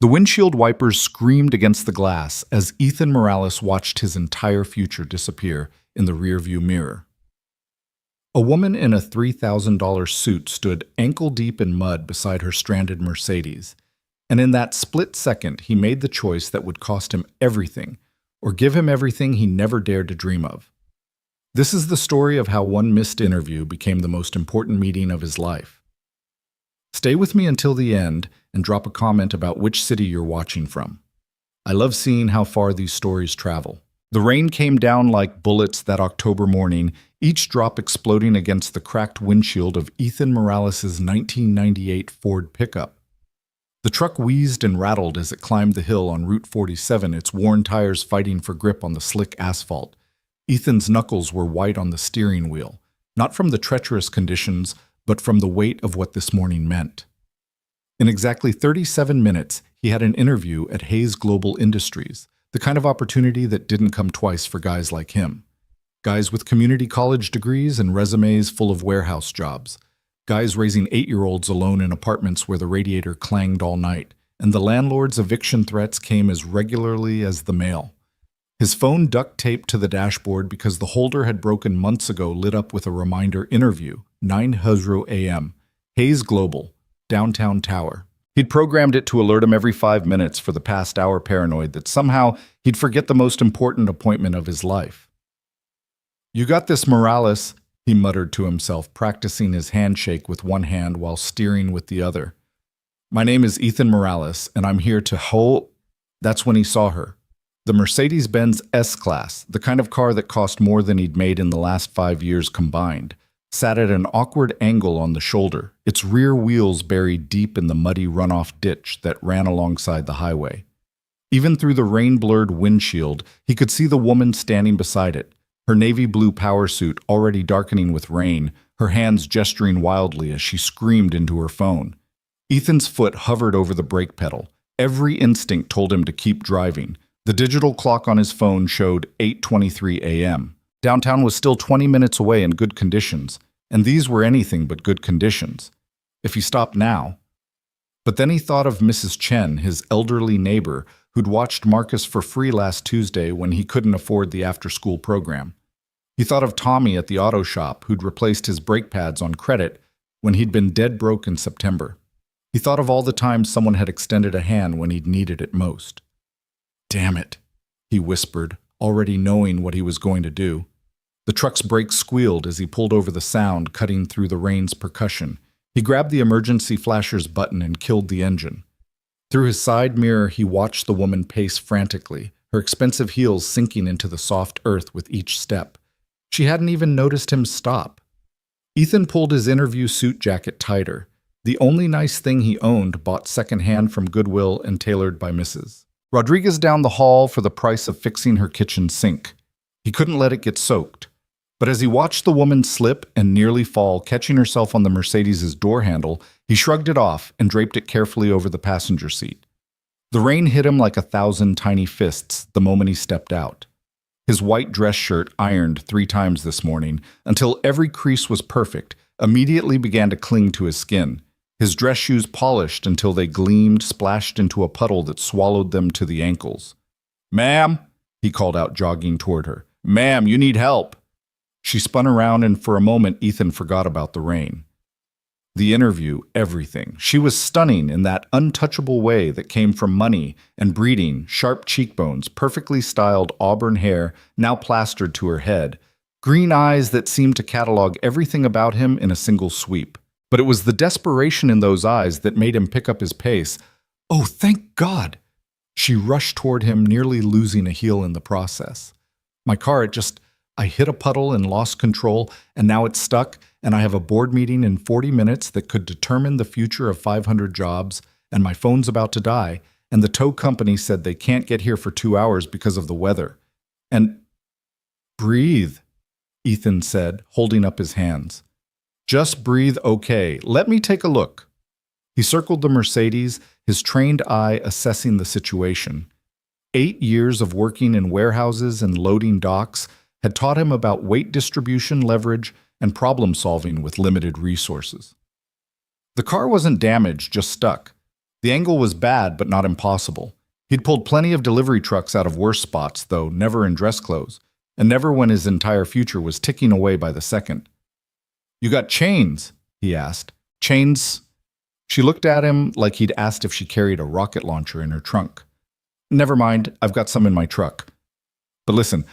The windshield wipers screamed against the glass as Ethan Morales watched his entire future disappear in the rearview mirror. A woman in a $3,000 suit stood ankle-deep in mud beside her stranded Mercedes, and in that split second he made the choice that would cost him everything, or give him everything he never dared to dream of. This is the story of how one missed interview became the most important meeting of his life. Stay with me until the end and drop a comment about which city you're watching from. I love seeing how far these stories travel. The rain came down like bullets that October morning, each drop exploding against the cracked windshield of Ethan Morales' 1998 Ford pickup. The truck wheezed and rattled as it climbed the hill on Route 47, its worn tires fighting for grip on the slick asphalt. Ethan's knuckles were white on the steering wheel, not from the treacherous conditions, but from the weight of what this morning meant. In exactly 37 minutes, he had an interview at Hayes Global Industries, the kind of opportunity that didn't come twice for guys like him. Guys with community college degrees and resumes full of warehouse jobs. Guys raising 8-year-olds alone in apartments where the radiator clanged all night, and the landlord's eviction threats came as regularly as the mail. His phone duct-taped to the dashboard because the holder had broken months ago lit up with a reminder interview, 9:00 a.m., Hayes Global, downtown tower. He'd programmed it to alert him every 5 minutes for the past hour, paranoid that somehow he'd forget the most important appointment of his life. "You got this, Morales," he muttered to himself, practicing his handshake with one hand while steering with the other. "My name is Ethan Morales, and I'm here to hold—" That's when he saw her. The Mercedes-Benz S-Class, the kind of car that cost more than he'd made in the last 5 years combined, sat at an awkward angle on the shoulder, its rear wheels buried deep in the muddy runoff ditch that ran alongside the highway. Even through the rain-blurred windshield, he could see the woman standing beside it, her navy blue power suit already darkening with rain, her hands gesturing wildly as she screamed into her phone. Ethan's foot hovered over the brake pedal. Every instinct told him to keep driving. The digital clock on his phone showed 8:23 a.m. Downtown was still 20 minutes away in good conditions, and these were anything but good conditions. If he stopped now. But then he thought of Mrs. Chen, his elderly neighbor, who'd watched Marcus for free last Tuesday when he couldn't afford the after-school program. He thought of Tommy at the auto shop, who'd replaced his brake pads on credit when he'd been dead broke in September. He thought of all the times someone had extended a hand when he'd needed it most. "Damn it," he whispered, already knowing what he was going to do. The truck's brakes squealed as he pulled over the sound cutting through the rain's percussion. He grabbed the emergency flasher's button and killed the engine. Through his side mirror, he watched the woman pace frantically, her expensive heels sinking into the soft earth with each step. She hadn't even noticed him stop. Ethan pulled his interview suit jacket tighter. The only nice thing he owned, bought secondhand from Goodwill and tailored by Mrs. Rodriguez down the hall for the price of fixing her kitchen sink. He couldn't let it get soaked. But as he watched the woman slip and nearly fall, catching herself on the Mercedes' door handle, he shrugged it off and draped it carefully over the passenger seat. The rain hit him like 1,000 tiny fists the moment he stepped out. His white dress shirt, ironed 3 times this morning, until every crease was perfect, immediately began to cling to his skin. His dress shoes polished until they gleamed, splashed into a puddle that swallowed them to the ankles. "Ma'am," he called out, jogging toward her. "Ma'am, you need help." She spun around, and for a moment Ethan forgot about the rain. The interview, everything. She was stunning in that untouchable way that came from money and breeding, sharp cheekbones, perfectly styled auburn hair now plastered to her head, green eyes that seemed to catalog everything about him in a single sweep. But it was the desperation in those eyes that made him pick up his pace. "Oh, thank God!" She rushed toward him, nearly losing a heel in the process. "My car, I hit a puddle and lost control, and now it's stuck, and I have a board meeting in 40 minutes that could determine the future of 500 jobs, and my phone's about to die, and the tow company said they can't get here for 2 hours because of the weather. And—" "Breathe," Ethan said, holding up his hands. "Just breathe, okay. Let me take a look." He circled the Mercedes, his trained eye assessing the situation. 8 years of working in warehouses and loading docks had taught him about weight distribution, leverage, and problem-solving with limited resources. The car wasn't damaged, just stuck. The angle was bad, but not impossible. He'd pulled plenty of delivery trucks out of worse spots, though never in dress clothes, and never when his entire future was ticking away by the second. "You got chains?" he asked. "Chains?" She looked at him like he'd asked if she carried a rocket launcher in her trunk. "Never mind, I've got some in my truck. But listen,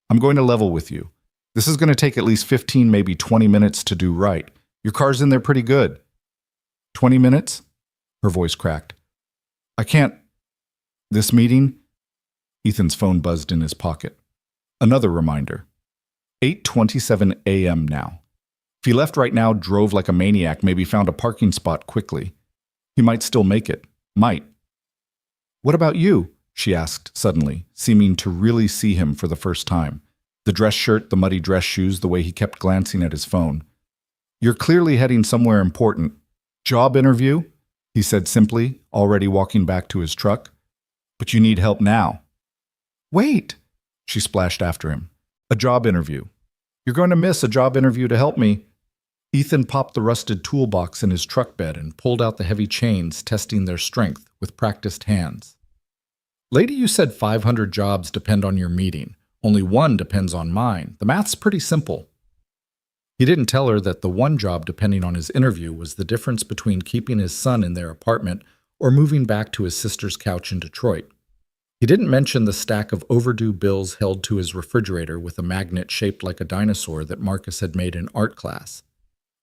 I'm going to level with you. This is going to take at least 15, maybe 20 minutes to do right. Your car's in there pretty good." 20 minutes? Her voice cracked. "I can't. This meeting?" Ethan's phone buzzed in his pocket. Another reminder. 8:27 a.m. now. If he left right now, drove like a maniac, maybe found a parking spot quickly, he might still make it. Might. "What about you?" she asked suddenly, seeming to really see him for the first time. The dress shirt, the muddy dress shoes, the way he kept glancing at his phone. "You're clearly heading somewhere important. Job interview?" he said simply, already walking back to his truck. "But you need help now." "Wait," she splashed after him. "A job interview. You're going to miss a job interview to help me." Ethan popped the rusted toolbox in his truck bed and pulled out the heavy chains, testing their strength with practiced hands. "Lady, you said 500 jobs depend on your meeting. Only one depends on mine. The math's pretty simple." He didn't tell her that the one job depending on his interview was the difference between keeping his son in their apartment or moving back to his sister's couch in Detroit. He didn't mention the stack of overdue bills held to his refrigerator with a magnet shaped like a dinosaur that Marcus had made in art class.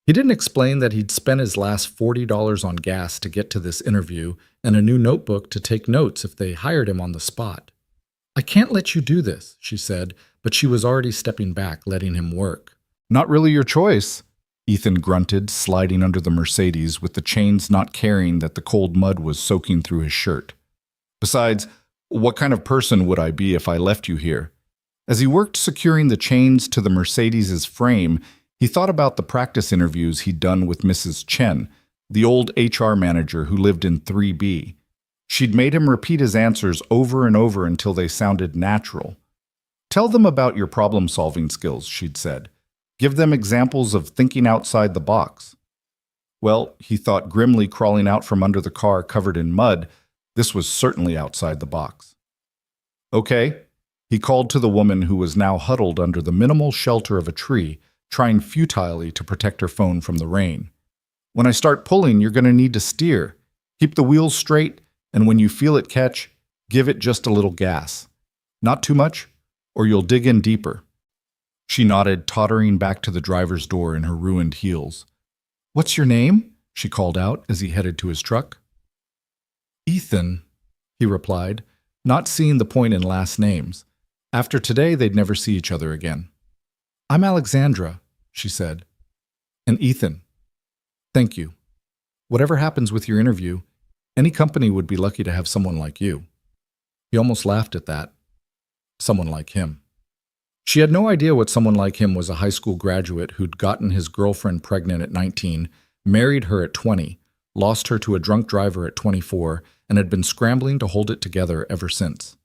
He didn't explain that he'd spent his last $40 on gas to get to this interview and a new notebook to take notes if they hired him on the spot. "I can't let you do this," she said, but she was already stepping back, letting him work. "Not really your choice," Ethan grunted, sliding under the Mercedes with the chains not caring that the cold mud was soaking through his shirt. "Besides, what kind of person would I be if I left you here?" As he worked securing the chains to the Mercedes's frame, he thought about the practice interviews he'd done with Mrs. Chen, the old HR manager who lived in 3B. She'd made him repeat his answers over and over until they sounded natural. "Tell them about your problem-solving skills," she'd said. "Give them examples of thinking outside the box." Well, he thought grimly, crawling out from under the car covered in mud, this was certainly outside the box. "Okay," he called to the woman who was now huddled under the minimal shelter of a tree, trying futilely to protect her phone from the rain. "When I start pulling, you're going to need to steer. Keep the wheels straight, and when you feel it catch, give it just a little gas. Not too much, or you'll dig in deeper." She nodded, tottering back to the driver's door in her ruined heels. "What's your name?" she called out as he headed to his truck. "Ethan," he replied, not seeing the point in last names. After today, they'd never see each other again. "I'm Alexandra," she said. "And Ethan. Thank you. Whatever happens with your interview, any company would be lucky to have someone like you." He almost laughed at that. Someone like him. She had no idea what someone like him was: a high school graduate who'd gotten his girlfriend pregnant at 19, married her at 20, lost her to a drunk driver at 24, and had been scrambling to hold it together ever since.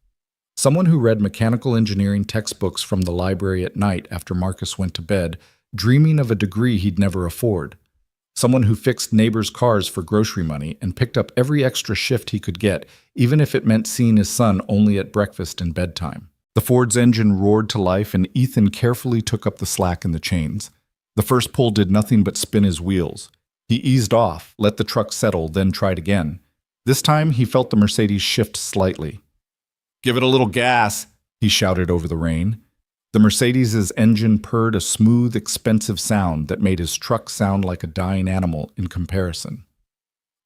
Someone who read mechanical engineering textbooks from the library at night after Marcus went to bed, dreaming of a degree he'd never afford. Someone who fixed neighbors' cars for grocery money and picked up every extra shift he could get, even if it meant seeing his son only at breakfast and bedtime. The Ford's engine roared to life, and Ethan carefully took up the slack in the chains. The first pull did nothing but spin his wheels. He eased off, let the truck settle, then tried again. This time, he felt the Mercedes shift slightly. "Give it a little gas," he shouted over the rain. The Mercedes's engine purred a smooth, expensive sound that made his truck sound like a dying animal in comparison.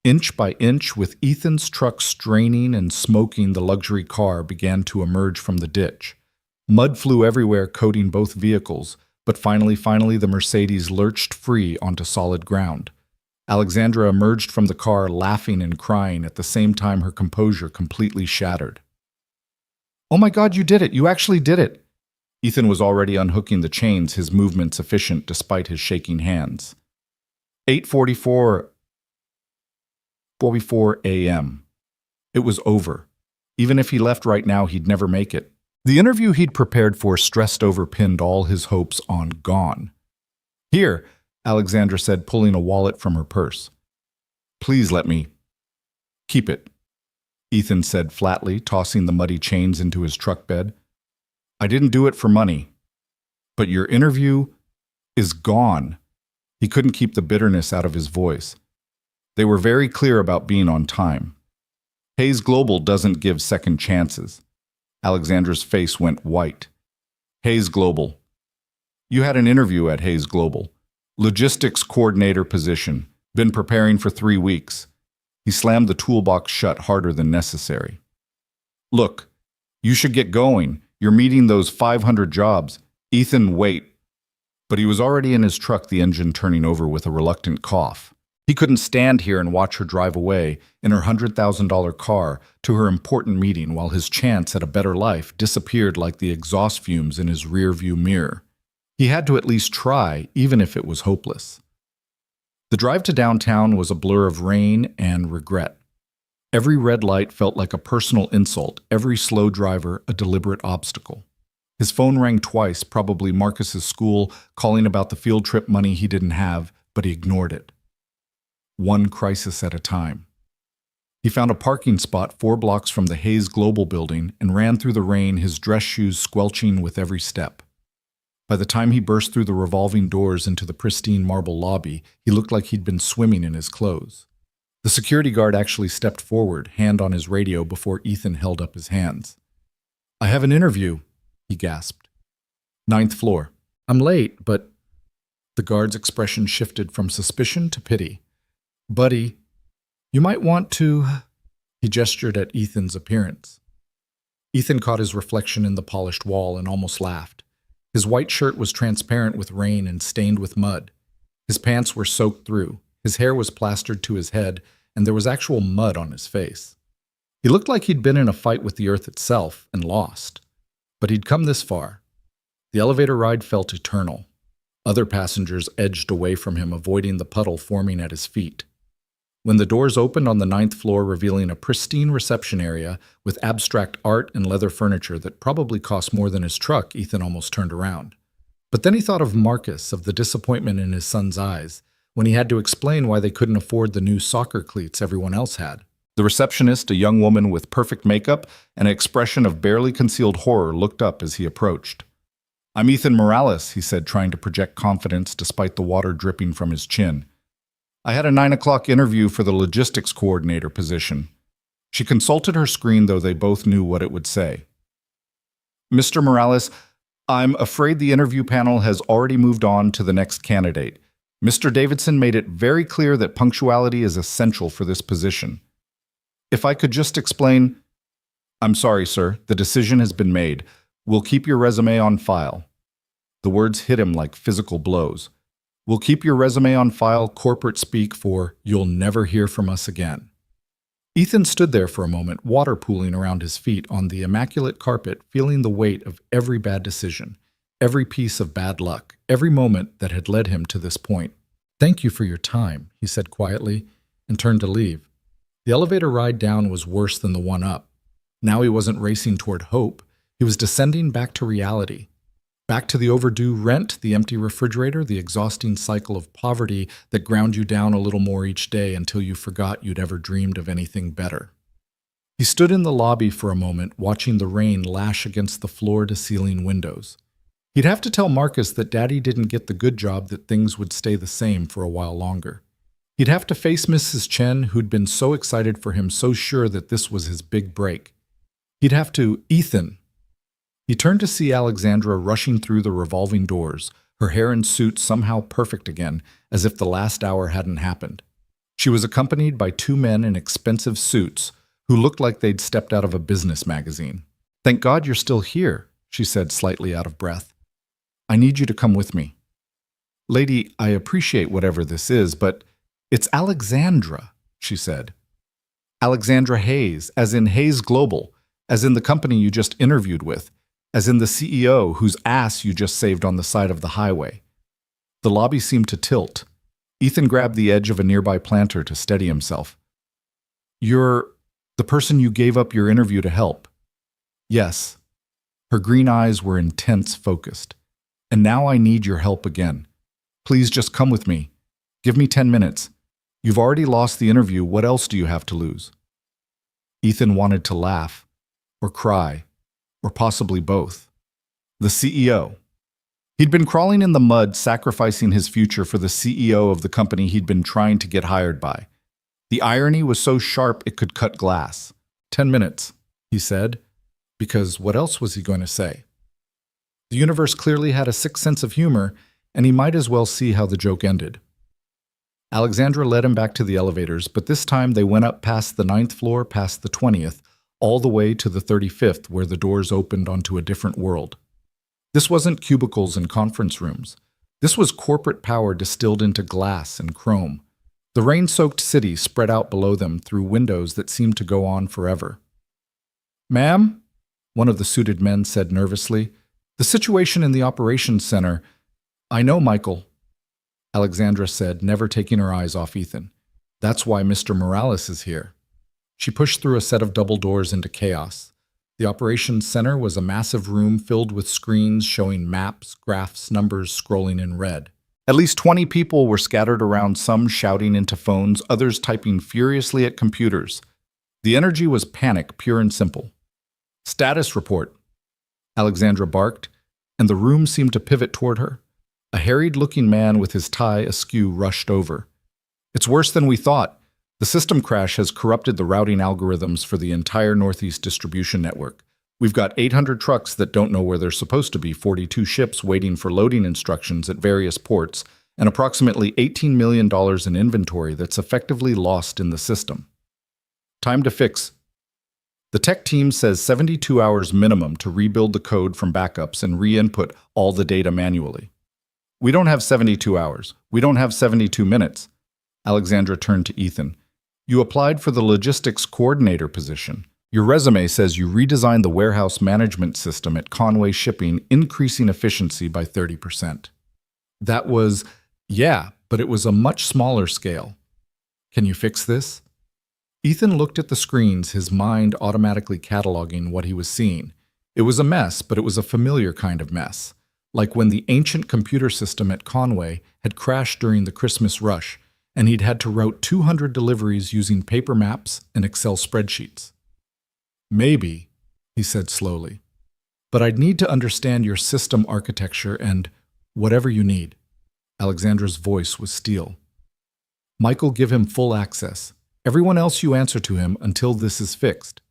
Inch by inch, with Ethan's truck straining and smoking, the luxury car began to emerge from the ditch. Mud flew everywhere, coating both vehicles, but finally, the Mercedes lurched free onto solid ground. Alexandra emerged from the car, laughing and crying at the same time, her composure completely shattered. "Oh my God, you did it! You actually did it!" Ethan was already unhooking the chains, his movements efficient despite his shaking hands. 8:44 a.m. It was over. Even if he left right now, he'd never make it. The interview he'd prepared for stressed over pinned all his hopes on gone. "Here," Alexandra said, pulling a wallet from her purse. "Please let me." Keep it, Ethan said flatly, tossing the muddy chains into his truck bed. I didn't do it for money. But your interview is gone. He couldn't keep the bitterness out of his voice. They were very clear about being on time. Hayes Global doesn't give second chances. Alexandra's face went white. Hayes Global. You had an interview at Hayes Global. Logistics coordinator position. Been preparing for 3 weeks. He slammed the toolbox shut harder than necessary. Look, you should get going. You're meeting those 500 jobs. Ethan, wait. But he was already in his truck, the engine turning over with a reluctant cough. He couldn't stand here and watch her drive away in her $100,000 car to her important meeting while his chance at a better life disappeared like the exhaust fumes in his rearview mirror. He had to at least try, even if it was hopeless. The drive to downtown was a blur of rain and regret. Every red light felt like a personal insult, every slow driver a deliberate obstacle. His phone rang twice, probably Marcus's school, calling about the field trip money he didn't have, but he ignored it. One crisis at a time. He found a parking spot 4 blocks from the Hayes Global building and ran through the rain, his dress shoes squelching with every step. By the time he burst through the revolving doors into the pristine marble lobby, he looked like he'd been swimming in his clothes. The security guard actually stepped forward, hand on his radio, before Ethan held up his hands. I have an interview, he gasped. 9th floor. I'm late, but... The guard's expression shifted from suspicion to pity. Buddy, you might want to... He gestured at Ethan's appearance. Ethan caught his reflection in the polished wall and almost laughed. His white shirt was transparent with rain and stained with mud. His pants were soaked through. His hair was plastered to his head, and there was actual mud on his face. He looked like he'd been in a fight with the earth itself and lost. But he'd come this far. The elevator ride felt eternal. Other passengers edged away from him, avoiding the puddle forming at his feet. When the doors opened on the 9th floor, revealing a pristine reception area with abstract art and leather furniture that probably cost more than his truck, Ethan almost turned around. But then he thought of Marcus, of the disappointment in his son's eyes, when he had to explain why they couldn't afford the new soccer cleats everyone else had. The receptionist, a young woman with perfect makeup and an expression of barely concealed horror, looked up as he approached. I'm Ethan Morales, he said, trying to project confidence despite the water dripping from his chin. I had a 9 o'clock interview for the logistics coordinator position. She consulted her screen, though they both knew what it would say. Mr. Morales, I'm afraid the interview panel has already moved on to the next candidate. Mr. Davidson made it very clear that punctuality is essential for this position. If I could just explain... I'm sorry, sir. The decision has been made. We'll keep your resume on file. The words hit him like physical blows. We'll keep your resume on file, corporate speak for you'll never hear from us again. Ethan stood there for a moment, water pooling around his feet on the immaculate carpet, feeling the weight of every bad decision, every piece of bad luck, every moment that had led him to this point. Thank you for your time, he said quietly, and turned to leave. The elevator ride down was worse than the one up. Now he wasn't racing toward hope. He was descending back to reality. Back to the overdue rent, the empty refrigerator, the exhausting cycle of poverty that ground you down a little more each day until you forgot you'd ever dreamed of anything better. He stood in the lobby for a moment, watching the rain lash against the floor-to-ceiling windows. He'd have to tell Marcus that Daddy didn't get the good job, that things would stay the same for a while longer. He'd have to face Mrs. Chen, who'd been so excited for him, so sure that this was his big break. He'd have to... Ethan. He turned to see Alexandra rushing through the revolving doors, her hair and suit somehow perfect again, as if the last hour hadn't happened. She was accompanied by 2 men in expensive suits who looked like they'd stepped out of a business magazine. Thank God you're still here, she said, slightly out of breath. I need you to come with me. Lady, I appreciate whatever this is, but it's Alexandra, she said. Alexandra Hayes, as in Hayes Global, as in the company you just interviewed with, as in the CEO whose ass you just saved on the side of the highway. The lobby seemed to tilt. Ethan grabbed the edge of a nearby planter to steady himself. You're the person you gave up your interview to help. Yes. Her green eyes were intense, focused. And now I need your help again. Please just come with me. Give me 10 minutes. You've already lost the interview. What else do you have to lose? Ethan wanted to laugh, or cry, or possibly both. The CEO. He'd been crawling in the mud, sacrificing his future for the CEO of the company he'd been trying to get hired by. The irony was so sharp it could cut glass. 10 minutes, he said, because what else was he going to say? The universe clearly had a sick sense of humor, and he might as well see how the joke ended. Alexandra led him back to the elevators, but this time they went up past the 9th floor, past the 20th, all the way to the 35th, where the doors opened onto a different world. This wasn't cubicles and conference rooms. This was corporate power distilled into glass and chrome. The rain-soaked city spread out below them through windows that seemed to go on forever. "Ma'am," one of the suited men said nervously, "the situation in the operations center—" "I know, Michael," Alexandra said, never taking her eyes off Ethan. "That's why Mr. Morales is here." She pushed through a set of double doors into chaos. The operations center was a massive room filled with screens showing maps, graphs, numbers scrolling in red. At least 20 people were scattered around, some shouting into phones, others typing furiously at computers. The energy was panic, pure and simple. "Status report," Alexandra barked, and the room seemed to pivot toward her. A harried-looking man with his tie askew rushed over. "It's worse than we thought. The system crash has corrupted the routing algorithms for the entire Northeast distribution network. We've got 800 trucks that don't know where they're supposed to be, 42 ships waiting for loading instructions at various ports, and approximately $18 million in inventory that's effectively lost in the system. Time to fix. The tech team says 72 hours minimum to rebuild the code from backups and re-input all the data manually." "We don't have 72 hours. We don't have 72 minutes. Alexandra turned to Ethan. "You applied for the logistics coordinator position. Your resume says you redesigned the warehouse management system at Conway Shipping, increasing efficiency by 30%. "That was, yeah, but it was a much smaller scale. Can you fix this?" Ethan looked at the screens, his mind automatically cataloging what he was seeing. It was a mess, but it was a familiar kind of mess. Like when the ancient computer system at Conway had crashed during the Christmas rush, and he'd had to route 200 deliveries using paper maps and Excel spreadsheets. "Maybe," he said slowly, "but I'd need to understand your system architecture and whatever you need." Alexandra's voice was steel. "Michael, give him full access. Everyone else you answer to him until this is fixed."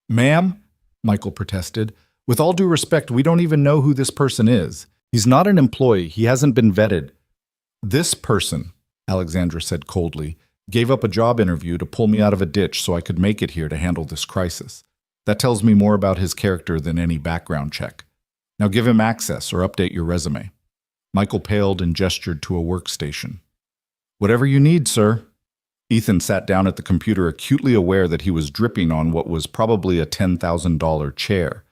"Ma'am," Michael protested, "with all due respect, we don't even know who this person is. He's not an employee. He hasn't been vetted." "This person," Alexandra said coldly, "gave up a job interview to pull me out of a ditch so I could make it here to handle this crisis. That tells me more about his character than any background check. Now give him access or update your resume." Michael paled and gestured to a workstation. "Whatever you need, sir." Ethan sat down at the computer, acutely aware that he was dripping on what was probably a $10,000 chair.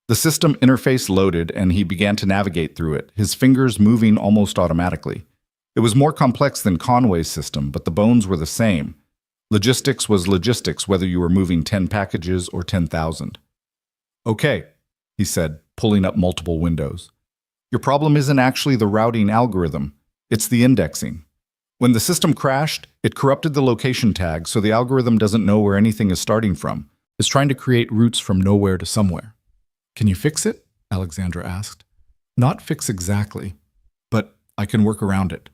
The system interface loaded, and he began to navigate through it, his fingers moving almost automatically. It was more complex than Conway's system, but the bones were the same. Logistics was logistics, whether you were moving 10 packages or 10,000. "Okay," he said, pulling up multiple windows. "Your problem isn't actually the routing algorithm. It's the indexing. When the system crashed, it corrupted the location tag, so the algorithm doesn't know where anything is starting from. It's trying to create routes from nowhere to somewhere." "Can you fix it?" Alexandra asked. "Not fix exactly, but I can work around it."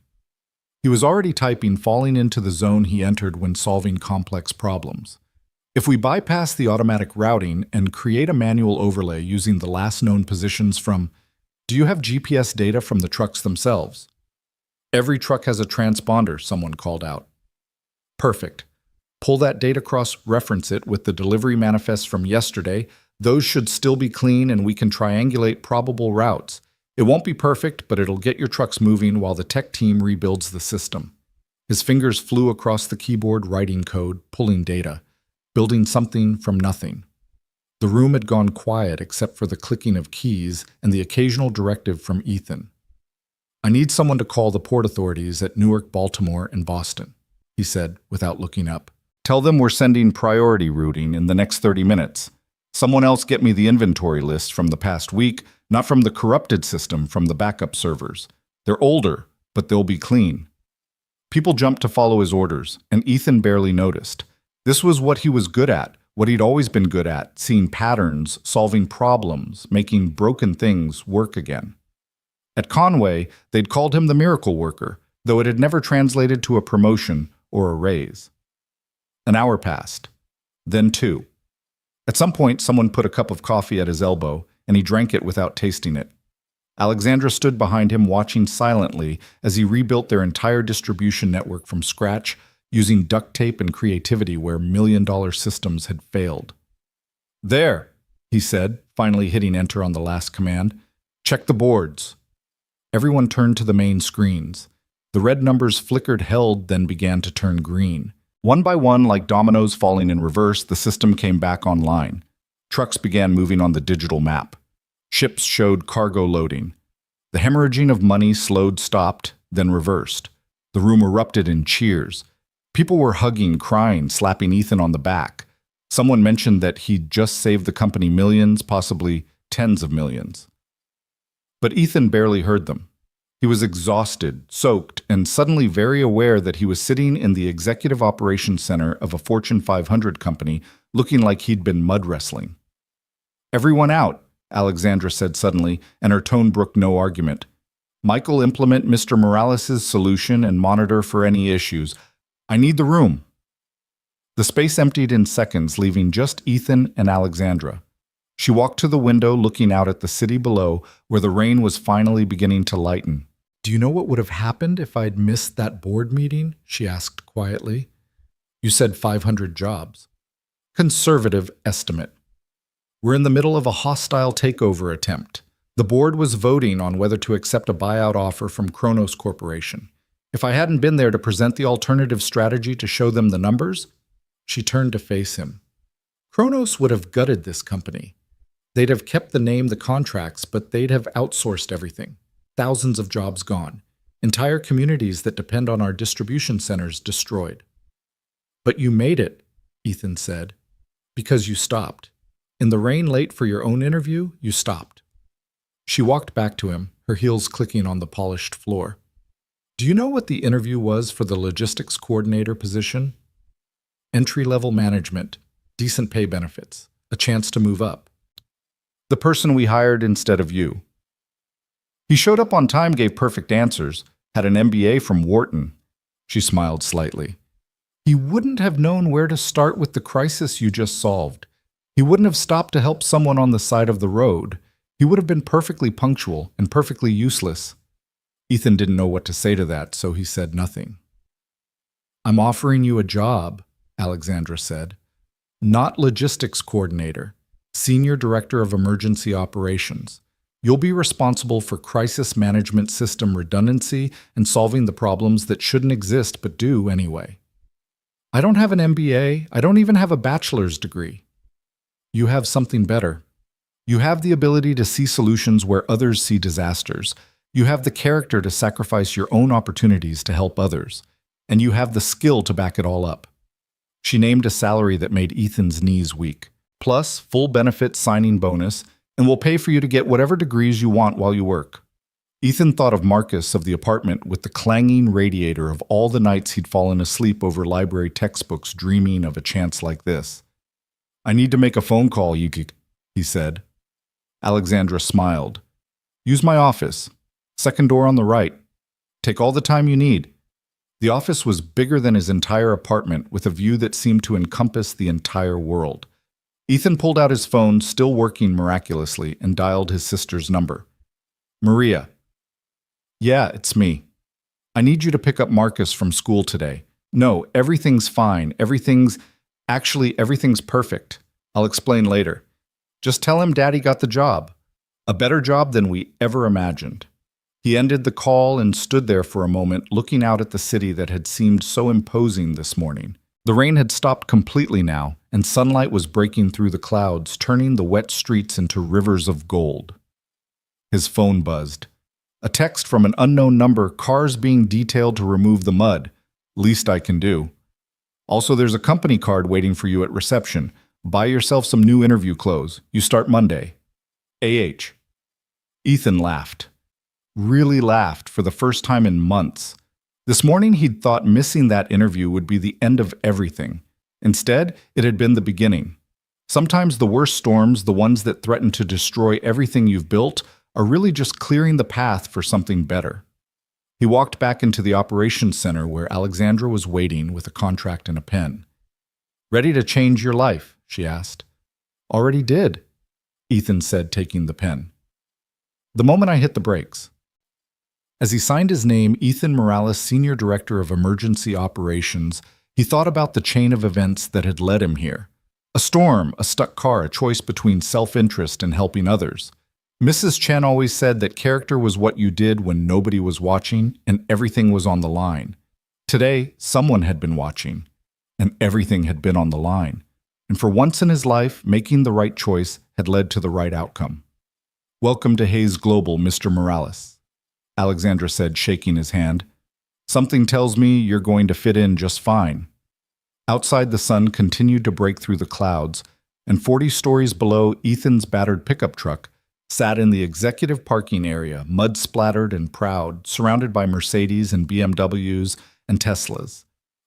He was already typing, falling into the zone he entered when solving complex problems. "If we bypass the automatic routing and create a manual overlay using the last known positions from— do you have GPS data from the trucks themselves?" "Every truck has a transponder," someone called out. "Perfect. Pull that data cross-reference it with the delivery manifests from yesterday. Those should still be clean, and we can triangulate probable routes. It won't be perfect, but it'll get your trucks moving while the tech team rebuilds the system." His fingers flew across the keyboard, writing code, pulling data, building something from nothing. The room had gone quiet except for the clicking of keys and the occasional directive from Ethan. "I need someone to call the port authorities at Newark, Baltimore, and Boston," he said without looking up. "Tell them we're sending priority routing in the next 30 minutes. Someone else get me the inventory list from the past week, not from the corrupted system, from the backup servers. They're older, but they'll be clean." People jumped to follow his orders, and Ethan barely noticed. This was what he was good at, what he'd always been good at, seeing patterns, solving problems, making broken things work again. At Conway, they'd called him the miracle worker, though it had never translated to a promotion or a raise. An hour passed, then 2. At some point, someone put a cup of coffee at his elbow, and he drank it without tasting it. Alexandra stood behind him, watching silently as he rebuilt their entire distribution network from scratch, using duct tape and creativity where million-dollar systems had failed. "There," he said, finally hitting enter on the last command. "Check the boards." Everyone turned to the main screens. The red numbers flickered, held, then began to turn green. One by one, like dominoes falling in reverse, the system came back online. Trucks began moving on the digital map. Ships showed cargo loading. The hemorrhaging of money slowed, stopped, then reversed. The room erupted in cheers. People were hugging, crying, slapping Ethan on the back. Someone mentioned that he'd just saved the company millions, possibly tens of millions. But Ethan barely heard them. He was exhausted, soaked, and suddenly very aware that he was sitting in the executive operations center of a Fortune 500 company, looking like he'd been mud wrestling. "Everyone out," Alexandra said suddenly, and her tone brooked no argument. "Michael, implement Mr. Morales' solution and monitor for any issues. I need the room." The space emptied in seconds, leaving just Ethan and Alexandra. She walked to the window, looking out at the city below, where the rain was finally beginning to lighten. "Do you know what would have happened if I'd missed that board meeting?" she asked quietly. "You said 500 jobs. Conservative estimate. We're in the middle of a hostile takeover attempt. The board was voting on whether to accept a buyout offer from Kronos Corporation. If I hadn't been there to present the alternative strategy to show them the numbers," she turned to face him, "Kronos would have gutted this company. They'd have kept the name, the contracts, but they'd have outsourced everything. Thousands of jobs gone. Entire communities that depend on our distribution centers destroyed." "But you made it," Ethan said, "because you stopped. In the rain late for your own interview, you stopped." She walked back to him, her heels clicking on the polished floor. "Do you know what the interview was for the logistics coordinator position? Entry-level management, decent pay benefits, a chance to move up. The person we hired instead of you. He showed up on time, gave perfect answers, had an MBA from Wharton." She smiled slightly. "He wouldn't have known where to start with the crisis you just solved. He wouldn't have stopped to help someone on the side of the road. He would have been perfectly punctual and perfectly useless." Ethan didn't know what to say to that, so he said nothing. "I'm offering you a job," Alexandra said. "Not logistics coordinator. Senior Director of Emergency Operations. You'll be responsible for crisis management system redundancy and solving the problems that shouldn't exist but do anyway. I don't have an MBA. I don't even have a bachelor's degree. You have something better. You have the ability to see solutions where others see disasters. You have the character to sacrifice your own opportunities to help others. And you have the skill to back it all up." She named a salary that made Ethan's knees weak. "Plus, full benefit signing bonus, and we'll pay for you to get whatever degrees you want while you work." Ethan thought of Marcus of the apartment with the clanging radiator of all the nights he'd fallen asleep over library textbooks dreaming of a chance like this. "I need to make a phone call, Yuki," he said. Alexandra smiled. "Use my office. Second door on the right. Take all the time you need." The office was bigger than his entire apartment, with a view that seemed to encompass the entire world. Ethan pulled out his phone, still working miraculously, and dialed his sister's number. "Maria." "Yeah, it's me. I need you to pick up Marcus from school today." "No, everything's fine. Everything's perfect. I'll explain later. Just tell him Daddy got the job. A better job than we ever imagined." He ended the call and stood there for a moment, looking out at the city that had seemed so imposing this morning. The rain had stopped completely now, and sunlight was breaking through the clouds, turning the wet streets into rivers of gold. His phone buzzed. A text from an unknown number, "Cars being detailed to remove the mud. Least I can do. Also, there's a company card waiting for you at reception. Buy yourself some new interview clothes. You start Monday. AH." Ethan laughed. Really laughed for the first time in months. This morning he'd thought missing that interview would be the end of everything. Instead, it had been the beginning. Sometimes the worst storms, the ones that threaten to destroy everything you've built, are really just clearing the path for something better. He walked back into the operations center where Alexandra was waiting with a contract and a pen. "Ready to change your life?" she asked. "Already did," Ethan said, taking the pen. "The moment I hit the brakes." As he signed his name, Ethan Morales, Senior Director of Emergency Operations, he thought about the chain of events that had led him here. A storm, a stuck car, a choice between self-interest and helping others. Mrs. Chen always said that character was what you did when nobody was watching and everything was on the line. Today, someone had been watching, and everything had been on the line. And for once in his life, making the right choice had led to the right outcome. "Welcome to Hayes Global, Mr. Morales," Alexandra said, shaking his hand. "Something tells me you're going to fit in just fine." Outside, the sun continued to break through the clouds, and 40 stories below, Ethan's battered pickup truck sat in the executive parking area, mud-splattered and proud, surrounded by Mercedes and BMWs and Teslas.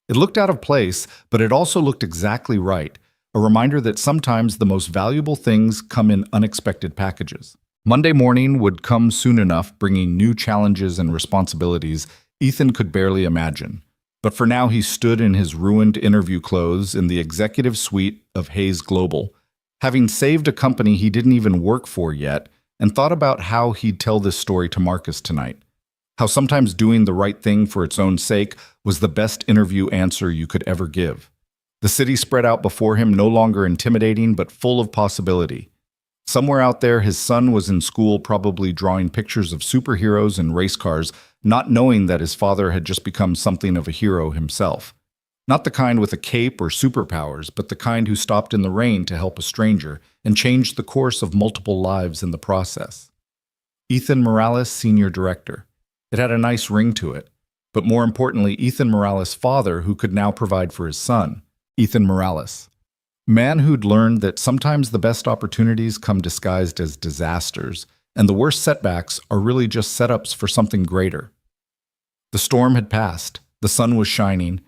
It looked out of place, but it also looked exactly right, a reminder that sometimes the most valuable things come in unexpected packages. Monday morning would come soon enough, bringing new challenges and responsibilities Ethan could barely imagine. But for now, he stood in his ruined interview clothes in the executive suite of Hayes Global, having saved a company he didn't even work for yet, and thought about how he'd tell this story to Marcus tonight. How sometimes doing the right thing for its own sake was the best interview answer you could ever give. The city spread out before him, no longer intimidating, but full of possibility. Somewhere out there, his son was in school, probably drawing pictures of superheroes and race cars, not knowing that his father had just become something of a hero himself. Not the kind with a cape or superpowers, but the kind who stopped in the rain to help a stranger and changed the course of multiple lives in the process. Ethan Morales, Senior Director. It had a nice ring to it, but more importantly, Ethan Morales' father, who could now provide for his son, Ethan Morales. Man who'd learned that sometimes the best opportunities come disguised as disasters, and the worst setbacks are really just setups for something greater. The storm had passed, the sun was shining,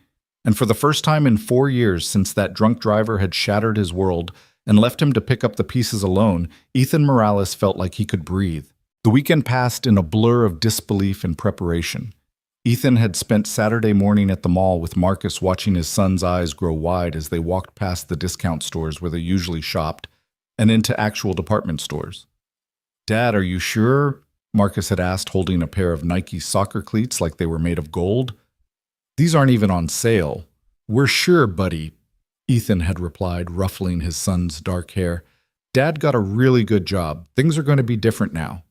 and for the first time in 4 years since that drunk driver had shattered his world and left him to pick up the pieces alone, Ethan Morales felt like he could breathe. The weekend passed in a blur of disbelief and preparation. Ethan had spent Saturday morning at the mall with Marcus, watching his son's eyes grow wide as they walked past the discount stores where they usually shopped and into actual department stores. "Dad, are you sure?" Marcus had asked, holding a pair of Nike soccer cleats like they were made of gold. "These aren't even on sale." "We're sure, buddy," Ethan had replied, ruffling his son's dark hair. "Dad got a really good job. Things are going to be different now."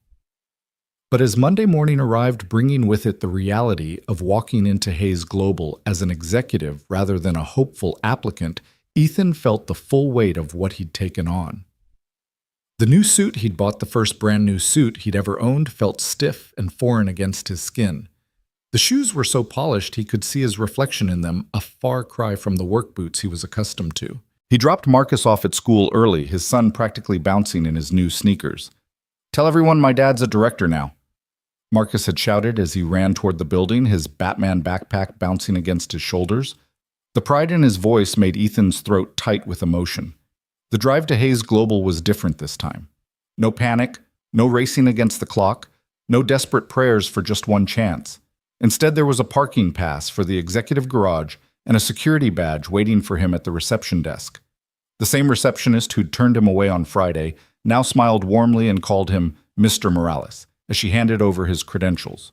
But as Monday morning arrived, bringing with it the reality of walking into Hayes Global as an executive rather than a hopeful applicant, Ethan felt the full weight of what he'd taken on. The new suit he'd bought, the first brand new suit he'd ever owned, felt stiff and foreign against his skin. The shoes were so polished he could see his reflection in them, a far cry from the work boots he was accustomed to. He dropped Marcus off at school early, his son practically bouncing in his new sneakers. "Tell everyone my dad's a director now," Marcus had shouted as he ran toward the building, his Batman backpack bouncing against his shoulders. The pride in his voice made Ethan's throat tight with emotion. The drive to Hayes Global was different this time. No panic, no racing against the clock, no desperate prayers for just one chance. Instead, there was a parking pass for the executive garage and a security badge waiting for him at the reception desk. The same receptionist who'd turned him away on Friday now smiled warmly and called him Mr. Morales as she handed over his credentials.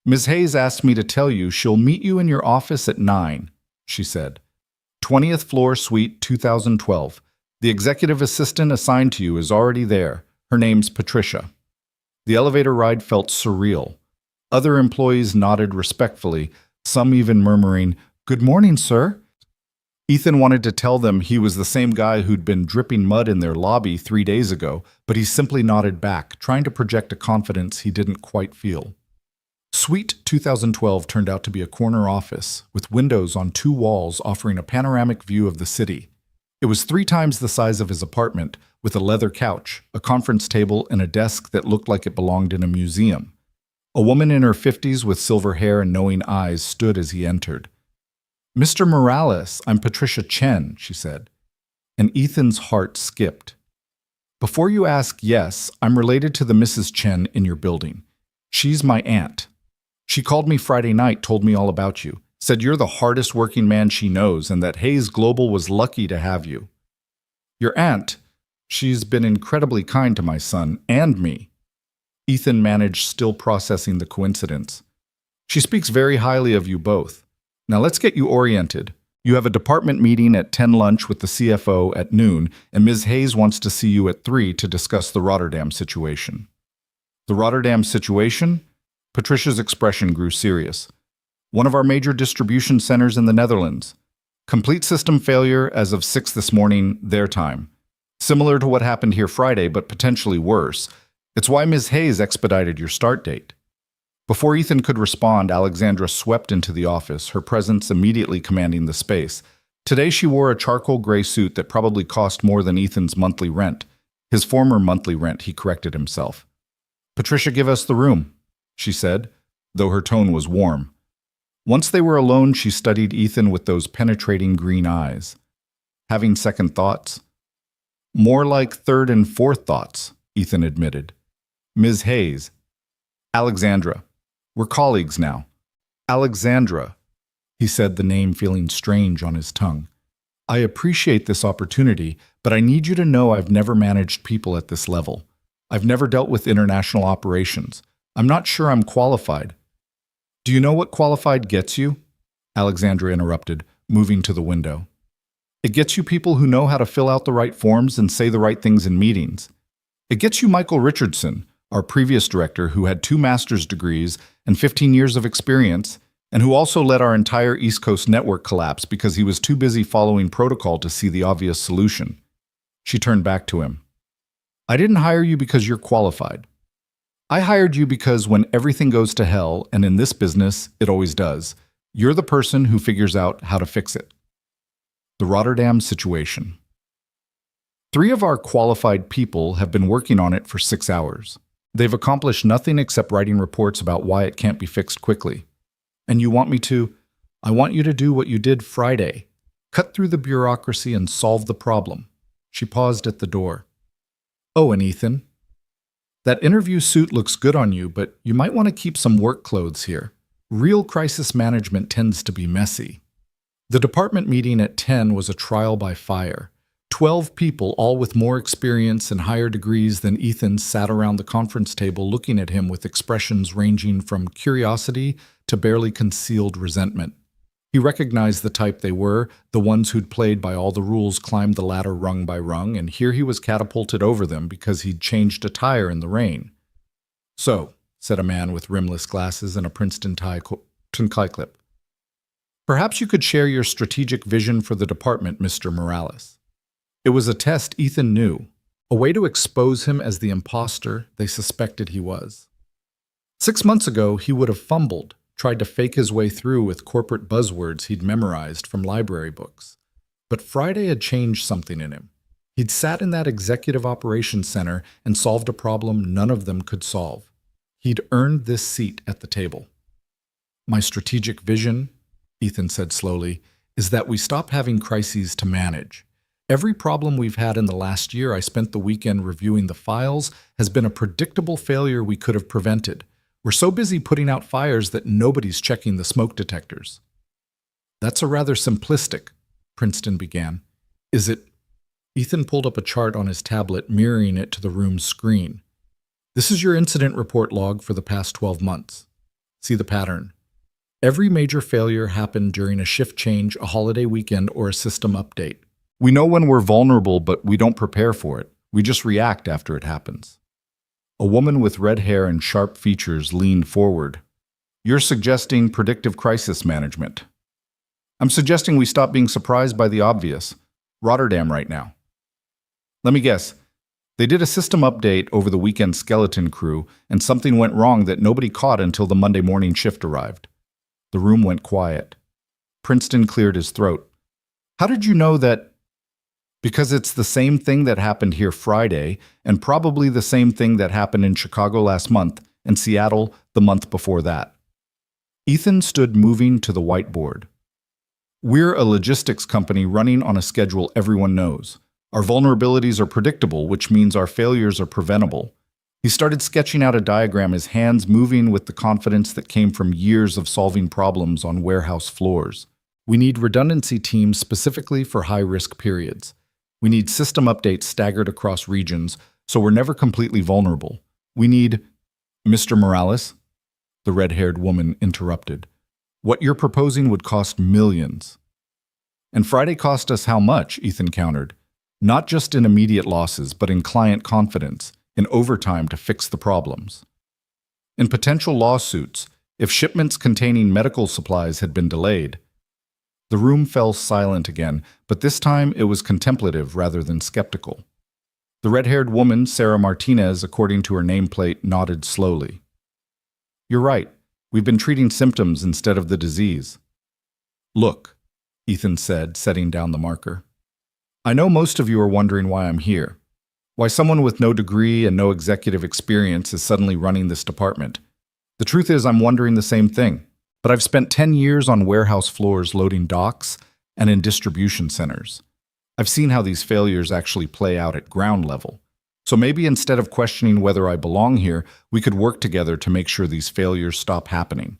"Ms. Hayes asked me to tell you she'll meet you in your office at 9, she said. 20th floor, suite 2012. The executive assistant assigned to you is already there. Her name's Patricia." The elevator ride felt surreal. Other employees nodded respectfully, some even murmuring, "Good morning, sir." Ethan wanted to tell them he was the same guy who'd been dripping mud in their lobby 3 days ago, but he simply nodded back, trying to project a confidence he didn't quite feel. Suite 2012 turned out to be a corner office, with windows on 2 walls offering a panoramic view of the city. It was 3 times the size of his apartment, with a leather couch, a conference table, and a desk that looked like it belonged in a museum. A woman in her 50s with silver hair and knowing eyes stood as he entered. "Mr. Morales, I'm Patricia Chen," she said. and Ethan's heart skipped. Before you ask, yes, I'm related to the Mrs. Chen in your building. She's my aunt. She called me Friday night, told me all about you, said you're the hardest working man she knows and that Hayes Global was lucky to have you. Your aunt, she's been incredibly kind to my son and me. Ethan managed, still processing the coincidence. She speaks very highly of you both. Now let's get you oriented. You have a department meeting at 10 lunch with the CFO at noon, and Ms. Hayes wants to see you at 3 to discuss the Rotterdam situation. The Rotterdam situation? Patricia's expression grew serious. One of our major distribution centers in the Netherlands. Complete system failure as of 6 this morning, their time. Similar to what happened here Friday, but potentially worse. It's why Ms. Hayes expedited your start date. Before Ethan could respond, Alexandra swept into the office, her presence immediately commanding the space. Today she wore a charcoal gray suit that probably cost more than Ethan's monthly rent. His former monthly rent, he corrected himself. "Patricia, give us the room," she said, though her tone was warm. Once they were alone, she studied Ethan with those penetrating green eyes. Having second thoughts? More like third and fourth thoughts, Ethan admitted. Ms. Hayes. Alexandra. We're colleagues now. Alexandra, he said, the name feeling strange on his tongue. I appreciate this opportunity, but I need you to know I've never managed people at this level. I've never dealt with international operations. I'm not sure I'm qualified. Do you know what qualified gets you? Alexandra interrupted, moving to the window. It gets you people who know how to fill out the right forms and say the right things in meetings. It gets you Michael Richardson, our previous director who had 2 master's degrees and 15 years of experience, and who also let our entire East Coast network collapse because he was too busy following protocol to see the obvious solution. She turned back to him. I didn't hire you because you're qualified. I hired you because when everything goes to hell, and in this business, it always does, you're the person who figures out how to fix it. The Rotterdam situation. 3 of our qualified people have been working on it for 6 hours. They've accomplished nothing except writing reports about why it can't be fixed quickly. And you want me to? I want you to do what you did Friday. Cut through the bureaucracy and solve the problem. She paused at the door. Oh, and Ethan, that interview suit looks good on you, but you might want to keep some work clothes here. Real crisis management tends to be messy. The department meeting at 10 was a trial by fire. 12 people, all with more experience and higher degrees than Ethan, sat around the conference table looking at him with expressions ranging from curiosity to barely concealed resentment. He recognized the type they were, the ones who'd played by all the rules, climbed the ladder rung by rung, and here he was catapulted over them because he'd changed a tire in the rain. So, said a man with rimless glasses and a Princeton tie clip, perhaps you could share your strategic vision for the department, Mr. Morales. It was a test Ethan knew, a way to expose him as the imposter they suspected he was. 6 months ago, he would have fumbled, tried to fake his way through with corporate buzzwords he'd memorized from library books. But Friday had changed something in him. He'd sat in that executive operations center and solved a problem none of them could solve. He'd earned this seat at the table. My strategic vision, Ethan said slowly, is that we stop having crises to manage. Every problem we've had in the last year I spent the weekend reviewing the files has been a predictable failure we could have prevented. We're so busy putting out fires that nobody's checking the smoke detectors. That's a rather simplistic, Princeton began. Is it? Ethan pulled up a chart on his tablet, mirroring it to the room's screen. This is your incident report log for the past 12 months. See the pattern. Every major failure happened during a shift change, a holiday weekend, or a system update. We know when we're vulnerable, but we don't prepare for it. We just react after it happens. A woman with red hair and sharp features leaned forward. You're suggesting predictive crisis management. I'm suggesting we stop being surprised by the obvious. Rotterdam right now. Let me guess. They did a system update over the weekend skeleton crew, and something went wrong that nobody caught until the Monday morning shift arrived. The room went quiet. Princeton cleared his throat. How did you know that? Because it's the same thing that happened here Friday, and probably the same thing that happened in Chicago last month, and Seattle the month before that. Ethan stood moving to the whiteboard. We're a logistics company running on a schedule everyone knows. Our vulnerabilities are predictable, which means our failures are preventable. He started sketching out a diagram, his hands moving with the confidence that came from years of solving problems on warehouse floors. We need redundancy teams specifically for high-risk periods. We need system updates staggered across regions, so we're never completely vulnerable. We need— Mr. Morales, the red-haired woman interrupted. What you're proposing would cost millions. And Friday cost us how much? Ethan countered. Not just in immediate losses, but in client confidence, in overtime to fix the problems. In potential lawsuits, if shipments containing medical supplies had been delayed. The room fell silent again, but this time it was contemplative rather than skeptical. The red-haired woman, Sarah Martinez, according to her nameplate, nodded slowly. You're right. We've been treating symptoms instead of the disease. Look, Ethan said, setting down the marker. I know most of you are wondering why I'm here. Why someone with no degree and no executive experience is suddenly running this department. The truth is, I'm wondering the same thing. But I've spent 10 years on warehouse floors loading docks and in distribution centers. I've seen how these failures actually play out at ground level. So maybe instead of questioning whether I belong here, we could work together to make sure these failures stop happening.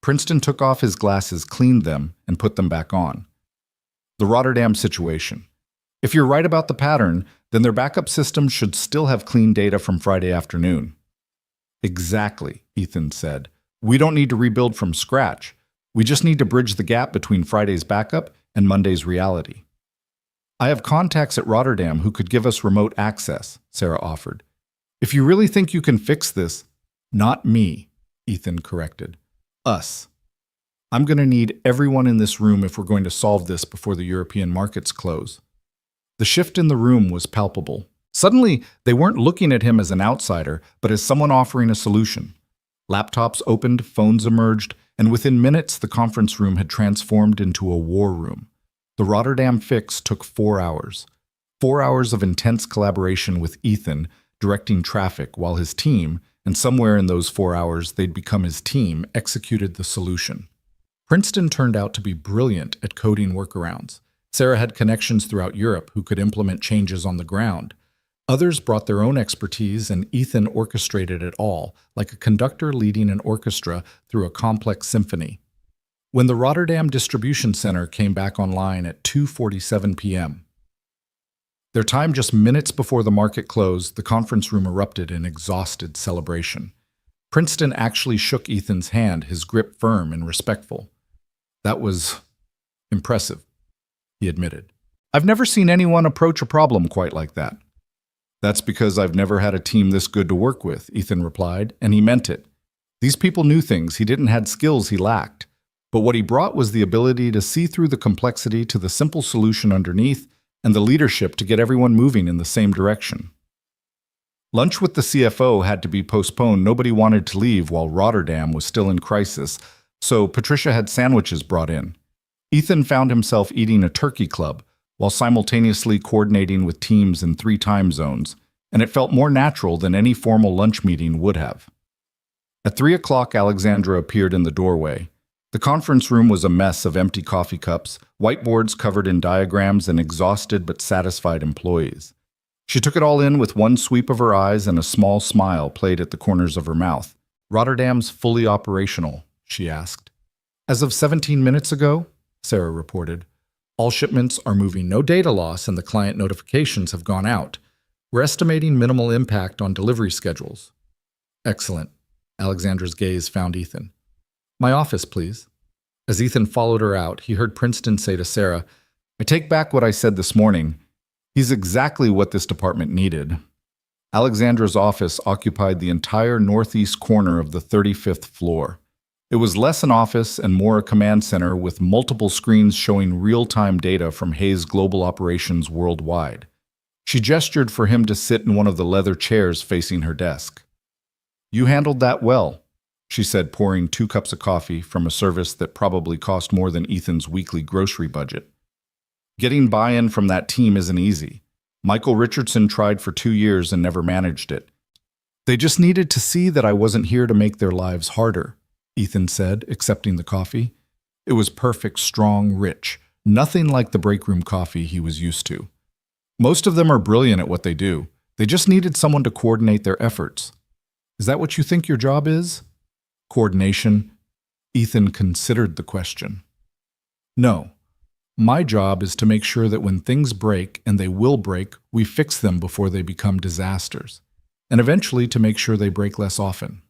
Princeton took off his glasses, cleaned them, and put them back on. The Rotterdam situation. If you're right about the pattern, then their backup system should still have clean data from Friday afternoon. Exactly, Ethan said. We don't need to rebuild from scratch. We just need to bridge the gap between Friday's backup and Monday's reality. I have contacts at Rotterdam who could give us remote access, Sarah offered. If you really think you can fix this— Not me, Ethan corrected. Us. I'm going to need everyone in this room if we're going to solve this before the European markets close. The shift in the room was palpable. Suddenly, they weren't looking at him as an outsider, but as someone offering a solution. Laptops opened, phones emerged, and within minutes the conference room had transformed into a war room. The Rotterdam fix took 4 hours. 4 hours of intense collaboration with Ethan, directing traffic, while his team, and somewhere in those 4 hours they'd become his team, executed the solution. Princeton turned out to be brilliant at coding workarounds. Sarah had connections throughout Europe who could implement changes on the ground. Others brought their own expertise, and Ethan orchestrated it all, like a conductor leading an orchestra through a complex symphony. When the Rotterdam Distribution Center came back online at 2:47 p.m., their time just minutes before the market closed, the conference room erupted in exhausted celebration. Princeton actually shook Ethan's hand, his grip firm and respectful. That was impressive, he admitted. I've never seen anyone approach a problem quite like that. That's because I've never had a team this good to work with, Ethan replied, and he meant it. These people knew things he didn't have, skills he lacked. But what he brought was the ability to see through the complexity to the simple solution underneath, and the leadership to get everyone moving in the same direction. Lunch with the CFO had to be postponed. Nobody wanted to leave while Rotterdam was still in crisis, so Patricia had sandwiches brought in. Ethan found himself eating a turkey club, while simultaneously coordinating with teams in 3 time zones, and it felt more natural than any formal lunch meeting would have. At 3 o'clock, Alexandra appeared in the doorway. The conference room was a mess of empty coffee cups, whiteboards covered in diagrams, and exhausted but satisfied employees. She took it all in with one sweep of her eyes, and a small smile played at the corners of her mouth. Rotterdam's fully operational, she asked. As of 17 minutes ago, Sarah reported. All shipments are moving, no data loss, and the client notifications have gone out. We're estimating minimal impact on delivery schedules. Excellent. Alexandra's gaze found Ethan. My office, please. As Ethan followed her out, he heard Princeton say to Sarah, I take back what I said this morning. He's exactly what this department needed. Alexandra's office occupied the entire northeast corner of the 35th floor. It was less an office and more a command center with multiple screens showing real-time data from Hayes Global Operations worldwide. She gestured for him to sit in one of the leather chairs facing her desk. You handled that well, she said, pouring 2 cups of coffee from a service that probably cost more than Ethan's weekly grocery budget. Getting buy-in from that team isn't easy. Michael Richardson tried for 2 years and never managed it. They just needed to see that I wasn't here to make their lives harder, Ethan said, accepting the coffee. It was perfect, strong, rich, nothing like the break room coffee he was used to. Most of them are brilliant at what they do. They just needed someone to coordinate their efforts. Is that what you think your job is? Coordination? Ethan considered the question. No. My job is to make sure that when things break, and they will break, we fix them before they become disasters. And eventually to make sure they break less often.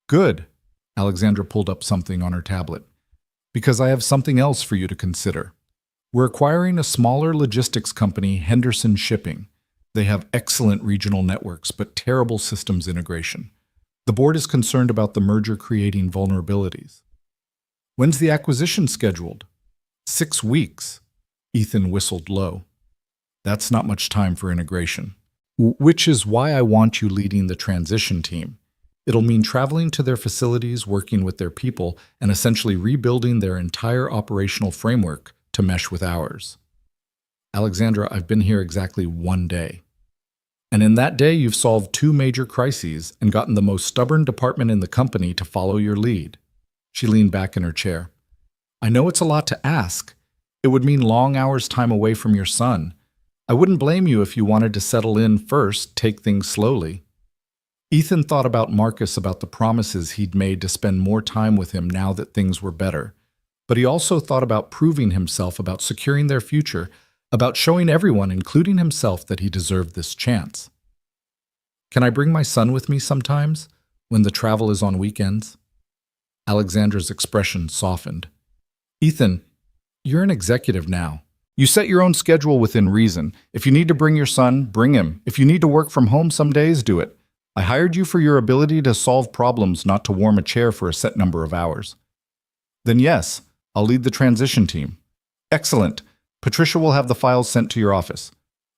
Good. Alexandra pulled up something on her tablet. Because I have something else for you to consider. We're acquiring a smaller logistics company, Henderson Shipping. They have excellent regional networks, but terrible systems integration. The board is concerned about the merger creating vulnerabilities. When's the acquisition scheduled? 6 weeks. Ethan whistled low. That's not much time for integration. Which is why I want you leading the transition team. It'll mean traveling to their facilities, working with their people, and essentially rebuilding their entire operational framework to mesh with ours. Alexandra, I've been here exactly 1 day. And in that day, you've solved 2 major crises and gotten the most stubborn department in the company to follow your lead. She leaned back in her chair. I know it's a lot to ask. It would mean long hours time away from your son. I wouldn't blame you if you wanted to settle in first, take things slowly. Ethan thought about Marcus, about the promises he'd made to spend more time with him now that things were better. But he also thought about proving himself, about securing their future, about showing everyone, including himself, that he deserved this chance. Can I bring my son with me sometimes, when the travel is on weekends? Alexandra's expression softened. Ethan, you're an executive now. You set your own schedule within reason. If you need to bring your son, bring him. If you need to work from home some days, do it. I hired you for your ability to solve problems, not to warm a chair for a set number of hours. Then yes, I'll lead the transition team. Excellent. Patricia will have the files sent to your office.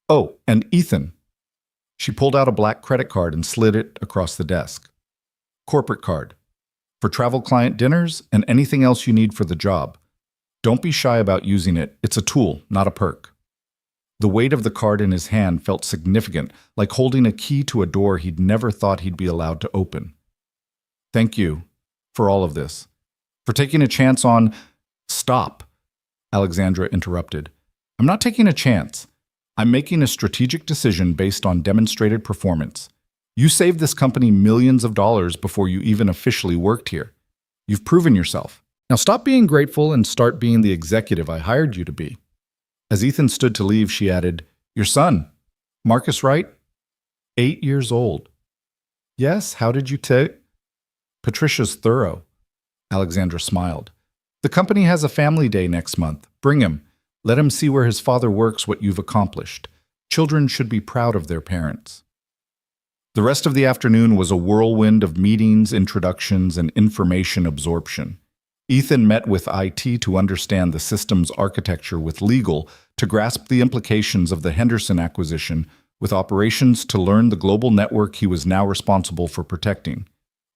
Oh, and Ethan. She pulled out a black credit card and slid it across the desk. Corporate card. For travel client dinners and anything else you need for the job. Don't be shy about using it. It's a tool, not a perk. The weight of the card in his hand felt significant, like holding a key to a door he'd never thought he'd be allowed to open. Thank you for all of this. For taking a chance on... Stop, Alexandra interrupted. I'm not taking a chance. I'm making a strategic decision based on demonstrated performance. You saved this company millions of dollars before you even officially worked here. You've proven yourself. Now stop being grateful and start being the executive I hired you to be. As Ethan stood to leave, she added, Your son, Marcus, right? 8 years old. Yes, how did you take? Patricia's thorough. Alexandra smiled. The company has a family day next month. Bring him. Let him see where his father works, what you've accomplished. Children should be proud of their parents. The rest of the afternoon was a whirlwind of meetings, introductions, and information absorption. Ethan met with IT to understand the system's architecture, with legal to grasp the implications of the Henderson acquisition, with operations to learn the global network he was now responsible for protecting.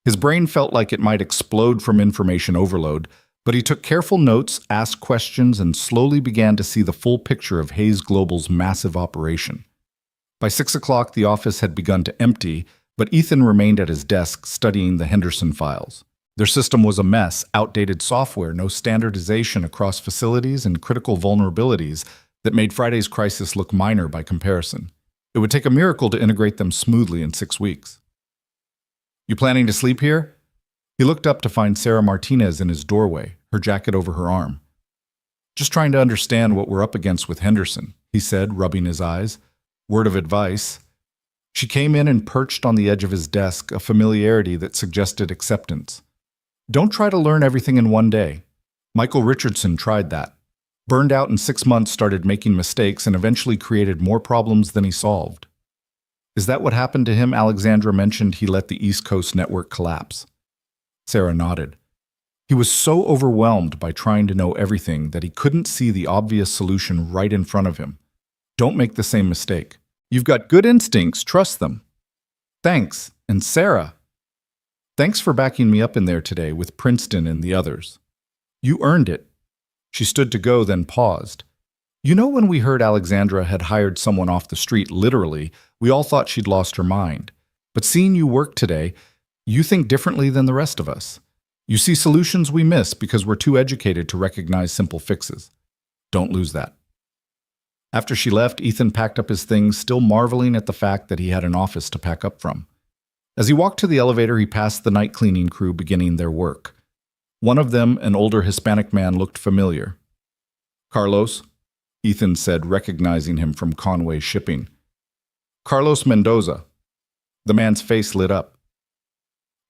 His brain felt like it might explode from information overload, but he took careful notes, asked questions, and slowly began to see the full picture of Hayes Global's massive operation. By 6 o'clock, the office had begun to empty, but Ethan remained at his desk studying the Henderson files. Their system was a mess, outdated software, no standardization across facilities, and critical vulnerabilities that made Friday's crisis look minor by comparison. It would take a miracle to integrate them smoothly in 6 weeks. You planning to sleep here? He looked up to find Sarah Martinez in his doorway, her jacket over her arm. Just trying to understand what we're up against with Henderson, he said, rubbing his eyes. Word of advice. She came in and perched on the edge of his desk, a familiarity that suggested acceptance. Don't try to learn everything in 1 day. Michael Richardson tried that. Burned out in 6 months, started making mistakes, and eventually created more problems than he solved. Is that what happened to him? Alexandra mentioned he let the East Coast network collapse. Sarah nodded. He was so overwhelmed by trying to know everything that he couldn't see the obvious solution right in front of him. Don't make the same mistake. You've got good instincts, trust them. Thanks, and Sarah. Thanks for backing me up in there today with Princeton and the others. You earned it. She stood to go, then paused. You know, when we heard Alexandra had hired someone off the street, literally, we all thought she'd lost her mind. But seeing you work today, you think differently than the rest of us. You see solutions we miss because we're too educated to recognize simple fixes. Don't lose that. After she left, Ethan packed up his things, still marveling at the fact that he had an office to pack up from. As he walked to the elevator, he passed the night cleaning crew beginning their work. One of them, an older Hispanic man, looked familiar. "Carlos?" Ethan said, recognizing him from Conway Shipping. "Carlos Mendoza." The man's face lit up.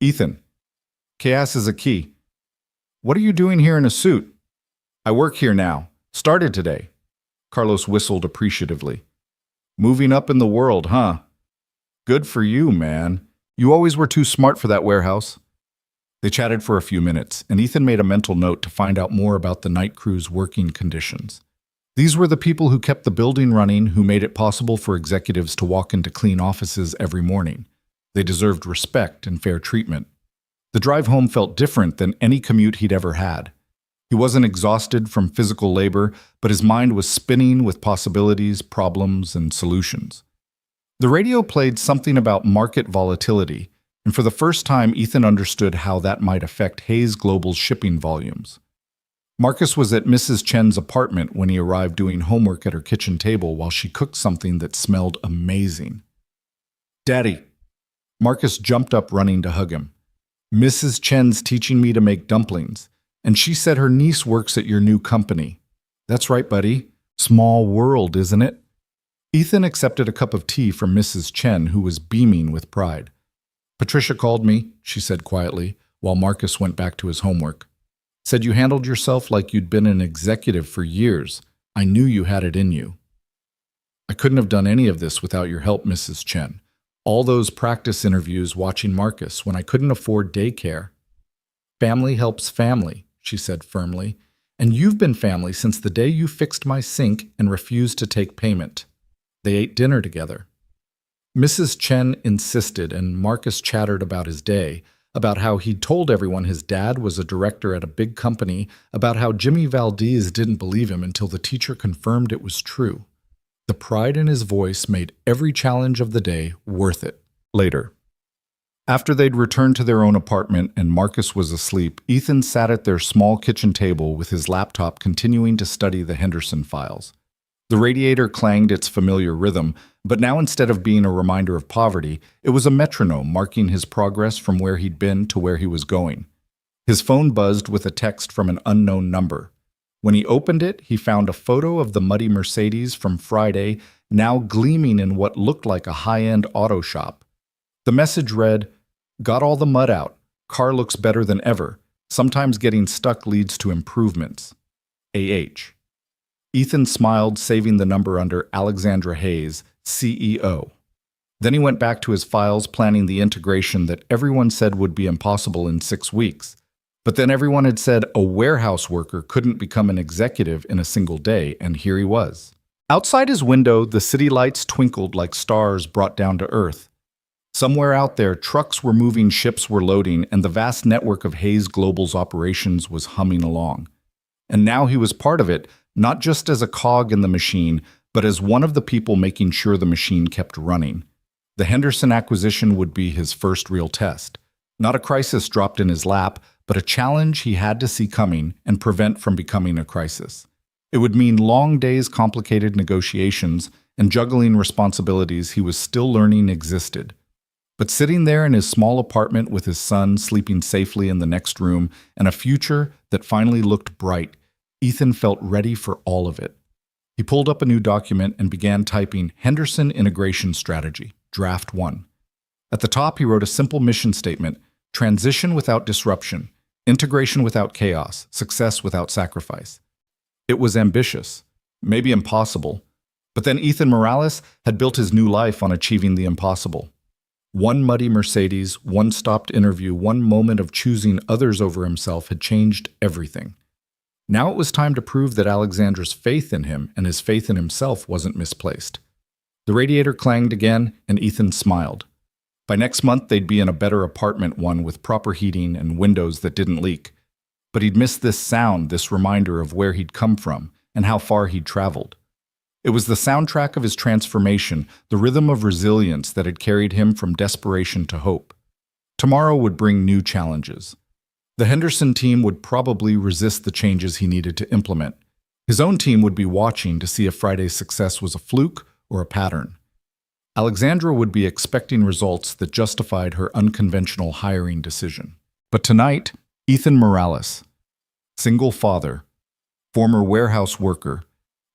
"Ethan, chaos is a key. What are you doing here in a suit?" "I work here now. Started today." Carlos whistled appreciatively. "Moving up in the world, huh? Good for you, man. You always were too smart for that warehouse." They chatted for a few minutes, and Ethan made a mental note to find out more about the night crew's working conditions. These were the people who kept the building running, who made it possible for executives to walk into clean offices every morning. They deserved respect and fair treatment. The drive home felt different than any commute he'd ever had. He wasn't exhausted from physical labor, but his mind was spinning with possibilities, problems, and solutions. The radio played something about market volatility, and for the first time, Ethan understood how that might affect Hayes Global's shipping volumes. Marcus was at Mrs. Chen's apartment when he arrived doing homework at her kitchen table while she cooked something that smelled amazing. "Daddy!" Marcus jumped up, running to hug him. "Mrs. Chen's teaching me to make dumplings, and she said her niece works at your new company." "That's right, buddy. Small world, isn't it?" Ethan accepted a cup of tea from Mrs. Chen, who was beaming with pride. "Patricia called me," she said quietly, while Marcus went back to his homework. "Said you handled yourself like you'd been an executive for years. I knew you had it in you." "I couldn't have done any of this without your help, Mrs. Chen. All those practice interviews watching Marcus when I couldn't afford daycare." "Family helps family," she said firmly, "and you've been family since the day you fixed my sink and refused to take payment." They ate dinner together. Mrs. Chen insisted, and Marcus chattered about his day, about how he'd told everyone his dad was a director at a big company, about how Jimmy Valdez didn't believe him until the teacher confirmed it was true. The pride in his voice made every challenge of the day worth it. Later, after they'd returned to their own apartment and Marcus was asleep, Ethan sat at their small kitchen table with his laptop continuing to study the Henderson files. The radiator clanged its familiar rhythm, but now instead of being a reminder of poverty, it was a metronome marking his progress from where he'd been to where he was going. His phone buzzed with a text from an unknown number. When he opened it, he found a photo of the muddy Mercedes from Friday, now gleaming in what looked like a high-end auto shop. The message read, "Got all the mud out. Car looks better than ever. Sometimes getting stuck leads to improvements. AH." Ethan smiled, saving the number under Alexandra Hayes, CEO. Then he went back to his files, planning the integration that everyone said would be impossible in 6 weeks. But then everyone had said a warehouse worker couldn't become an executive in a single day, and here he was. Outside his window, the city lights twinkled like stars brought down to earth. Somewhere out there, trucks were moving, ships were loading, and the vast network of Hayes Global's operations was humming along. And now he was part of it, not just as a cog in the machine, but as one of the people making sure the machine kept running. The Henderson acquisition would be his first real test. Not a crisis dropped in his lap, but a challenge he had to see coming and prevent from becoming a crisis. It would mean long days, complicated negotiations, and juggling responsibilities he was still learning existed. But sitting there in his small apartment with his son sleeping safely in the next room and a future that finally looked bright, Ethan felt ready for all of it. He pulled up a new document and began typing Henderson Integration Strategy, Draft 1. At the top, he wrote a simple mission statement: transition without disruption, integration without chaos, success without sacrifice. It was ambitious, maybe impossible, but then Ethan Morales had built his new life on achieving the impossible. One muddy Mercedes, one stopped interview, one moment of choosing others over himself had changed everything. Now it was time to prove that Alexandra's faith in him and his faith in himself wasn't misplaced. The radiator clanged again, and Ethan smiled. By next month, they'd be in a better apartment, one with proper heating and windows that didn't leak. But he'd miss this sound, this reminder of where he'd come from and how far he'd traveled. It was the soundtrack of his transformation, the rhythm of resilience that had carried him from desperation to hope. Tomorrow would bring new challenges. The Henderson team would probably resist the changes he needed to implement. His own team would be watching to see if Friday's success was a fluke or a pattern. Alexandra would be expecting results that justified her unconventional hiring decision. But tonight, Ethan Morales, single father, former warehouse worker,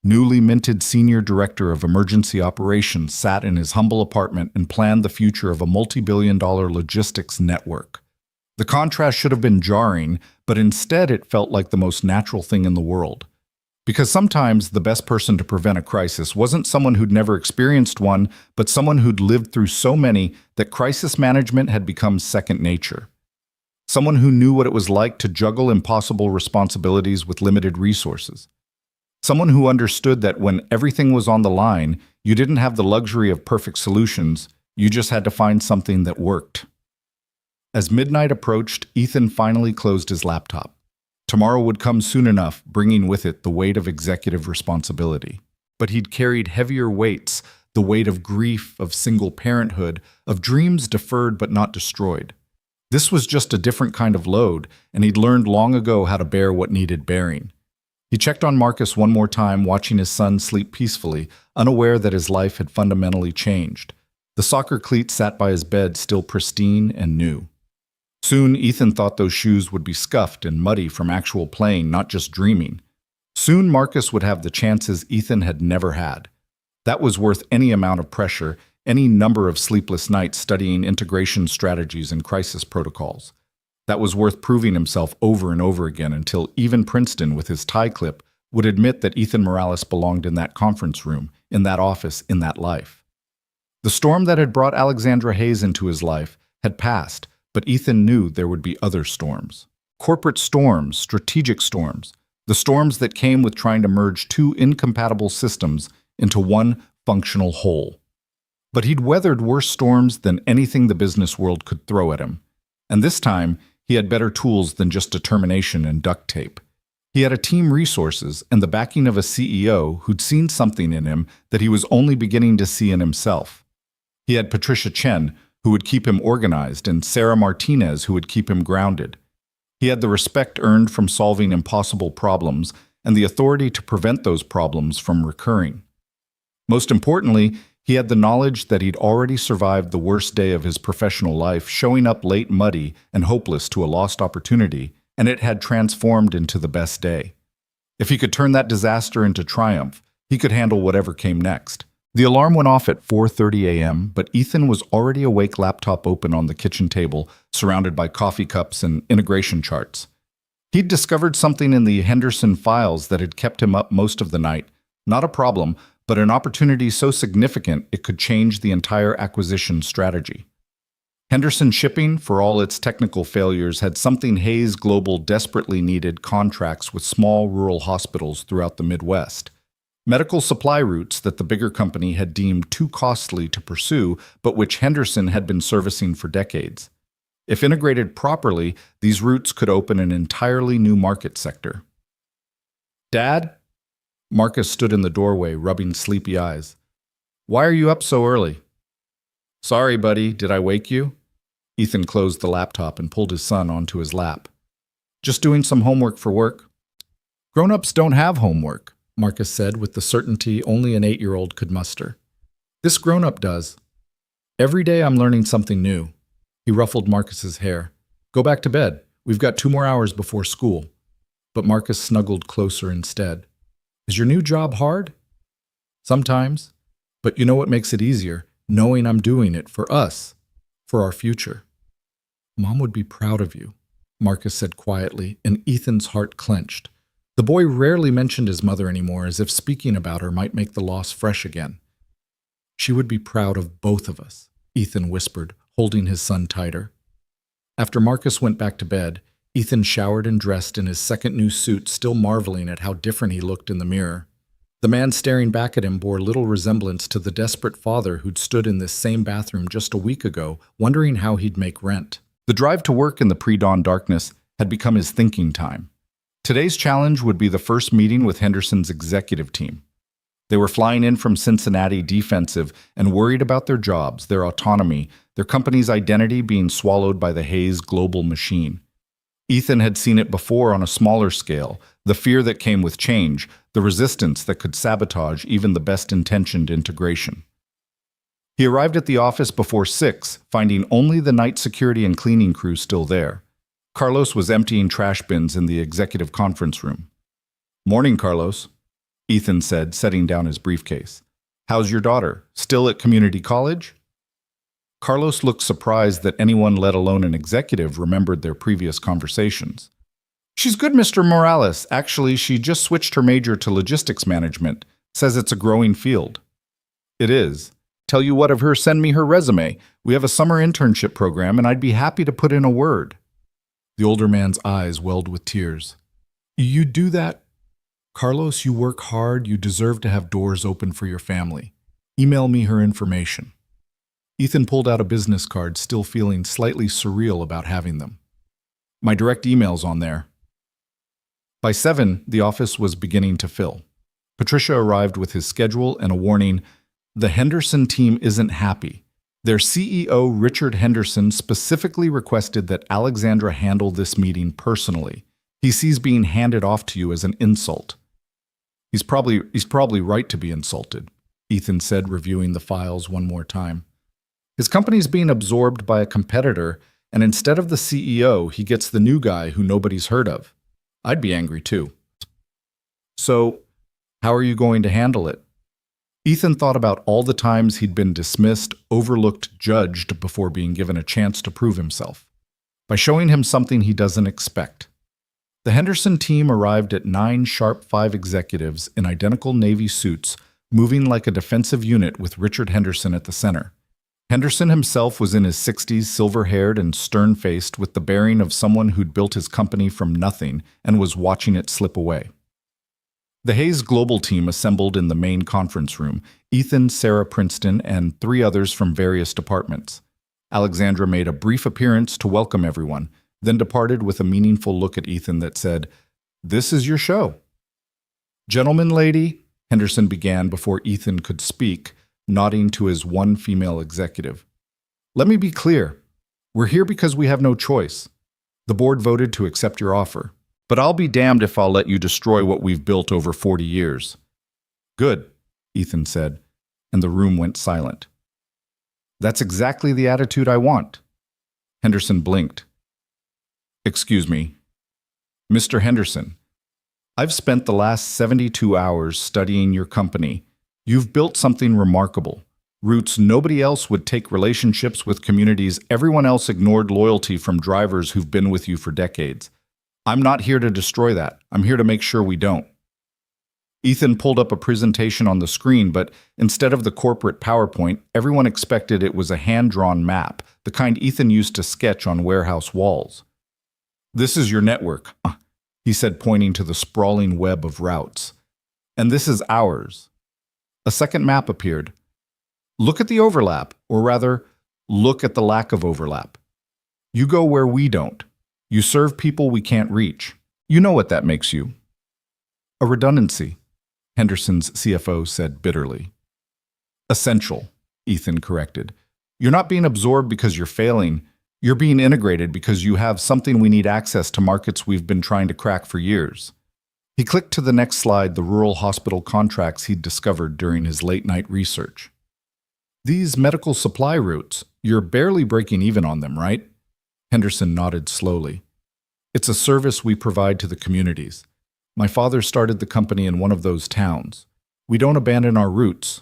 newly minted senior director of emergency operations, sat in his humble apartment and planned the future of a multi-billion-dollar logistics network. The contrast should have been jarring, but instead it felt like the most natural thing in the world. Because sometimes the best person to prevent a crisis wasn't someone who'd never experienced one, but someone who'd lived through so many that crisis management had become second nature. Someone who knew what it was like to juggle impossible responsibilities with limited resources. Someone who understood that when everything was on the line, you didn't have the luxury of perfect solutions, you just had to find something that worked. As midnight approached, Ethan finally closed his laptop. Tomorrow would come soon enough, bringing with it the weight of executive responsibility. But he'd carried heavier weights, the weight of grief, of single parenthood, of dreams deferred but not destroyed. This was just a different kind of load, and he'd learned long ago how to bear what needed bearing. He checked on Marcus one more time, watching his son sleep peacefully, unaware that his life had fundamentally changed. The soccer cleats sat by his bed, still pristine and new. Soon, Ethan thought those shoes would be scuffed and muddy from actual playing, not just dreaming. Soon, Marcus would have the chances Ethan had never had. That was worth any amount of pressure, any number of sleepless nights studying integration strategies and crisis protocols. That was worth proving himself over and over again until even Princeton, with his tie clip, would admit that Ethan Morales belonged in that conference room, in that office, in that life. The storm that had brought Alexandra Hayes into his life had passed, but Ethan knew there would be other storms. Corporate storms, strategic storms, the storms that came with trying to merge two incompatible systems into one functional whole. But he'd weathered worse storms than anything the business world could throw at him. And this time, he had better tools than just determination and duct tape. He had a team, resources, and the backing of a CEO who'd seen something in him that he was only beginning to see in himself. He had Patricia Chen, who would keep him organized, and Sarah Martinez, who would keep him grounded. He had the respect earned from solving impossible problems and the authority to prevent those problems from recurring. Most importantly, he had the knowledge that he'd already survived the worst day of his professional life, showing up late, muddy, and hopeless to a lost opportunity, and it had transformed into the best day. If he could turn that disaster into triumph, he could handle whatever came next. The alarm went off at 4:30 a.m., but Ethan was already awake, laptop open on the kitchen table, surrounded by coffee cups and integration charts. He'd discovered something in the Henderson files that had kept him up most of the night. Not a problem, but an opportunity so significant it could change the entire acquisition strategy. Henderson Shipping, for all its technical failures, had something Hayes Global desperately needed: contracts with small rural hospitals throughout the Midwest. Medical supply routes that the bigger company had deemed too costly to pursue, but which Henderson had been servicing for decades. If integrated properly, these routes could open an entirely new market sector. "Dad?" Marcus stood in the doorway, rubbing sleepy eyes. "Why are you up so early?" "Sorry, buddy, did I wake you?" Ethan closed the laptop and pulled his son onto his lap. "Just doing some homework for work." "Grown-ups don't have homework," Marcus said with the certainty only an 8-year-old could muster. "This grown-up does. Every day I'm learning something new." He ruffled Marcus's hair. "Go back to bed. We've got 2 more hours before school." But Marcus snuggled closer instead. "Is your new job hard?" "Sometimes. But you know what makes it easier? Knowing I'm doing it for us, for our future." "Mom would be proud of you," Marcus said quietly, and Ethan's heart clenched. The boy rarely mentioned his mother anymore, as if speaking about her might make the loss fresh again. "She would be proud of both of us," Ethan whispered, holding his son tighter. After Marcus went back to bed, Ethan showered and dressed in his second new suit, still marveling at how different he looked in the mirror. The man staring back at him bore little resemblance to the desperate father who'd stood in this same bathroom just a week ago, wondering how he'd make rent. The drive to work in the pre-dawn darkness had become his thinking time. Today's challenge would be the first meeting with Henderson's executive team. They were flying in from Cincinnati, defensive and worried about their jobs, their autonomy, their company's identity being swallowed by the Hayes Global machine. Ethan had seen it before on a smaller scale, the fear that came with change, the resistance that could sabotage even the best-intentioned integration. He arrived at the office before 6, finding only the night security and cleaning crew still there. Carlos was emptying trash bins in the executive conference room. "Morning, Carlos," Ethan said, setting down his briefcase. "How's your daughter? Still at community college?" Carlos looked surprised that anyone, let alone an executive, remembered their previous conversations. "She's good, Mr. Morales. Actually, she just switched her major to logistics management. Says it's a growing field." "It is. Tell you what, have her send me her resume. We have a summer internship program, and I'd be happy to put in a word." The older man's eyes welled with tears. "You do that? Carlos, you work hard. You deserve to have doors open for your family. Email me her information." Ethan pulled out a business card, still feeling slightly surreal about having them. "My direct email's on there." By 7, the office was beginning to fill. Patricia arrived with his schedule and a warning: "The Henderson team isn't happy. Their CEO, Richard Henderson, specifically requested that Alexandra handle this meeting personally. He sees being handed off to you as an insult." He's probably right to be insulted," Ethan said, reviewing the files one more time. His company's being absorbed by a competitor, and instead of the CEO, he gets the new guy who nobody's heard of. I'd be angry too. "So, how are you going to handle it?" Ethan thought about all the times he'd been dismissed, overlooked, judged before being given a chance to prove himself. By showing him something he doesn't expect. The Henderson team arrived at 9 sharp 5 executives in identical Navy suits, moving like a defensive unit with Richard Henderson at the center. Henderson himself was in his 60s, silver-haired and stern-faced, with the bearing of someone who'd built his company from nothing and was watching it slip away. The Hayes Global team assembled in the main conference room: Ethan, Sarah Princeton, and 3 others from various departments. Alexandra made a brief appearance to welcome everyone, then departed with a meaningful look at Ethan that said, "This is your show." "Gentleman, lady," Henderson began before Ethan could speak, nodding to his one female executive. "Let me be clear. We're here because we have no choice. The board voted to accept your offer. But I'll be damned if I'll let you destroy what we've built over 40 years. "Good," Ethan said, and the room went silent. "That's exactly the attitude I want." Henderson blinked. "Excuse me. Mr. Henderson, I've spent the last 72 hours studying your company. You've built something remarkable. Roots nobody else would take, relationships with communities everyone else ignored, loyalty from drivers who've been with you for decades. I'm not here to destroy that. I'm here to make sure we don't." Ethan pulled up a presentation on the screen, but instead of the corporate PowerPoint, everyone expected it was a hand-drawn map, the kind Ethan used to sketch on warehouse walls. "This is your network," he said, pointing to the sprawling web of routes. "And this is ours." A second map appeared. "Look at the overlap, or rather, look at the lack of overlap. You go where we don't. You serve people we can't reach. You know what that makes you." "A redundancy," Henderson's CFO said bitterly. "Essential," Ethan corrected. "You're not being absorbed because you're failing. You're being integrated because you have something we need: access to markets we've been trying to crack for years." He clicked to the next slide, the rural hospital contracts he'd discovered during his late-night research. "These medical supply routes, you're barely breaking even on them, right?" Henderson nodded slowly. "It's a service we provide to the communities. My father started the company in one of those towns. We don't abandon our roots.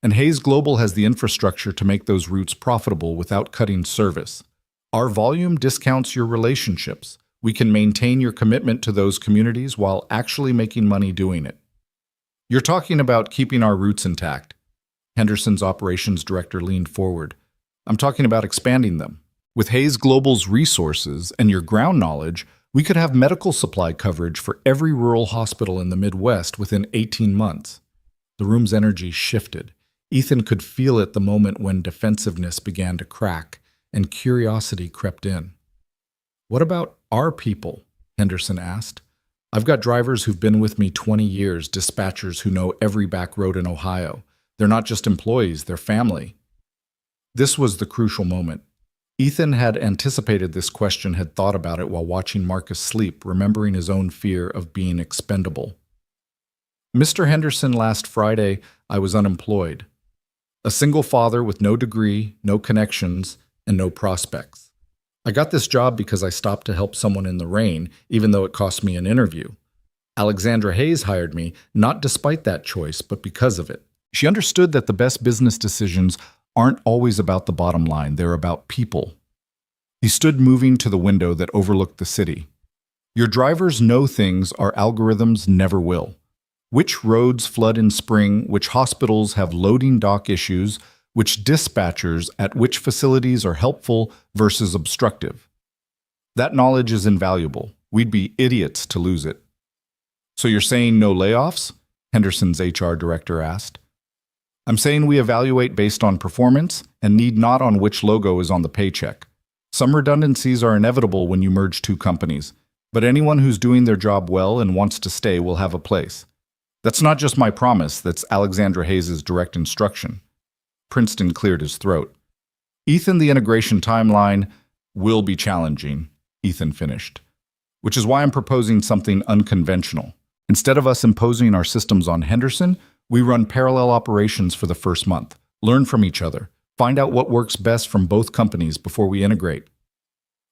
And Hayes Global has the infrastructure to make those routes profitable without cutting service. Our volume discounts your relationships. We can maintain your commitment to those communities while actually making money doing it." "You're talking about keeping our roots intact." Henderson's operations director leaned forward. "I'm talking about expanding them. With Hayes Global's resources and your ground knowledge, we could have medical supply coverage for every rural hospital in the Midwest within 18 months. The room's energy shifted. Ethan could feel it the moment when defensiveness began to crack and curiosity crept in. "What about our people?" Henderson asked. "I've got drivers who've been with me 20 years, dispatchers who know every back road in Ohio. They're not just employees, they're family." This was the crucial moment. Ethan had anticipated this question, had thought about it while watching Marcus sleep, remembering his own fear of being expendable. Mr. Henderson, last Friday, I was unemployed. A single father with no degree, no connections, and no prospects. I got this job because I stopped to help someone in the rain, even though it cost me an interview. Alexandra Hayes hired me, not despite that choice, but because of it. She understood that the best business decisions aren't always about the bottom line, they're about people. He stood moving to the window that overlooked the city. Your drivers know things our algorithms never will. Which roads flood in spring, which hospitals have loading dock issues, which dispatchers at which facilities are helpful versus obstructive. That knowledge is invaluable. We'd be idiots to lose it. So you're saying no layoffs? Henderson's HR director asked. I'm saying we evaluate based on performance and need not on which logo is on the paycheck. Some redundancies are inevitable when you merge two companies, but anyone who's doing their job well and wants to stay will have a place. That's not just my promise, that's Alexandra Hayes' direct instruction. Princeton cleared his throat. Ethan, the integration timeline will be challenging, Ethan finished, which is why I'm proposing something unconventional. Instead of us imposing our systems on Henderson, we run parallel operations for the first month, learn from each other, find out what works best from both companies before we integrate.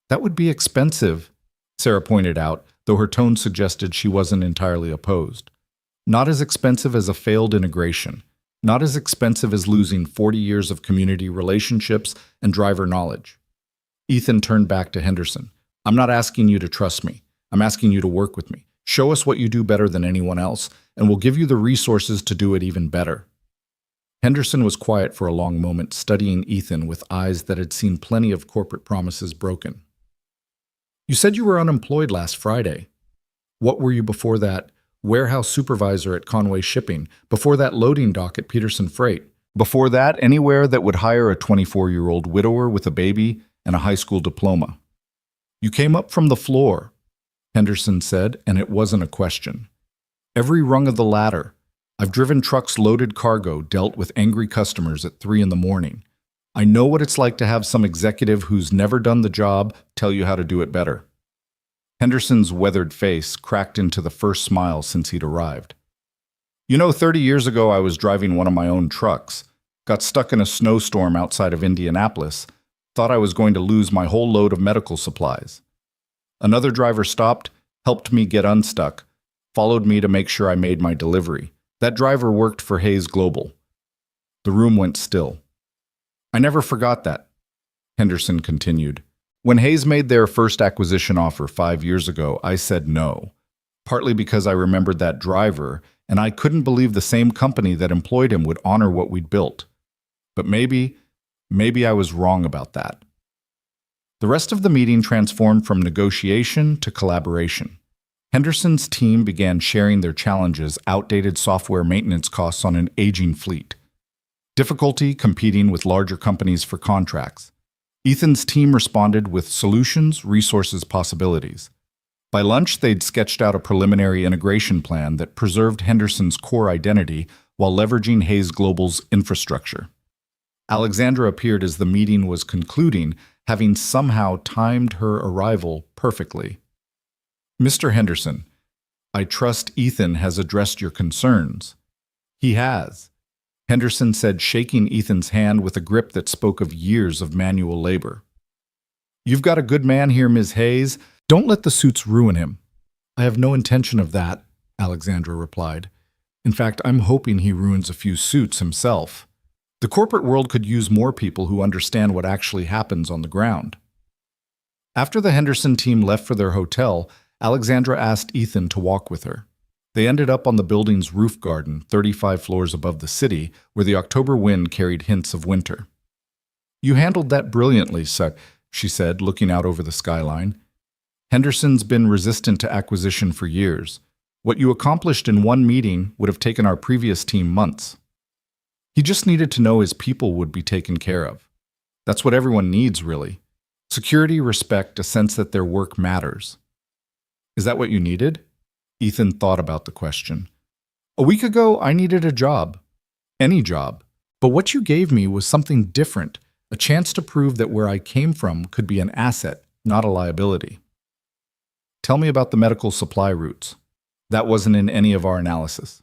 That would be expensive, Sarah pointed out, though her tone suggested she wasn't entirely opposed. Not as expensive as a failed integration, not as expensive as losing 40 years of community relationships and driver knowledge. Ethan turned back to Henderson. I'm not asking you to trust me. I'm asking you to work with me. Show us what you do better than anyone else, and we'll give you the resources to do it even better. Henderson was quiet for a long moment, studying Ethan with eyes that had seen plenty of corporate promises broken. You said you were unemployed last Friday. What were you before that? Warehouse supervisor at Conway Shipping. Before that, loading dock at Peterson Freight. Before that, anywhere that would hire a 24-year-old widower with a baby and a high school diploma. You came up from the floor, Henderson said, and it wasn't a question. Every rung of the ladder. I've driven trucks loaded cargo, dealt with angry customers at 3 a.m. I know what it's like to have some executive who's never done the job tell you how to do it better. Henderson's weathered face cracked into the first smile since he'd arrived. 30 years ago I was driving one of my own trucks, got stuck in a snowstorm outside of Indianapolis, thought I was going to lose my whole load of medical supplies. Another driver stopped, helped me get unstuck, followed me to make sure I made my delivery. That driver worked for Hayes Global. The room went still. I never forgot that, Henderson continued. When Hayes made their first acquisition offer 5 years ago, I said no, partly because I remembered that driver, and I couldn't believe the same company that employed him would honor what we'd built. But maybe I was wrong about that. The rest of the meeting transformed from negotiation to collaboration. Henderson's team began sharing their challenges, outdated software maintenance costs on an aging fleet, difficulty competing with larger companies for contracts. Ethan's team responded with solutions, resources, possibilities. By lunch, they'd sketched out a preliminary integration plan that preserved Henderson's core identity while leveraging Hayes Global's infrastructure. Alexandra appeared as the meeting was concluding, having somehow timed her arrival perfectly. Mr. Henderson, I trust Ethan has addressed your concerns. He has, Henderson said, shaking Ethan's hand with a grip that spoke of years of manual labor. You've got a good man here, Ms. Hayes. Don't let the suits ruin him. I have no intention of that, Alexandra replied. In fact, I'm hoping he ruins a few suits himself. The corporate world could use more people who understand what actually happens on the ground. After the Henderson team left for their hotel, Alexandra asked Ethan to walk with her. They ended up on the building's roof garden, 35 floors above the city, where the October wind carried hints of winter. You handled that brilliantly, she said, looking out over the skyline. Henderson's been resistant to acquisition for years. What you accomplished in one meeting would have taken our previous team months. He just needed to know his people would be taken care of. That's what everyone needs, really. Security, respect, a sense that their work matters. Is that what you needed? Ethan thought about the question. A week ago, I needed a job. Any job. But what you gave me was something different, A chance to prove that where I came from could be an asset, not a liability. Tell me about the medical supply routes. That wasn't in any of our analysis.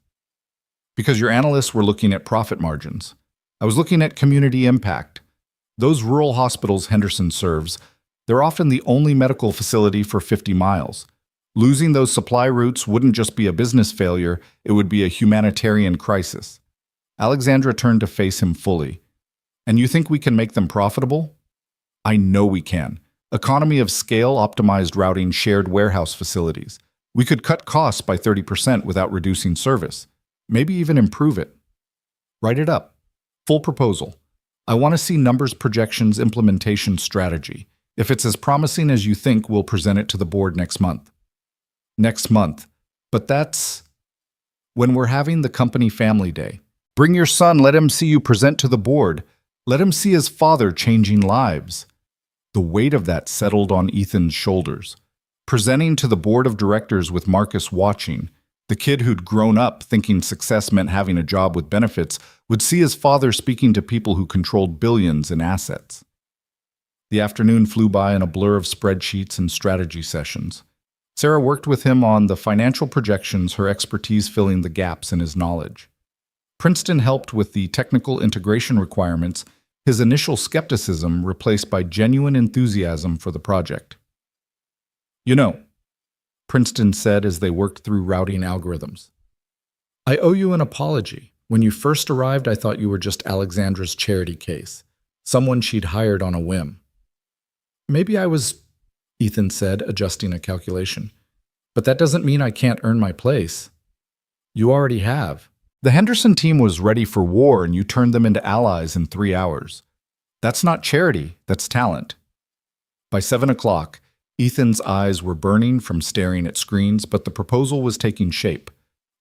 Because your analysts were looking at profit margins. I was looking at community impact. Those rural hospitals Henderson serves, they're often the only medical facility for 50 miles. Losing those supply routes wouldn't just be a business failure, it would be a humanitarian crisis. Alexandra turned to face him fully. And you think we can make them profitable? I know we can. Economy of scale optimized routing shared warehouse facilities. We could cut costs by 30% without reducing service. Maybe even improve it. Write it up. Full proposal. I want to see numbers, projections, implementation strategy. If it's as promising as you think, we'll present it to the board next month. Next month. But that's when we're having the company family day. Bring your son, let him see you present to the board. Let him see his father changing lives. The weight of that settled on Ethan's shoulders. Presenting to the board of directors with Marcus watching, the kid who'd grown up thinking success meant having a job with benefits would see his father speaking to people who controlled billions in assets. The afternoon flew by in a blur of spreadsheets and strategy sessions. Sarah worked with him on the financial projections, her expertise filling the gaps in his knowledge. Princeton helped with the technical integration requirements, his initial skepticism replaced by genuine enthusiasm for the project. You know, Princeton said as they worked through routing algorithms, I owe you an apology. When you first arrived, I thought you were just Alexandra's charity case, someone she'd hired on a whim. Maybe I was, Ethan said, adjusting a calculation. But that doesn't mean I can't earn my place. You already have. The Henderson team was ready for war and you turned them into allies in 3 hours. That's not charity, that's talent. By 7 o'clock, Ethan's eyes were burning from staring at screens, but the proposal was taking shape.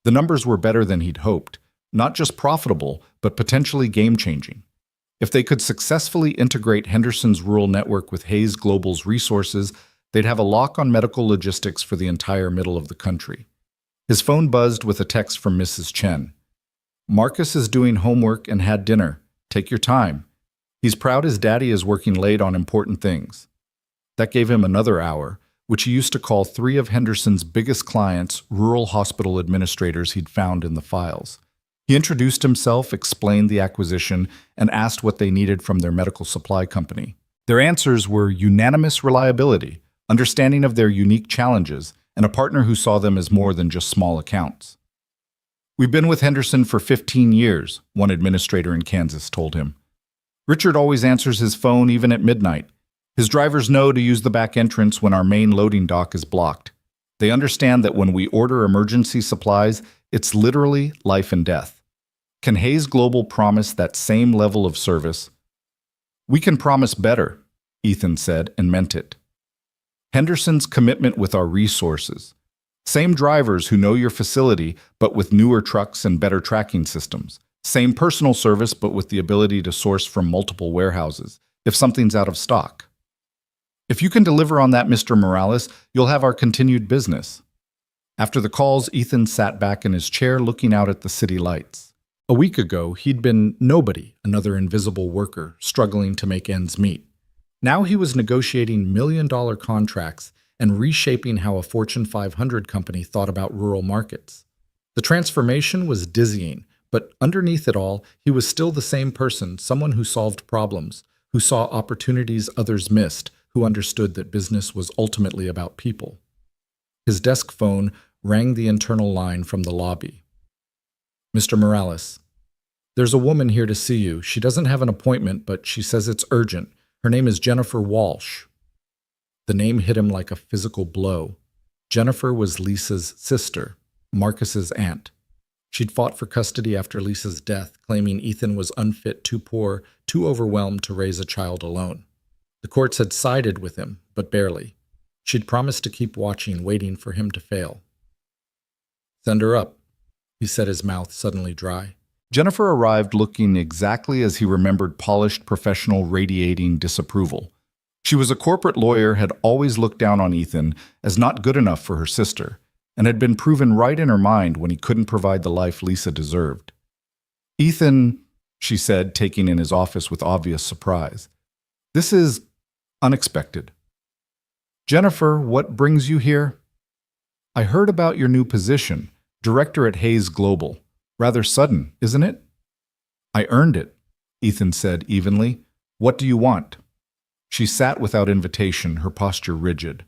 The numbers were better than he'd hoped, not just profitable, but potentially game-changing. If they could successfully integrate Henderson's rural network with Hayes Global's resources, they'd have a lock on medical logistics for the entire middle of the country. His phone buzzed with a text from Mrs. Chen. Marcus is doing homework and had dinner. Take your time. He's proud his daddy is working late on important things. That gave him another hour, which he used to call 3 of Henderson's biggest clients, rural hospital administrators he'd found in the files. He introduced himself, explained the acquisition, and asked what they needed from their medical supply company. Their answers were unanimous reliability, understanding of their unique challenges, and a partner who saw them as more than just small accounts. We've been with Henderson for 15 years, one administrator in Kansas told him. Richard always answers his phone even at midnight. His drivers know to use the back entrance when our main loading dock is blocked. They understand that when we order emergency supplies, it's literally life and death. Can Hayes Global promise that same level of service? We can promise better, Ethan said, and meant it. Henderson's commitment with our resources. Same drivers who know your facility, but with newer trucks and better tracking systems. Same personal service, but with the ability to source from multiple warehouses, if something's out of stock. If you can deliver on that, Mr. Morales, you'll have our continued business. After the calls, Ethan sat back in his chair looking out at the city lights. A week ago, he'd been nobody, another invisible worker, struggling to make ends meet. Now he was negotiating million-dollar contracts and reshaping how a Fortune 500 company thought about rural markets. The transformation was dizzying, but underneath it all, he was still the same person, someone who solved problems, who saw opportunities others missed, who understood that business was ultimately about people. His desk phone rang the internal line from the lobby. Mr. Morales, there's a woman here to see you. She doesn't have an appointment, but she says it's urgent. Her name is Jennifer Walsh. The name hit him like a physical blow. Jennifer was Lisa's sister, Marcus's aunt. She'd fought for custody after Lisa's death, claiming Ethan was unfit, too poor, too overwhelmed to raise a child alone. The courts had sided with him, but barely. She'd promised to keep watching, waiting for him to fail. Send her up, he said, his mouth suddenly dry. Jennifer arrived looking exactly as he remembered, polished, professional, radiating disapproval. She was a corporate lawyer, had always looked down on Ethan as not good enough for her sister, and had been proven right in her mind when he couldn't provide the life Lisa deserved. Ethan, she said, taking in his office with obvious surprise. This is unexpected. Jennifer, what brings you here? I heard about your new position, director at Hayes Global. Rather sudden, isn't it? I earned it, Ethan said evenly. What do you want? She sat without invitation, her posture rigid.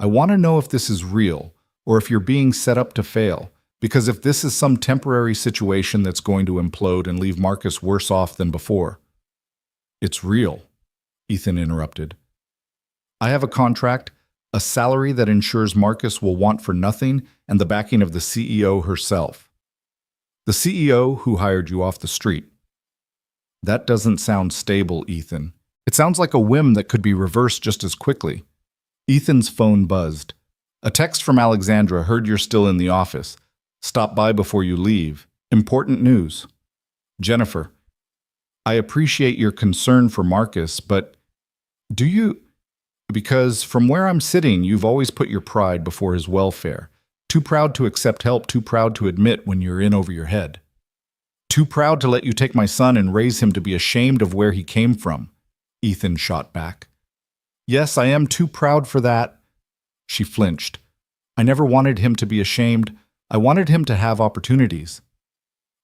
I want to know if this is real, or if you're being set up to fail, because if this is some temporary situation that's going to implode and leave Marcus worse off than before. It's real, Ethan interrupted. I have a contract, a salary that ensures Marcus will want for nothing, and the backing of the CEO herself. The CEO who hired you off the street. That doesn't sound stable, Ethan. It sounds like a whim that could be reversed just as quickly. Ethan's phone buzzed. A text from Alexandra. Heard you're still in the office. Stop by before you leave. Important news. Jennifer, I appreciate your concern for Marcus, but do you... Because from where I'm sitting, you've always put your pride before his welfare. Too proud to accept help, too proud to admit when you're in over your head. Too proud to let you take my son and raise him to be ashamed of where he came from, Ethan shot back. Yes, I am too proud for that. She flinched. I never wanted him to be ashamed. I wanted him to have opportunities.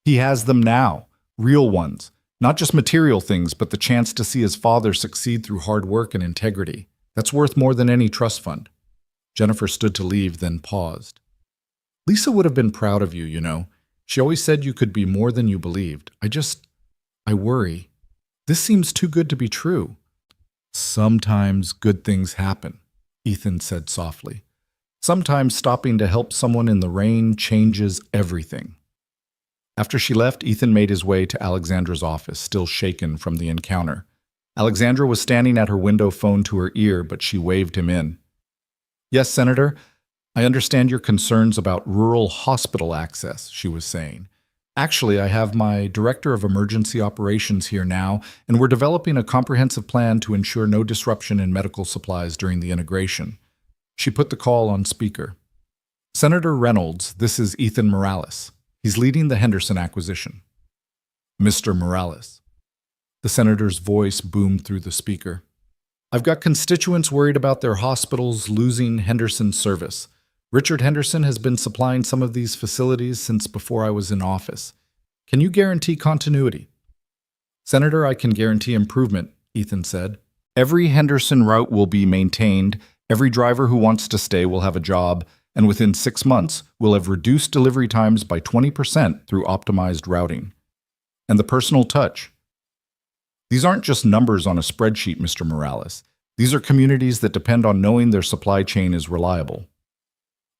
He has them now, real ones, not just material things, but the chance to see his father succeed through hard work and integrity. That's worth more than any trust fund. Jennifer stood to leave, then paused. Lisa would have been proud of you, you know. She always said you could be more than you believed. I worry. This seems too good to be true. Sometimes good things happen, Ethan said softly. Sometimes stopping to help someone in the rain changes everything. After she left, Ethan made his way to Alexandra's office, still shaken from the encounter. Alexandra was standing at her window, phone to her ear, but she waved him in. Yes, Senator, I understand your concerns about rural hospital access, she was saying. Actually, I have my Director of Emergency Operations here now, and we're developing a comprehensive plan to ensure no disruption in medical supplies during the integration. She put the call on speaker. Senator Reynolds, this is Ethan Morales. He's leading the Henderson acquisition. Mr. Morales. The senator's voice boomed through the speaker. I've got constituents worried about their hospitals losing Henderson's service. Richard Henderson has been supplying some of these facilities since before I was in office. Can you guarantee continuity? Senator, I can guarantee improvement, Ethan said. Every Henderson route will be maintained, every driver who wants to stay will have a job, and within 6 months, we'll have reduced delivery times by 20% through optimized routing. And the personal touch. These aren't just numbers on a spreadsheet, Mr. Morales. These are communities that depend on knowing their supply chain is reliable.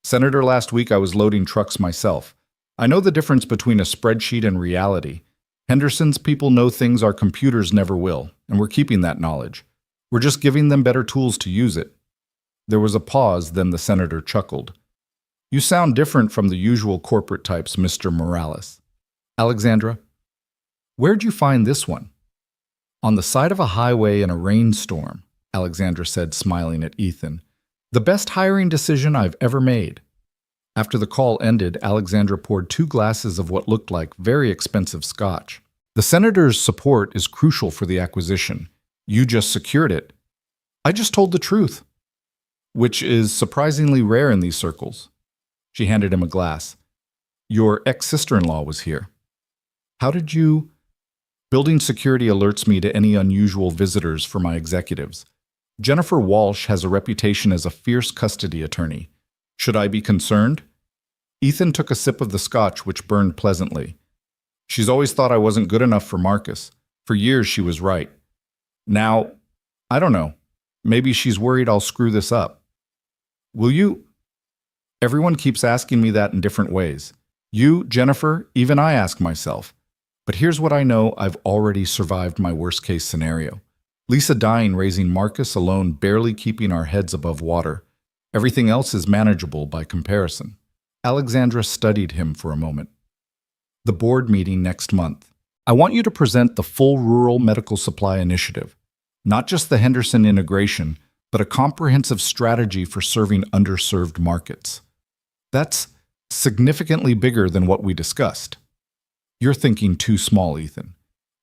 Senator, last week I was loading trucks myself. I know the difference between a spreadsheet and reality. Henderson's people know things our computers never will, and we're keeping that knowledge. We're just giving them better tools to use it. There was a pause, then the senator chuckled. You sound different from the usual corporate types, Mr. Morales. Alexandra, where'd you find this one? On the side of a highway in a rainstorm, Alexandra said, smiling at Ethan. The best hiring decision I've ever made. After the call ended, Alexandra poured 2 glasses of what looked like very expensive scotch. The senator's support is crucial for the acquisition. You just secured it. I just told the truth, which is surprisingly rare in these circles. She handed him a glass. Your ex-sister-in-law was here. How did you... Building security alerts me to any unusual visitors for my executives. Jennifer Walsh has a reputation as a fierce custody attorney. Should I be concerned? Ethan took a sip of the scotch, which burned pleasantly. She's always thought I wasn't good enough for Marcus. For years, she was right. Now, I don't know. Maybe she's worried I'll screw this up. Will you? Everyone keeps asking me that in different ways. You, Jennifer, even I ask myself. But here's what I know, I've already survived my worst-case scenario. Lisa dying, raising Marcus alone, barely keeping our heads above water. Everything else is manageable by comparison. Alexandra studied him for a moment. The board meeting next month. I want you to present the full Rural Medical Supply Initiative. Not just the Henderson integration, but a comprehensive strategy for serving underserved markets. That's significantly bigger than what we discussed. You're thinking too small, Ethan.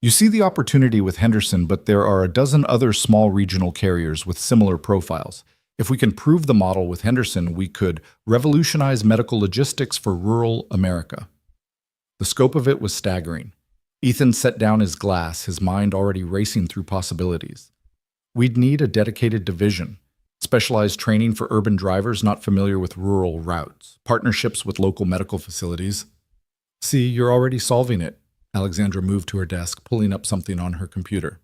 You see the opportunity with Henderson, but there are a dozen other small regional carriers with similar profiles. If we can prove the model with Henderson, we could revolutionize medical logistics for rural America. The scope of it was staggering. Ethan set down his glass, his mind already racing through possibilities. We'd need a dedicated division, specialized training for urban drivers not familiar with rural routes, partnerships with local medical facilities. See, you're already solving it. Alexandra moved to her desk, pulling up something on her computer.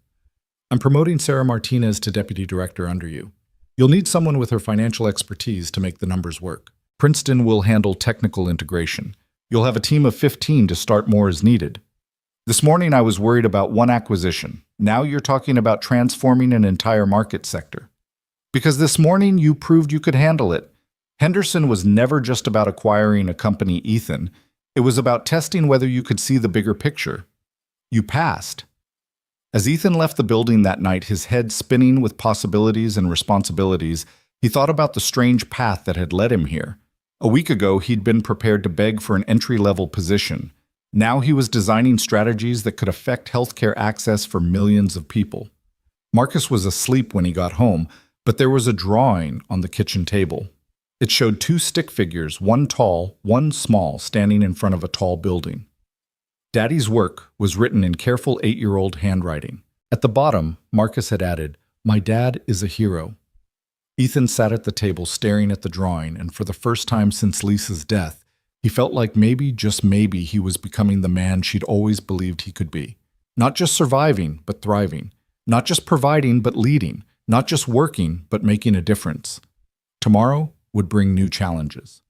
I'm promoting Sarah Martinez to deputy director under you. You'll need someone with her financial expertise to make the numbers work. Princeton will handle technical integration. You'll have a team of 15 to start more as needed. This morning I was worried about one acquisition. Now you're talking about transforming an entire market sector. Because this morning you proved you could handle it. Henderson was never just about acquiring a company, Ethan. It was about testing whether you could see the bigger picture. You passed. As Ethan left the building that night, his head spinning with possibilities and responsibilities, he thought about the strange path that had led him here. A week ago, he'd been prepared to beg for an entry-level position. Now he was designing strategies that could affect healthcare access for millions of people. Marcus was asleep when he got home, but there was a drawing on the kitchen table. It showed two stick figures, one tall, one small, standing in front of a tall building. Daddy's work was written in careful 8-year-old handwriting. At the bottom, Marcus had added, "My dad is a hero." Ethan sat at the table staring at the drawing, and for the first time since Lisa's death, he felt like maybe, just maybe, he was becoming the man she'd always believed he could be. Not just surviving, but thriving. Not just providing, but leading. Not just working, but making a difference. Tomorrow would bring new challenges.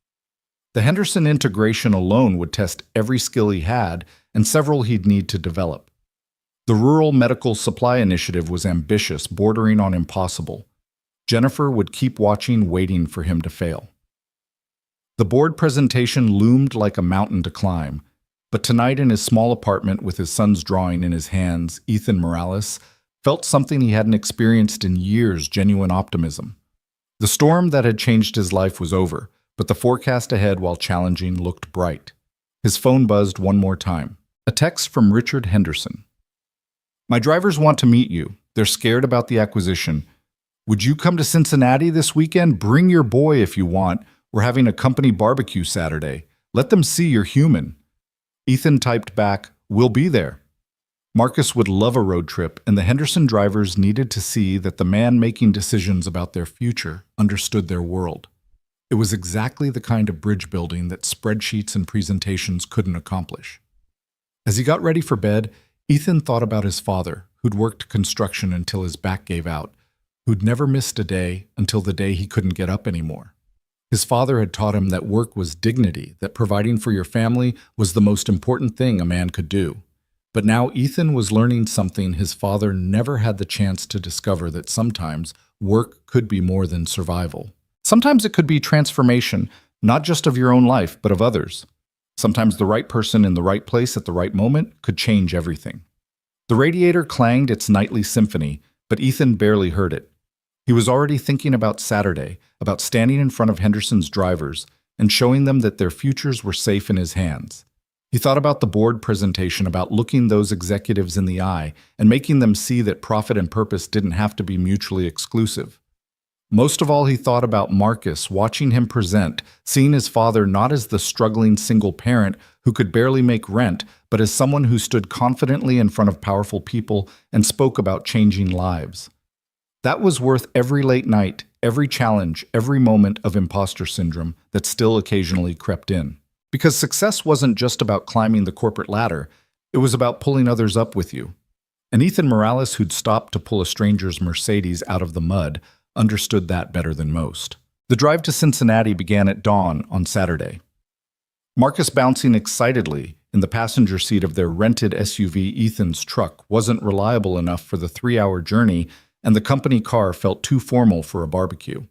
The Henderson integration alone would test every skill he had and several he'd need to develop. The Rural Medical Supply Initiative was ambitious, bordering on impossible. Jennifer would keep watching, waiting for him to fail. The board presentation loomed like a mountain to climb, but tonight in his small apartment with his son's drawing in his hands, Ethan Morales felt something he hadn't experienced in years, genuine optimism. The storm that had changed his life was over, but the forecast ahead, while challenging, looked bright. His phone buzzed one more time. A text from Richard Henderson. "My drivers want to meet you. They're scared about the acquisition. Would you come to Cincinnati this weekend? Bring your boy if you want. We're having a company barbecue Saturday. Let them see you're human." Ethan typed back, "We'll be there." Marcus would love a road trip, and the Henderson drivers needed to see that the man making decisions about their future understood their world. It was exactly the kind of bridge building that spreadsheets and presentations couldn't accomplish. As he got ready for bed, Ethan thought about his father, who'd worked construction until his back gave out, who'd never missed a day until the day he couldn't get up anymore. His father had taught him that work was dignity, that providing for your family was the most important thing a man could do. But now Ethan was learning something his father never had the chance to discover, that sometimes work could be more than survival. Sometimes it could be transformation, not just of your own life, but of others. Sometimes the right person in the right place at the right moment could change everything. The radiator clanged its nightly symphony, but Ethan barely heard it. He was already thinking about Saturday, about standing in front of Henderson's drivers and showing them that their futures were safe in his hands. He thought about the board presentation, about looking those executives in the eye and making them see that profit and purpose didn't have to be mutually exclusive. Most of all, he thought about Marcus, watching him present, seeing his father not as the struggling single parent who could barely make rent, but as someone who stood confidently in front of powerful people and spoke about changing lives. That was worth every late night, every challenge, every moment of imposter syndrome that still occasionally crept in. Because success wasn't just about climbing the corporate ladder, it was about pulling others up with you. And Ethan Morales, who'd stopped to pull a stranger's Mercedes out of the mud, understood that better than most. The drive to Cincinnati began at dawn on Saturday. Marcus, bouncing excitedly in the passenger seat of their rented SUV, Ethan's truck wasn't reliable enough for the 3-hour journey, and the company car felt too formal for a barbecue.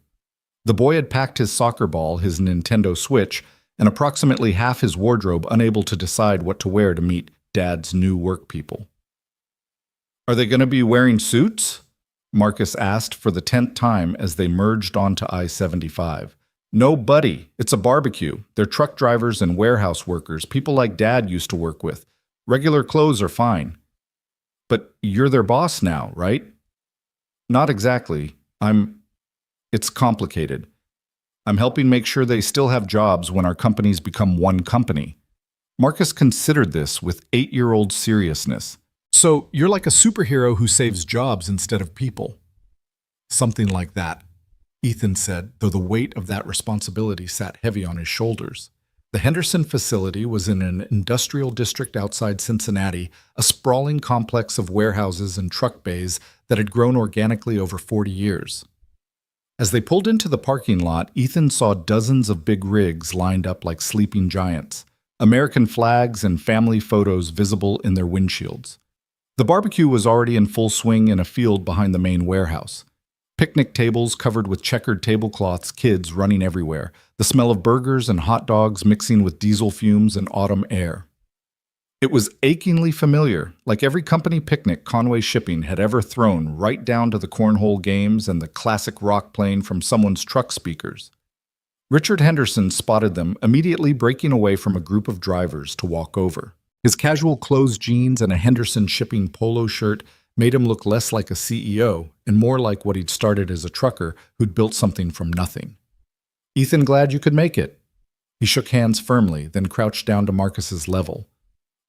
The boy had packed his soccer ball, his Nintendo Switch, and approximately half his wardrobe, unable to decide what to wear to meet Dad's new work people. "Are they going to be wearing suits?" Marcus asked for the 10th time as they merged onto I-75. "No, buddy, it's a barbecue. They're truck drivers and warehouse workers, people like Dad used to work with. Regular clothes are fine." But you're their boss now, right? Not exactly. It's complicated. I'm helping make sure they still have jobs when our companies become one company. Marcus considered this with 8-year-old seriousness. So you're like a superhero who saves jobs instead of people. Something like that, Ethan said, though the weight of that responsibility sat heavy on his shoulders. The Henderson facility was in an industrial district outside Cincinnati, a sprawling complex of warehouses and truck bays that had grown organically over 40 years. As they pulled into the parking lot, Ethan saw dozens of big rigs lined up like sleeping giants, American flags and family photos visible in their windshields. The barbecue was already in full swing in a field behind the main warehouse. Picnic tables covered with checkered tablecloths, kids running everywhere, the smell of burgers and hot dogs mixing with diesel fumes and autumn air. It was achingly familiar, like every company picnic Conway Shipping had ever thrown, right down to the cornhole games and the classic rock playing from someone's truck speakers. Richard Henderson spotted them, immediately breaking away from a group of drivers to walk over. His casual clothes jeans and a Henderson Shipping polo shirt made him look less like a CEO and more like what he'd started as a trucker who'd built something from nothing. "Ethan, glad you could make it." He shook hands firmly, then crouched down to Marcus's level.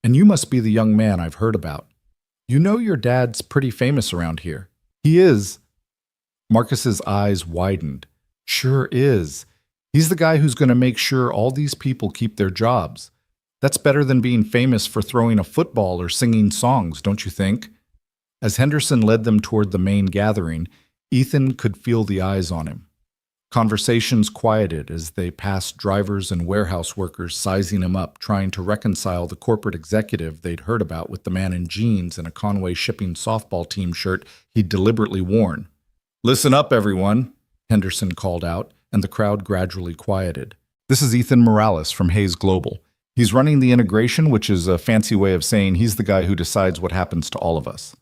"And you must be the young man I've heard about. You know your dad's pretty famous around here." "He is." Marcus's eyes widened. "Sure is. He's the guy who's going to make sure all these people keep their jobs. That's better than being famous for throwing a football or singing songs, don't you think?" As Henderson led them toward the main gathering, Ethan could feel the eyes on him. Conversations quieted as they passed drivers and warehouse workers sizing him up, trying to reconcile the corporate executive they'd heard about with the man in jeans and a Conway Shipping softball team shirt he'd deliberately worn. "Listen up, everyone," Henderson called out, and the crowd gradually quieted. "This is Ethan Morales from Hayes Global. He's running the integration, which is a fancy way of saying he's the guy who decides what happens to all of us.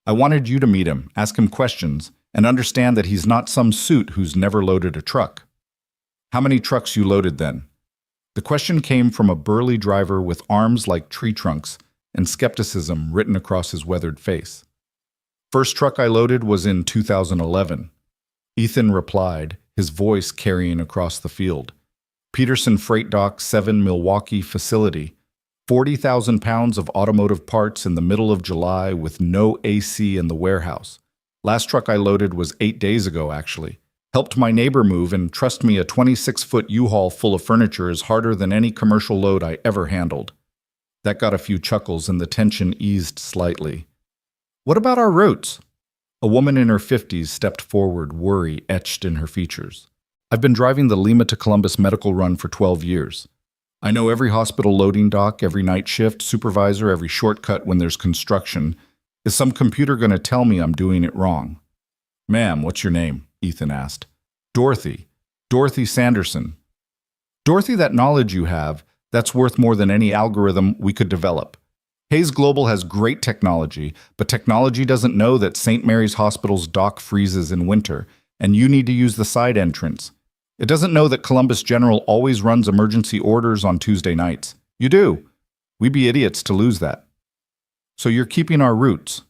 I wanted you to meet him, ask him questions, and understand that he's not some suit who's never loaded a truck." "How many trucks you loaded then?" The question came from a burly driver with arms like tree trunks and skepticism written across his weathered face. "First truck I loaded was in 2011. Ethan replied, his voice carrying across the field. "Peterson Freight Dock 7 Milwaukee facility. 40,000 pounds of automotive parts in the middle of July with no AC in the warehouse. Last truck I loaded was 8 days ago, actually. Helped my neighbor move, and trust me, a 26-foot U-Haul full of furniture is harder than any commercial load I ever handled." That got a few chuckles, and the tension eased slightly. "What about our routes?" A woman in her 50s stepped forward, worry etched in her features. "I've been driving the Lima to Columbus medical run for 12 years. I know every hospital loading dock, every night shift supervisor, every shortcut when there's construction. Is some computer going to tell me I'm doing it wrong?" "Ma'am, what's your name?" Ethan asked. "Dorothy. Dorothy Sanderson." "Dorothy, that knowledge you have, that's worth more than any algorithm we could develop. Hayes Global has great technology, but technology doesn't know that St. Mary's Hospital's dock freezes in winter, and you need to use the side entrance. It doesn't know that Columbus General always runs emergency orders on Tuesday nights. You do. We'd be idiots to lose that. So you're keeping our routes."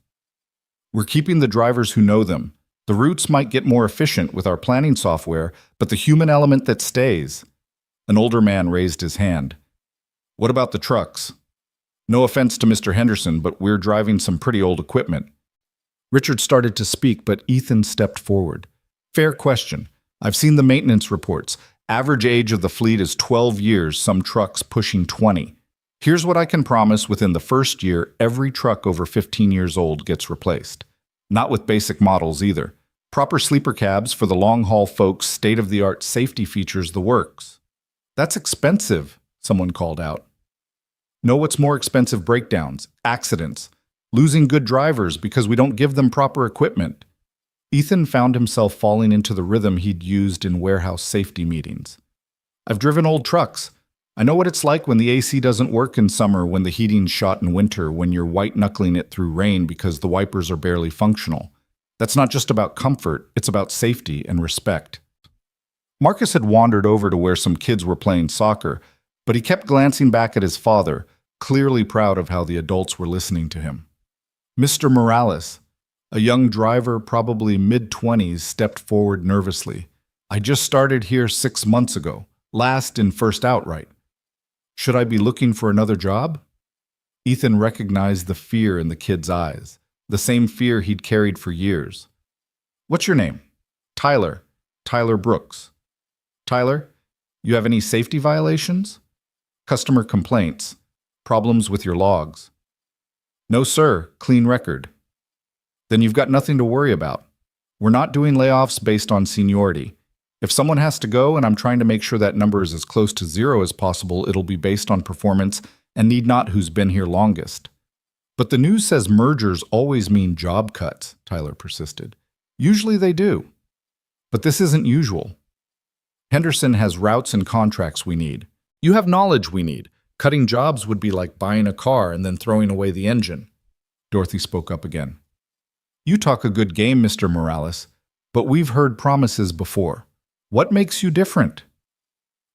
"We're keeping the drivers who know them. The routes might get more efficient with our planning software, but the human element that stays." An older man raised his hand. "What about the trucks? No offense to Mr. Henderson, but we're driving some pretty old equipment." Richard started to speak, but Ethan stepped forward. "Fair question. I've seen the maintenance reports. Average age of the fleet is 12 years, some trucks pushing 20. Here's what I can promise: within the first year, every truck over 15 years old gets replaced. Not with basic models either. Proper sleeper cabs for the long-haul folks, state-of-the-art safety features, the works." "That's expensive," someone called out. "Know what's more expensive? Breakdowns, accidents, losing good drivers because we don't give them proper equipment." Ethan found himself falling into the rhythm he'd used in warehouse safety meetings. "I've driven old trucks. I know what it's like when the AC doesn't work in summer, when the heating's shot in winter, when you're white-knuckling it through rain because the wipers are barely functional. That's not just about comfort, it's about safety and respect." Marcus had wandered over to where some kids were playing soccer, but he kept glancing back at his father, clearly proud of how the adults were listening to him. Mr. Morales, a young driver, probably mid-20s, stepped forward nervously. I just started here 6 months ago, last in first outright. Should I be looking for another job? Ethan recognized the fear in the kid's eyes, the same fear he'd carried for years. What's your name? Tyler. Tyler Brooks. Tyler, you have any safety violations? Customer complaints? Problems with your logs? No, sir. Clean record. Then you've got nothing to worry about. We're not doing layoffs based on seniority. If someone has to go and I'm trying to make sure that number is as close to zero as possible, it'll be based on performance and need not who's been here longest. But the news says mergers always mean job cuts, Tyler persisted. Usually they do. But this isn't usual. Henderson has routes and contracts we need. You have knowledge we need. Cutting jobs would be like buying a car and then throwing away the engine. Dorothy spoke up again. You talk a good game, Mr. Morales, but we've heard promises before. What makes you different?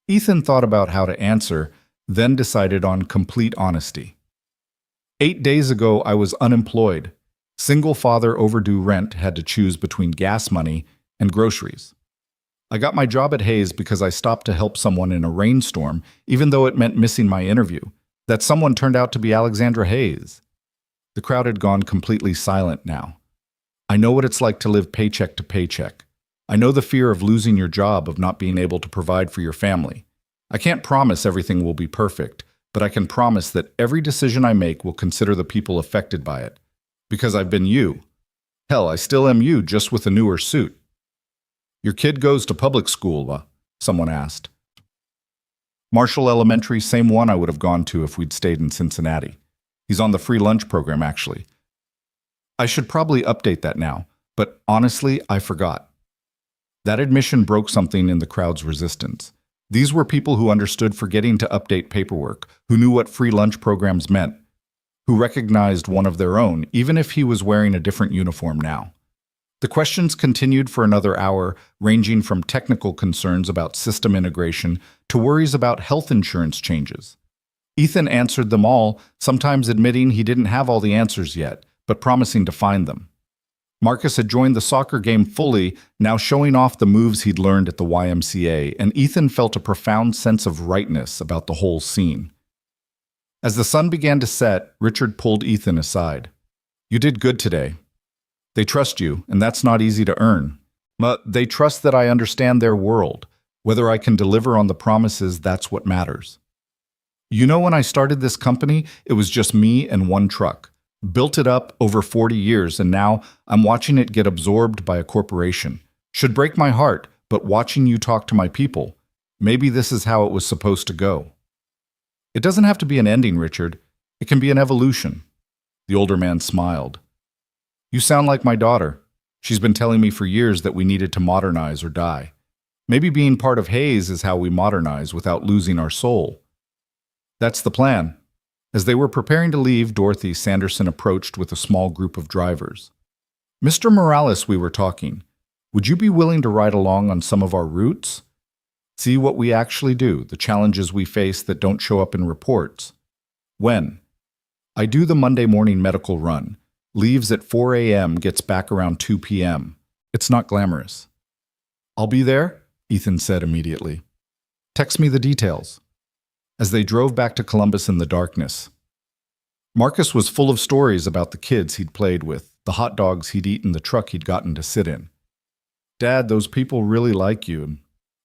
Ethan thought about how to answer, then decided on complete honesty. 8 days ago, I was unemployed. Single father, overdue rent, had to choose between gas money and groceries. I got my job at Hayes because I stopped to help someone in a rainstorm, even though it meant missing my interview. That someone turned out to be Alexandra Hayes. The crowd had gone completely silent now. I know what it's like to live paycheck to paycheck. I know the fear of losing your job, of not being able to provide for your family. I can't promise everything will be perfect, but I can promise that every decision I make will consider the people affected by it. Because I've been you. Hell, I still am you, just with a newer suit. Your kid goes to public school, someone asked. Marshall Elementary, same one I would have gone to if we'd stayed in Cincinnati. He's on the free lunch program, actually. I should probably update that now, but honestly, I forgot. That admission broke something in the crowd's resistance. These were people who understood forgetting to update paperwork, who knew what free lunch programs meant, who recognized one of their own, even if he was wearing a different uniform now. The questions continued for another hour, ranging from technical concerns about system integration to worries about health insurance changes. Ethan answered them all, sometimes admitting he didn't have all the answers yet, but promising to find them. Marcus had joined the soccer game fully, now showing off the moves he'd learned at the YMCA, and Ethan felt a profound sense of rightness about the whole scene. As the sun began to set, Richard pulled Ethan aside. You did good today. They trust you, and that's not easy to earn. But they trust that I understand their world. Whether I can deliver on the promises, that's what matters. You know, when I started this company, it was just me and one truck. Built it up over 40 years, and now I'm watching it get absorbed by a corporation. Should break my heart, but watching you talk to my people, maybe this is how it was supposed to go. It doesn't have to be an ending, Richard. It can be an evolution. The older man smiled. You sound like my daughter. She's been telling me for years that we needed to modernize or die. Maybe being part of Hayes is how we modernize without losing our soul. That's the plan. As they were preparing to leave, Dorothy Sanderson approached with a small group of drivers. Mr. Morales, we were talking. Would you be willing to ride along on some of our routes? See what we actually do, the challenges we face that don't show up in reports. When? I do the Monday morning medical run. Leaves at 4 a.m., gets back around 2 p.m. It's not glamorous. I'll be there, Ethan said immediately. Text me the details. As they drove back to Columbus in the darkness, Marcus was full of stories about the kids he'd played with, the hot dogs he'd eaten, the truck he'd gotten to sit in. Dad, those people really like you,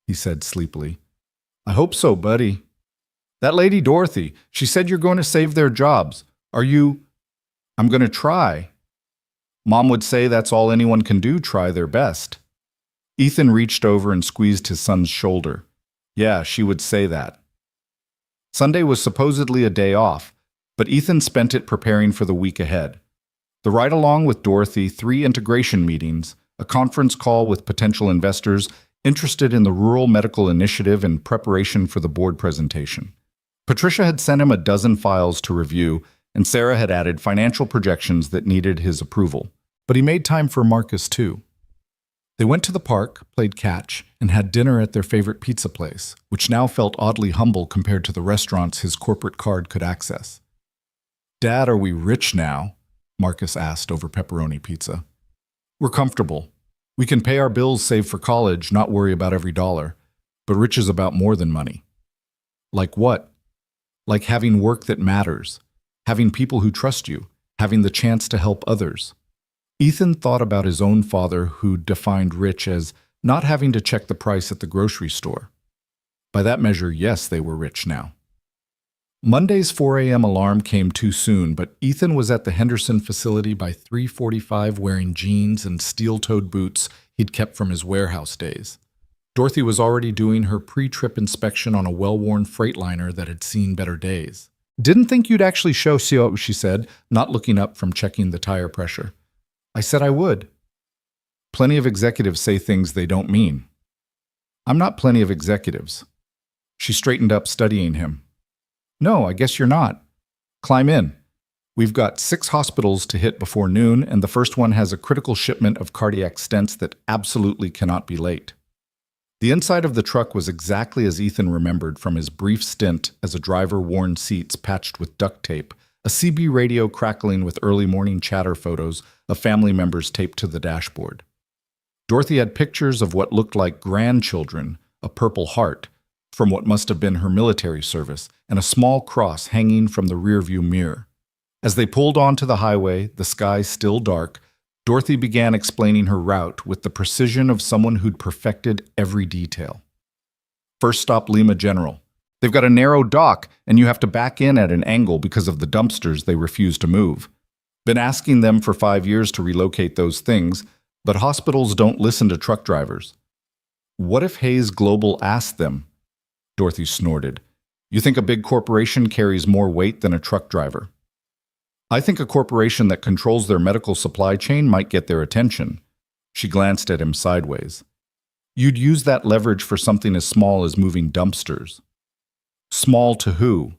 he said sleepily. I hope so, buddy. That lady Dorothy, she said you're going to save their jobs. Are you... I'm going to try. Mom would say that's all anyone can do, try their best. Ethan reached over and squeezed his son's shoulder. Yeah, she would say that. Sunday was supposedly a day off, but Ethan spent it preparing for the week ahead. The ride-along with Dorothy, 3 integration meetings, a conference call with potential investors interested in the Rural Medical Initiative in preparation for the board presentation. Patricia had sent him a dozen files to review, and Sarah had added financial projections that needed his approval. But he made time for Marcus, too. They went to the park, played catch, and had dinner at their favorite pizza place, which now felt oddly humble compared to the restaurants his corporate card could access. Dad, are we rich now? Marcus asked over pepperoni pizza. We're comfortable. We can pay our bills, save for college, not worry about every dollar. But rich is about more than money. Like what? Like having work that matters, having people who trust you, having the chance to help others. Ethan thought about his own father, who defined rich as not having to check the price at the grocery store. By that measure, yes, they were rich now. Monday's 4 a.m. alarm came too soon, but Ethan was at the Henderson facility by 3:45 wearing jeans and steel-toed boots he'd kept from his warehouse days. Dorothy was already doing her pre-trip inspection on a well-worn Freightliner that had seen better days. Didn't think you'd actually show, she said, not looking up from checking the tire pressure. I said I would. Plenty of executives say things they don't mean. I'm not plenty of executives. She straightened up, studying him. No, I guess you're not. Climb in. We've got 6 hospitals to hit before noon, and the first one has a critical shipment of cardiac stents that absolutely cannot be late. The inside of the truck was exactly as Ethan remembered from his brief stint as a driver, worn seats patched with duct tape, a CB radio crackling with early morning chatter photos of family members taped to the dashboard. Dorothy had pictures of what looked like grandchildren, a purple heart, from what must have been her military service, and a small cross hanging from the rearview mirror. As they pulled onto the highway, the sky still dark, Dorothy began explaining her route with the precision of someone who'd perfected every detail. First stop, Lima General. They've got a narrow dock, and you have to back in at an angle because of the dumpsters they refuse to move. Been asking them for 5 years to relocate those things, but hospitals don't listen to truck drivers. What if Hayes Global asked them? Dorothy snorted. You think a big corporation carries more weight than a truck driver? I think a corporation that controls their medical supply chain might get their attention. She glanced at him sideways. You'd use that leverage for something as small as moving dumpsters. Small to who?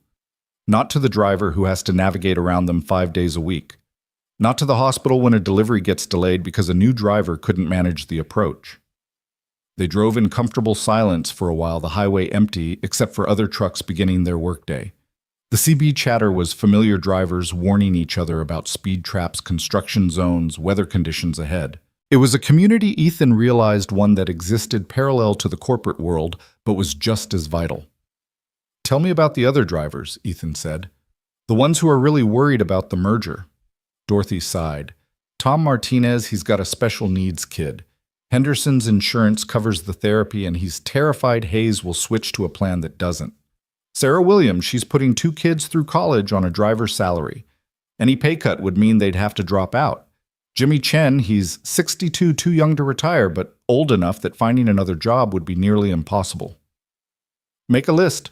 Not to the driver who has to navigate around them 5 days a week. Not to the hospital when a delivery gets delayed because a new driver couldn't manage the approach. They drove in comfortable silence for a while, the highway empty except for other trucks beginning their workday. The CB chatter was familiar drivers warning each other about speed traps, construction zones, weather conditions ahead. It was a community Ethan realized, one that existed parallel to the corporate world, but was just as vital. Tell me about the other drivers, Ethan said. The ones who are really worried about the merger. Dorothy sighed. Tom Martinez, he's got a special needs kid. Henderson's insurance covers the therapy, and he's terrified Hayes will switch to a plan that doesn't. Sarah Williams, she's putting 2 kids through college on a driver's salary. Any pay cut would mean they'd have to drop out. Jimmy Chen, he's 62, too young to retire, but old enough that finding another job would be nearly impossible. Make a list,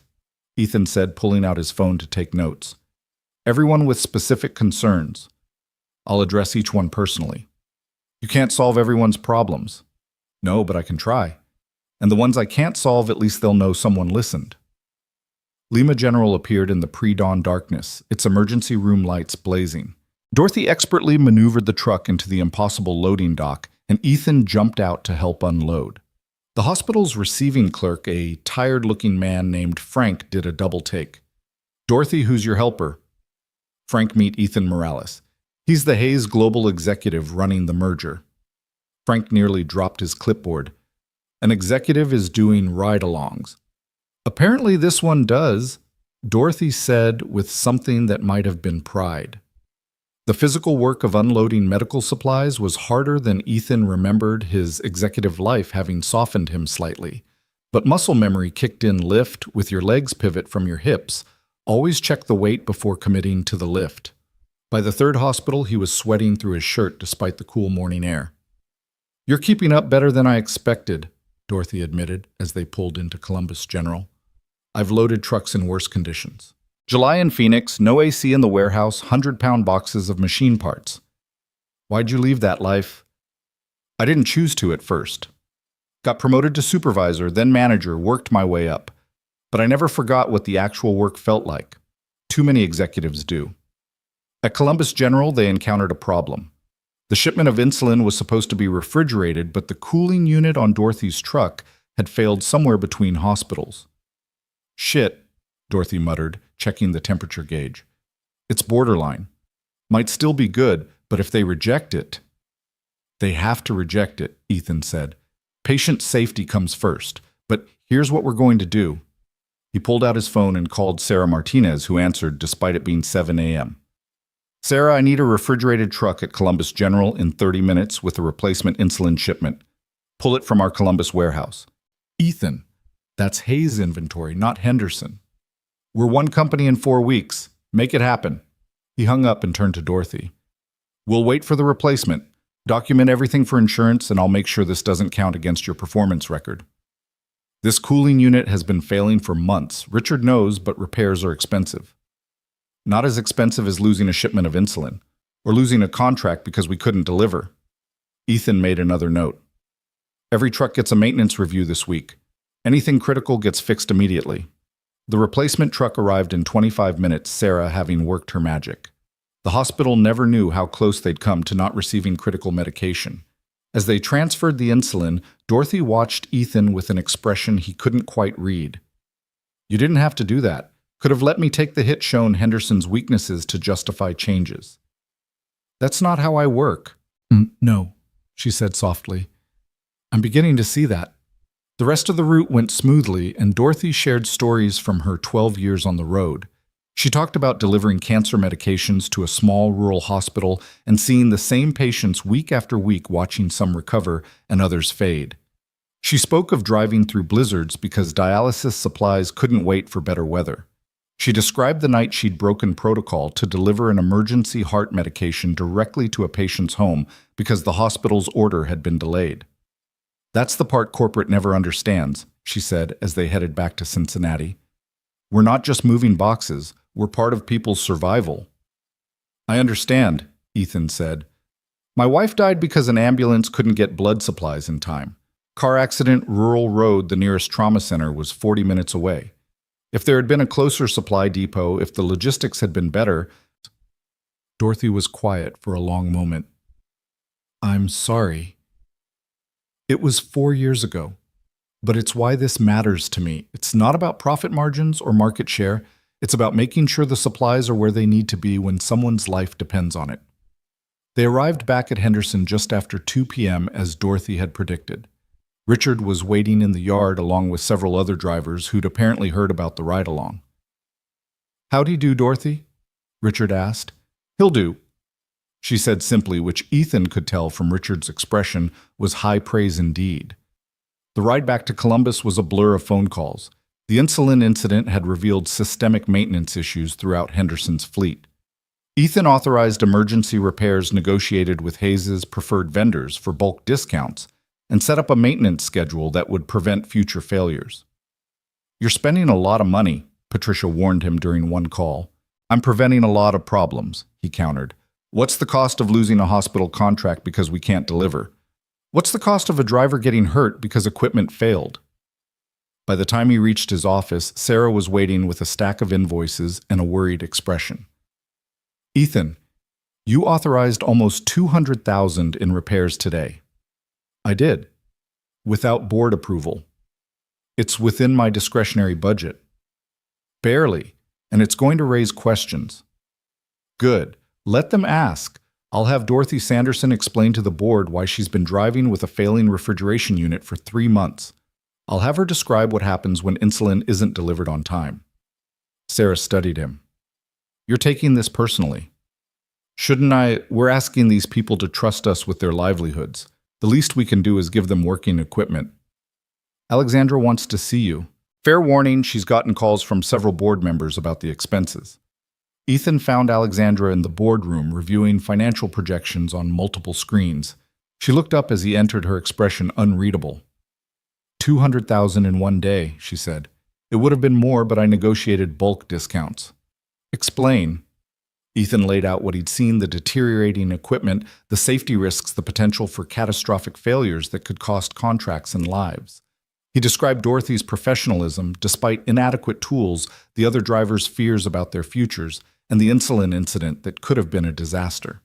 Ethan said, pulling out his phone to take notes. Everyone with specific concerns. I'll address each one personally. You can't solve everyone's problems. No, but I can try. And the ones I can't solve, at least they'll know someone listened. Lima General appeared in the pre-dawn darkness, its emergency room lights blazing. Dorothy expertly maneuvered the truck into the impossible loading dock, and Ethan jumped out to help unload. The hospital's receiving clerk, a tired-looking man named Frank, did a double take. Dorothy, who's your helper? Frank, meet Ethan Morales. He's the Hayes Global executive running the merger. Frank nearly dropped his clipboard. An executive is doing ride-alongs. Apparently this one does, Dorothy said with something that might have been pride. The physical work of unloading medical supplies was harder than Ethan remembered, his executive life having softened him slightly. But muscle memory kicked in. Lift with your legs pivot from your hips. Always check the weight before committing to the lift. By the 3rd hospital, he was sweating through his shirt despite the cool morning air. You're keeping up better than I expected, Dorothy admitted as they pulled into Columbus General. I've loaded trucks in worse conditions. July in Phoenix, no AC in the warehouse, 100-pound boxes of machine parts. Why'd you leave that life? I didn't choose to at first. Got promoted to supervisor, then manager, worked my way up. But I never forgot what the actual work felt like. Too many executives do. At Columbus General, they encountered a problem. The shipment of insulin was supposed to be refrigerated, but the cooling unit on Dorothy's truck had failed somewhere between hospitals. Shit, Dorothy muttered, checking the temperature gauge. It's borderline. Might still be good, But if they reject it, they have to reject it, Ethan said. Patient safety comes first, but here's what we're going to do. He pulled out his phone and called Sarah Martinez, who answered despite it being 7 a.m. Sarah, I need a refrigerated truck at Columbus General in 30 minutes with a replacement insulin shipment. Pull it from our Columbus warehouse. Ethan, that's Hayes' inventory, not Henderson. We're one company in 4 weeks. Make it happen. He hung up and turned to Dorothy. We'll wait for the replacement. Document everything for insurance, and I'll make sure this doesn't count against your performance record. This cooling unit has been failing for months. Richard knows, but repairs are expensive. Not as expensive as losing a shipment of insulin, or losing a contract because we couldn't deliver. Ethan made another note. Every truck gets a maintenance review this week. Anything critical gets fixed immediately. The replacement truck arrived in 25 minutes, Sarah having worked her magic. The hospital never knew how close they'd come to not receiving critical medication. As they transferred the insulin, Dorothy watched Ethan with an expression he couldn't quite read. You didn't have to do that. Could have let me take the hit shown Henderson's weaknesses to justify changes. That's not how I work. No, she said softly. I'm beginning to see that. The rest of the route went smoothly, and Dorothy shared stories from her 12 years on the road. She talked about delivering cancer medications to a small rural hospital and seeing the same patients week after week, watching some recover and others fade. She spoke of driving through blizzards because dialysis supplies couldn't wait for better weather. She described the night she'd broken protocol to deliver an emergency heart medication directly to a patient's home because the hospital's order had been delayed. That's the part corporate never understands, she said as they headed back to Cincinnati. We're not just moving boxes, we're part of people's survival. I understand, Ethan said. My wife died because an ambulance couldn't get blood supplies in time. Car accident, rural road, the nearest trauma center was 40 minutes away. If there had been a closer supply depot, if the logistics had been better... Dorothy was quiet for a long moment. I'm sorry. It was 4 years ago. But it's why this matters to me. It's not about profit margins or market share. It's about making sure the supplies are where they need to be when someone's life depends on it. They arrived back at Henderson just after 2 p.m. as Dorothy had predicted. Richard was waiting in the yard along with several other drivers who'd apparently heard about the ride-along. How'd he do, Dorothy? Richard asked. He'll do, she said simply, which Ethan could tell from Richard's expression was high praise indeed. The ride back to Columbus was a blur of phone calls. The insulin incident had revealed systemic maintenance issues throughout Henderson's fleet. Ethan authorized emergency repairs negotiated with Hayes' preferred vendors for bulk discounts and set up a maintenance schedule that would prevent future failures. You're spending a lot of money, Patricia warned him during one call. I'm preventing a lot of problems, he countered. What's the cost of losing a hospital contract because we can't deliver? What's the cost of a driver getting hurt because equipment failed? By the time he reached his office, Sarah was waiting with a stack of invoices and a worried expression. Ethan, you authorized almost $200,000 in repairs today. I did. Without board approval. It's within my discretionary budget. Barely, and it's going to raise questions. Good. Let them ask. I'll have Dorothy Sanderson explain to the board why she's been driving with a failing refrigeration unit for 3 months. I'll have her describe what happens when insulin isn't delivered on time. Sarah studied him. You're taking this personally. Shouldn't I? We're asking these people to trust us with their livelihoods. The least we can do is give them working equipment. Alexandra wants to see you. Fair warning, she's gotten calls from several board members about the expenses. Ethan found Alexandra in the boardroom reviewing financial projections on multiple screens. She looked up as he entered, her expression unreadable. $200,000 in 1 day, she said. It would have been more, but I negotiated bulk discounts. Explain. Ethan laid out what he'd seen, the deteriorating equipment, the safety risks, the potential for catastrophic failures that could cost contracts and lives. He described Dorothy's professionalism, despite inadequate tools, the other drivers' fears about their futures, and the insulin incident that could have been a disaster.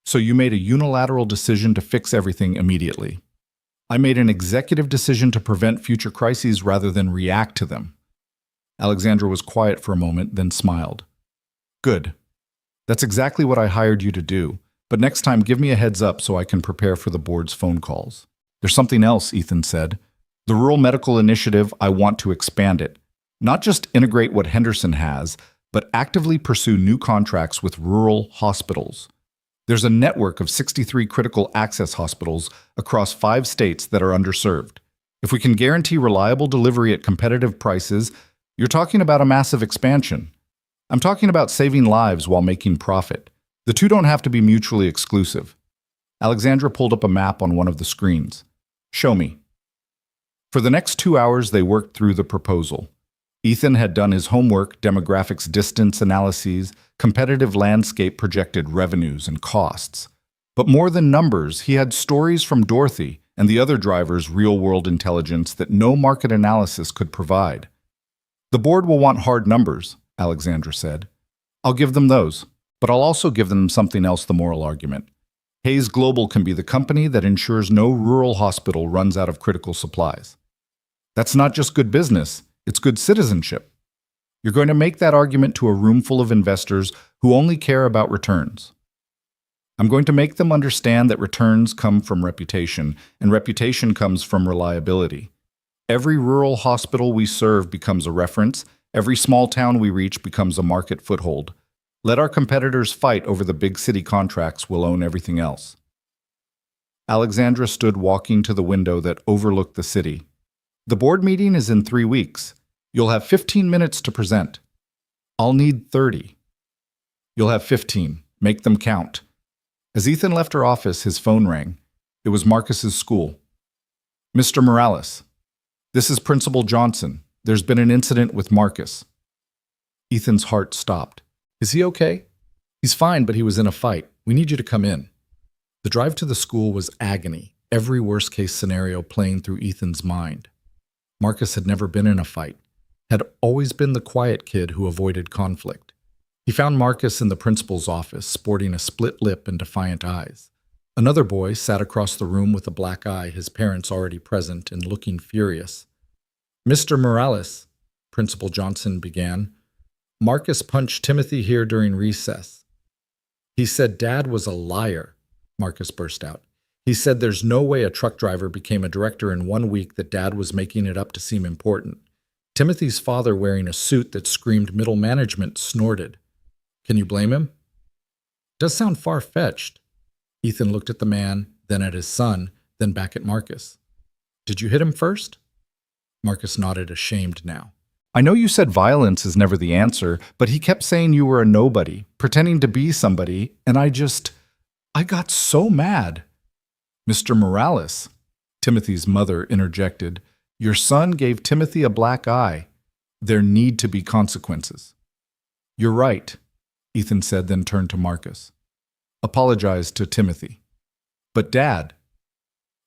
So you made a unilateral decision to fix everything immediately. I made an executive decision to prevent future crises rather than react to them. Alexandra was quiet for a moment, then smiled. Good. That's exactly what I hired you to do. But next time, give me a heads up so I can prepare for the board's phone calls. There's something else, Ethan said. The Rural Medical Initiative, I want to expand it. Not just integrate what Henderson has, but actively pursue new contracts with rural hospitals. There's a network of 63 critical access hospitals across 5 states that are underserved. If we can guarantee reliable delivery at competitive prices, you're talking about a massive expansion. I'm talking about saving lives while making profit. The two don't have to be mutually exclusive. Alexandra pulled up a map on one of the screens. Show me. For the next 2 hours, they worked through the proposal. Ethan had done his homework, demographics, distance analyses, competitive landscape, projected revenues and costs. But more than numbers, he had stories from Dorothy and the other drivers' real-world intelligence that no market analysis could provide. The board will want hard numbers, Alexandra said. I'll give them those, but I'll also give them something else, the moral argument. Hayes Global can be the company that ensures no rural hospital runs out of critical supplies. That's not just good business, it's good citizenship. You're going to make that argument to a room full of investors who only care about returns. I'm going to make them understand that returns come from reputation, and reputation comes from reliability. Every rural hospital we serve becomes a reference. Every small town we reach becomes a market foothold. Let our competitors fight over the big city contracts. We'll own everything else. Alexandra stood walking to the window that overlooked the city. The board meeting is in 3 weeks. You'll have 15 minutes to present. I'll need 30. You'll have 15. Make them count. As Ethan left her office, his phone rang. It was Marcus's school. Mr. Morales, this is Principal Johnson. There's been an incident with Marcus. Ethan's heart stopped. Is he okay? He's fine, but he was in a fight. We need you to come in. The drive to the school was agony, every worst-case scenario playing through Ethan's mind. Marcus had never been in a fight, had always been the quiet kid who avoided conflict. He found Marcus in the principal's office, sporting a split lip and defiant eyes. Another boy sat across the room with a black eye, his parents already present and looking furious. Mr. Morales, Principal Johnson began, Marcus punched Timothy here during recess. He said Dad was a liar, Marcus burst out. He said there's no way a truck driver became a director in 1 week, that Dad was making it up to seem important. Timothy's father, wearing a suit that screamed middle management, snorted. Can you blame him? Does sound far-fetched. Ethan looked at the man, then at his son, then back at Marcus. Did you hit him first? Marcus nodded, ashamed now. I know you said violence is never the answer, but he kept saying you were a nobody, pretending to be somebody, and I got so mad. Mr. Morales, Timothy's mother interjected, your son gave Timothy a black eye. There need to be consequences. You're right, Ethan said, then turned to Marcus. Apologize to Timothy. But Dad,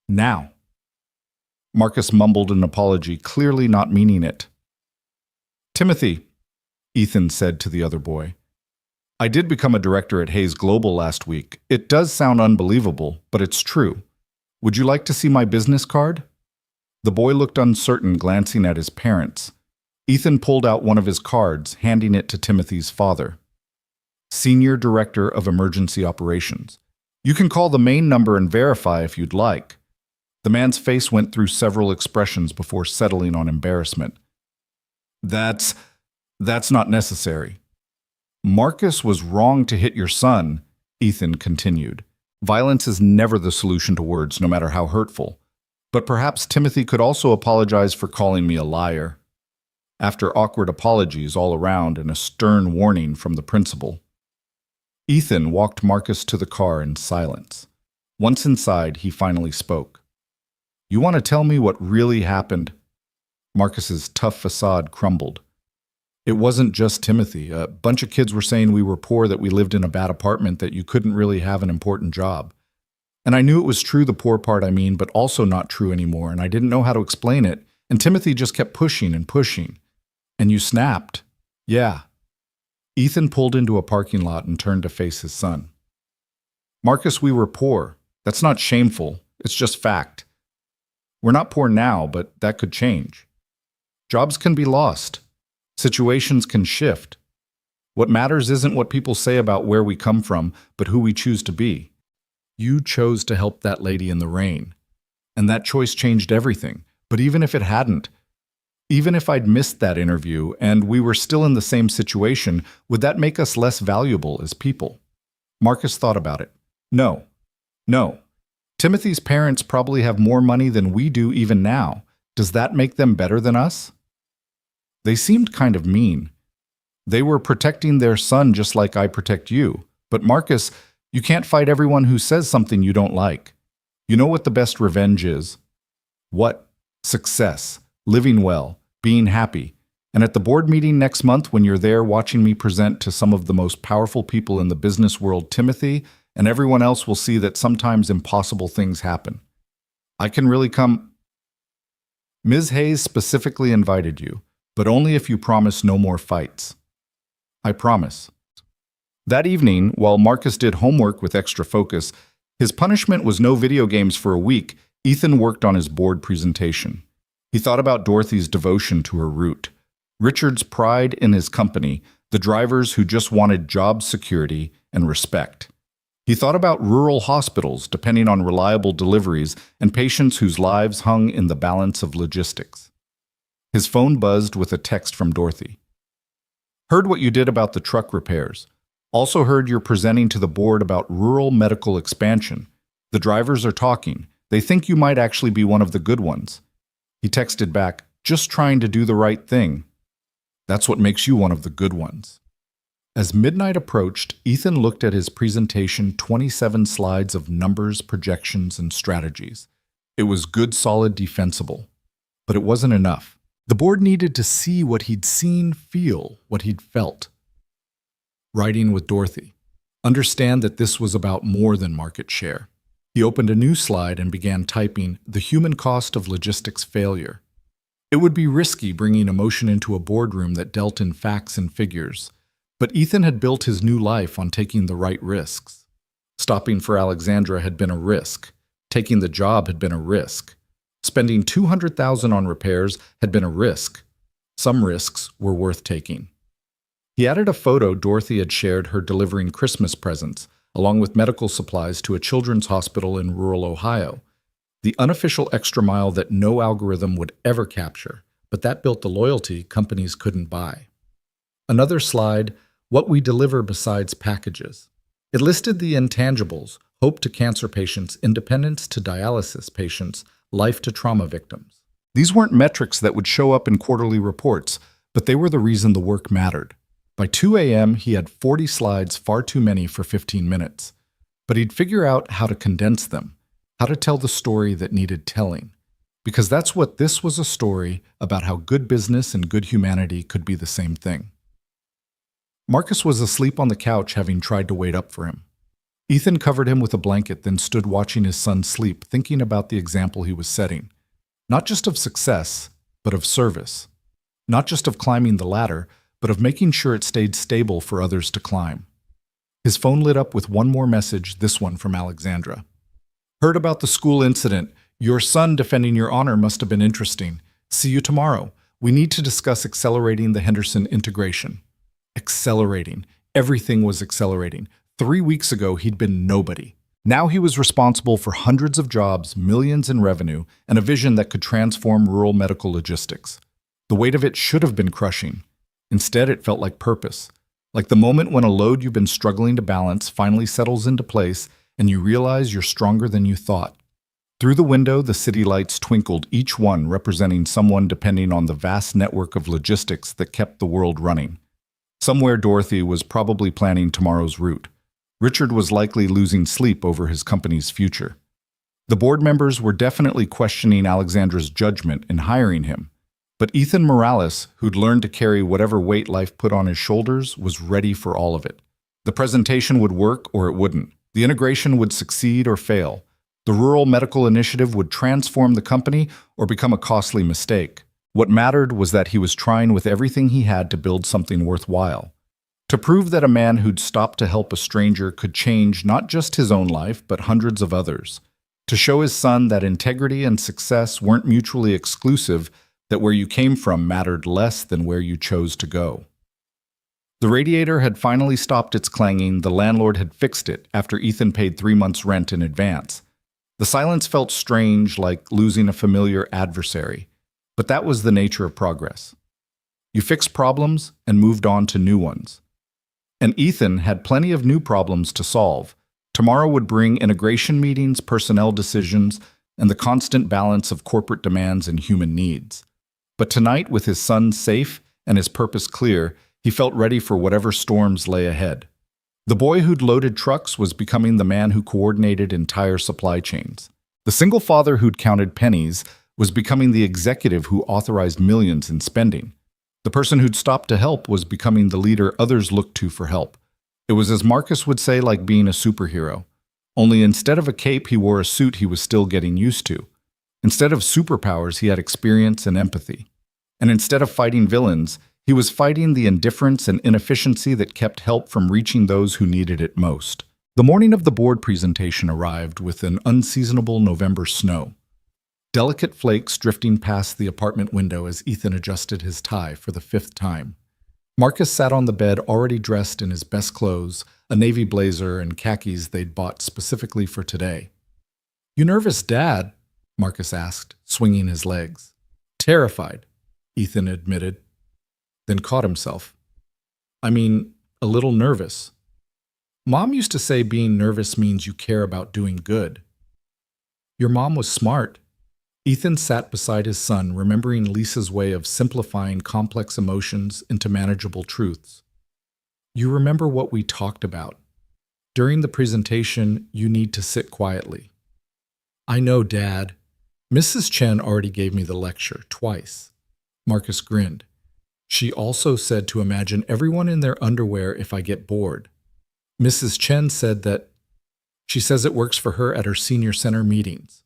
now. Marcus mumbled an apology, clearly not meaning it. Timothy, Ethan said to the other boy, I did become a director at Hayes Global last week. It does sound unbelievable, but it's true. Would you like to see my business card? The boy looked uncertain, glancing at his parents. Ethan pulled out one of his cards, handing it to Timothy's father. Senior Director of Emergency Operations. You can call the main number and verify if you'd like. The man's face went through several expressions before settling on embarrassment. That's not necessary. Marcus was wrong to hit your son, Ethan continued. Violence is never the solution to words, no matter how hurtful. But perhaps Timothy could also apologize for calling me a liar. After awkward apologies all around and a stern warning from the principal, Ethan walked Marcus to the car in silence. Once inside, he finally spoke. You want to tell me what really happened? Marcus's tough facade crumbled. It wasn't just Timothy. A bunch of kids were saying we were poor, that we lived in a bad apartment, that you couldn't really have an important job. And I knew it was true, the poor part I mean, but also not true anymore, and I didn't know how to explain it. And Timothy just kept pushing and pushing. And you snapped. Yeah. Ethan pulled into a parking lot and turned to face his son. Marcus, we were poor. That's not shameful. It's just fact. We're not poor now, but that could change. Jobs can be lost. Situations can shift. What matters isn't what people say about where we come from, but who we choose to be. You chose to help that lady in the rain. And that choice changed everything. But even if it hadn't, even if I'd missed that interview and we were still in the same situation, would that make us less valuable as people? Marcus thought about it. No. No. Timothy's parents probably have more money than we do even now. Does that make them better than us? They seemed kind of mean. They were protecting their son just like I protect you. But Marcus, you can't fight everyone who says something you don't like. You know what the best revenge is? What? Success. Living well. Being happy. And at the board meeting next month when you're there watching me present to some of the most powerful people in the business world, Timothy, and everyone else will see that sometimes impossible things happen. I can really come. Ms. Hayes specifically invited you, but only if you promise no more fights. I promise. That evening, while Marcus did homework with extra focus, his punishment was no video games for a week. Ethan worked on his board presentation. He thought about Dorothy's devotion to her route, Richard's pride in his company, the drivers who just wanted job security and respect. He thought about rural hospitals depending on reliable deliveries and patients whose lives hung in the balance of logistics. His phone buzzed with a text from Dorothy. Heard what you did about the truck repairs. Also heard you're presenting to the board about rural medical expansion. The drivers are talking. They think you might actually be one of the good ones. He texted back, just trying to do the right thing. That's what makes you one of the good ones. As midnight approached, Ethan looked at his presentation, 27 slides of numbers, projections, and strategies. It was good, solid, defensible. But it wasn't enough. The board needed to see what he'd seen, feel what he'd felt. Writing with Dorothy. Understand that this was about more than market share. He opened a new slide and began typing, the human cost of logistics failure. It would be risky bringing emotion into a boardroom that dealt in facts and figures. But Ethan had built his new life on taking the right risks. Stopping for Alexandra had been a risk. Taking the job had been a risk. Spending $200,000 on repairs had been a risk. Some risks were worth taking. He added a photo Dorothy had shared her delivering Christmas presents, along with medical supplies to a children's hospital in rural Ohio. The unofficial extra mile that no algorithm would ever capture, but that built the loyalty companies couldn't buy. Another slide, what we deliver besides packages. It listed the intangibles, hope to cancer patients, independence to dialysis patients, life to trauma victims. These weren't metrics that would show up in quarterly reports, but they were the reason the work mattered. By 2 a.m., he had 40 slides, far too many for 15 minutes. But he'd figure out how to condense them, how to tell the story that needed telling. Because that's what this was, a story about how good business and good humanity could be the same thing. Marcus was asleep on the couch, having tried to wait up for him. Ethan covered him with a blanket, then stood watching his son sleep, thinking about the example he was setting. Not just of success, but of service. Not just of climbing the ladder, but of making sure it stayed stable for others to climb. His phone lit up with one more message, this one from Alexandra. Heard about the school incident. Your son defending your honor must have been interesting. See you tomorrow. We need to discuss accelerating the Henderson integration. Accelerating. Everything was accelerating. 3 weeks ago, he'd been nobody. Now he was responsible for hundreds of jobs, millions in revenue, and a vision that could transform rural medical logistics. The weight of it should have been crushing. Instead, it felt like purpose, like the moment when a load you've been struggling to balance finally settles into place and you realize you're stronger than you thought. Through the window, the city lights twinkled, each one representing someone depending on the vast network of logistics that kept the world running. Somewhere Dorothy was probably planning tomorrow's route. Richard was likely losing sleep over his company's future. The board members were definitely questioning Alexandra's judgment in hiring him. But Ethan Morales, who'd learned to carry whatever weight life put on his shoulders, was ready for all of it. The presentation would work or it wouldn't. The integration would succeed or fail. The rural medical initiative would transform the company or become a costly mistake. What mattered was that he was trying with everything he had to build something worthwhile. To prove that a man who'd stopped to help a stranger could change not just his own life, but hundreds of others. To show his son that integrity and success weren't mutually exclusive, that where you came from mattered less than where you chose to go. The radiator had finally stopped its clanging. The landlord had fixed it after Ethan paid 3 months' rent in advance. The silence felt strange, like losing a familiar adversary. But that was the nature of progress. You fixed problems and moved on to new ones. And Ethan had plenty of new problems to solve. Tomorrow would bring integration meetings, personnel decisions, and the constant balance of corporate demands and human needs. But tonight, with his son safe and his purpose clear, he felt ready for whatever storms lay ahead. The boy who'd loaded trucks was becoming the man who coordinated entire supply chains. The single father who'd counted pennies was becoming the executive who authorized millions in spending. The person who'd stopped to help was becoming the leader others looked to for help. It was, as Marcus would say, like being a superhero. Only instead of a cape, he wore a suit he was still getting used to. Instead of superpowers, he had experience and empathy. And instead of fighting villains, he was fighting the indifference and inefficiency that kept help from reaching those who needed it most. The morning of the board presentation arrived with an unseasonable November snow. Delicate flakes drifting past the apartment window as Ethan adjusted his tie for the 5th time. Marcus sat on the bed already dressed in his best clothes, a navy blazer and khakis they'd bought specifically for today. "You nervous, Dad?" Marcus asked, swinging his legs. "Terrified," Ethan admitted, then caught himself. "I mean, a little nervous. Mom used to say being nervous means you care about doing good." "Your mom was smart." Ethan sat beside his son, remembering Lisa's way of simplifying complex emotions into manageable truths. "You remember what we talked about. During the presentation, you need to sit quietly." "I know, Dad. Mrs. Chen already gave me the lecture twice." Marcus grinned. "She also said to imagine everyone in their underwear if I get bored. Mrs. Chen said that she says it works for her at her senior center meetings."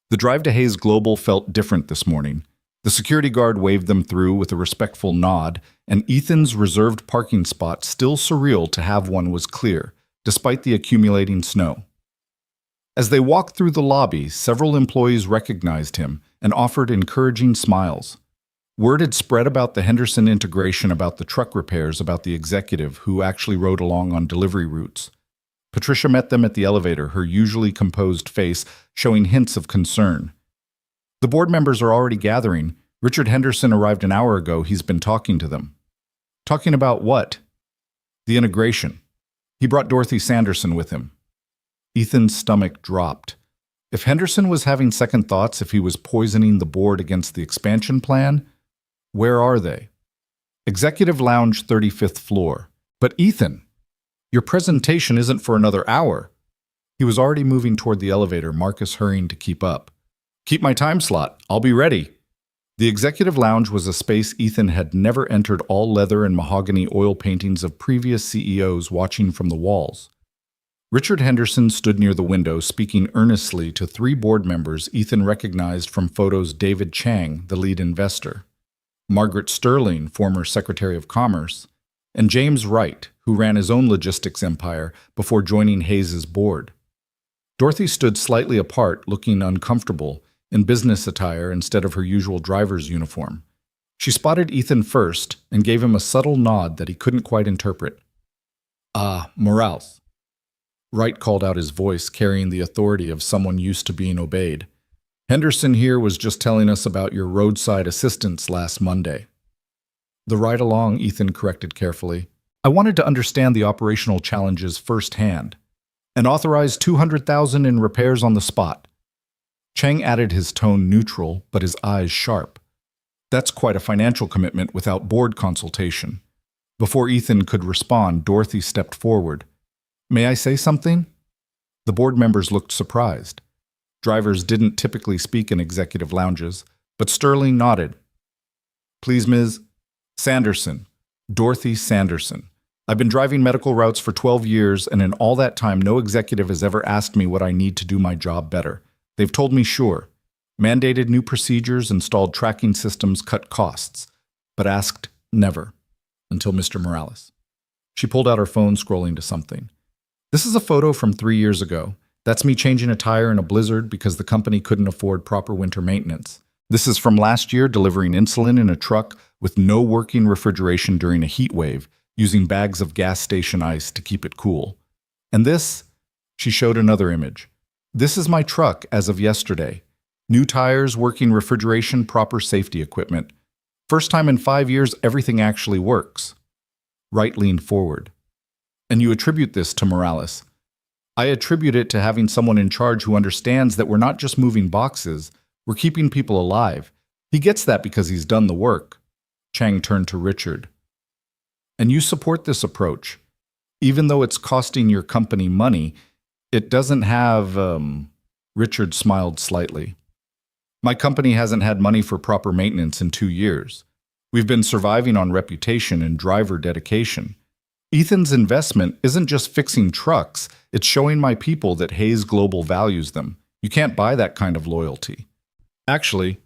The drive to Hayes Global felt different this morning. The security guard waved them through with a respectful nod, and Ethan's reserved parking spot, still surreal to have one, was clear, despite the accumulating snow. As they walked through the lobby, several employees recognized him and offered encouraging smiles. Word had spread about the Henderson integration, about the truck repairs, about the executive who actually rode along on delivery routes. Patricia met them at the elevator, her usually composed face showing hints of concern. "The board members are already gathering. Richard Henderson arrived an hour ago. He's been talking to them." "Talking about what?" "The integration. He brought Dorothy Sanderson with him." Ethan's stomach dropped. If Henderson was having second thoughts, if he was poisoning the board against the expansion plan, where are they? "Executive Lounge, 35th floor." "But Ethan, your presentation isn't for another hour." He was already moving toward the elevator, Marcus hurrying to keep up. "Keep my time slot. I'll be ready." The Executive Lounge was a space Ethan had never entered, all leather and mahogany oil paintings of previous CEOs watching from the walls. Richard Henderson stood near the window, speaking earnestly to 3 board members Ethan recognized from photos: David Chang, the lead investor, Margaret Sterling, former Secretary of Commerce, and James Wright, who ran his own logistics empire before joining Hayes's board. Dorothy stood slightly apart, looking uncomfortable, in business attire instead of her usual driver's uniform. She spotted Ethan first and gave him a subtle nod that he couldn't quite interpret. "Ah, Morales." Wright called out, his voice carrying the authority of someone used to being obeyed. "Henderson here was just telling us about your roadside assistance last Monday." "The ride along," Ethan corrected carefully. "I wanted to understand the operational challenges firsthand, and authorized $200,000 in repairs on the spot." Chang added, his tone neutral, but his eyes sharp. "That's quite a financial commitment without board consultation." Before Ethan could respond, Dorothy stepped forward. "May I say something?" The board members looked surprised. Drivers didn't typically speak in executive lounges, but Sterling nodded. "Please, Ms. Sanderson. Dorothy Sanderson. I've been driving medical routes for 12 years, and in all that time, no executive has ever asked me what I need to do my job better. They've told me sure. Mandated new procedures, installed tracking systems, cut costs, but asked never, until Mr. Morales." She pulled out her phone, scrolling to something. "This is a photo from 3 years ago. That's me changing a tire in a blizzard because the company couldn't afford proper winter maintenance. This is from last year, delivering insulin in a truck with no working refrigeration during a heat wave, using bags of gas station ice to keep it cool. And this, she showed another image. This is my truck as of yesterday. New tires, working refrigeration, proper safety equipment. First time in 5 years everything actually works. Wright leaned forward. And you attribute this to Morales. I attribute it to having someone in charge who understands that we're not just moving boxes, we're keeping people alive. He gets that because he's done the work. Chang turned to Richard. And you support this approach. Even though it's costing your company money, it doesn't have, Richard smiled slightly. My company hasn't had money for proper maintenance in 2 years. We've been surviving on reputation and driver dedication. Ethan's investment isn't just fixing trucks, it's showing my people that Hayes Global values them. You can't buy that kind of loyalty. Actually,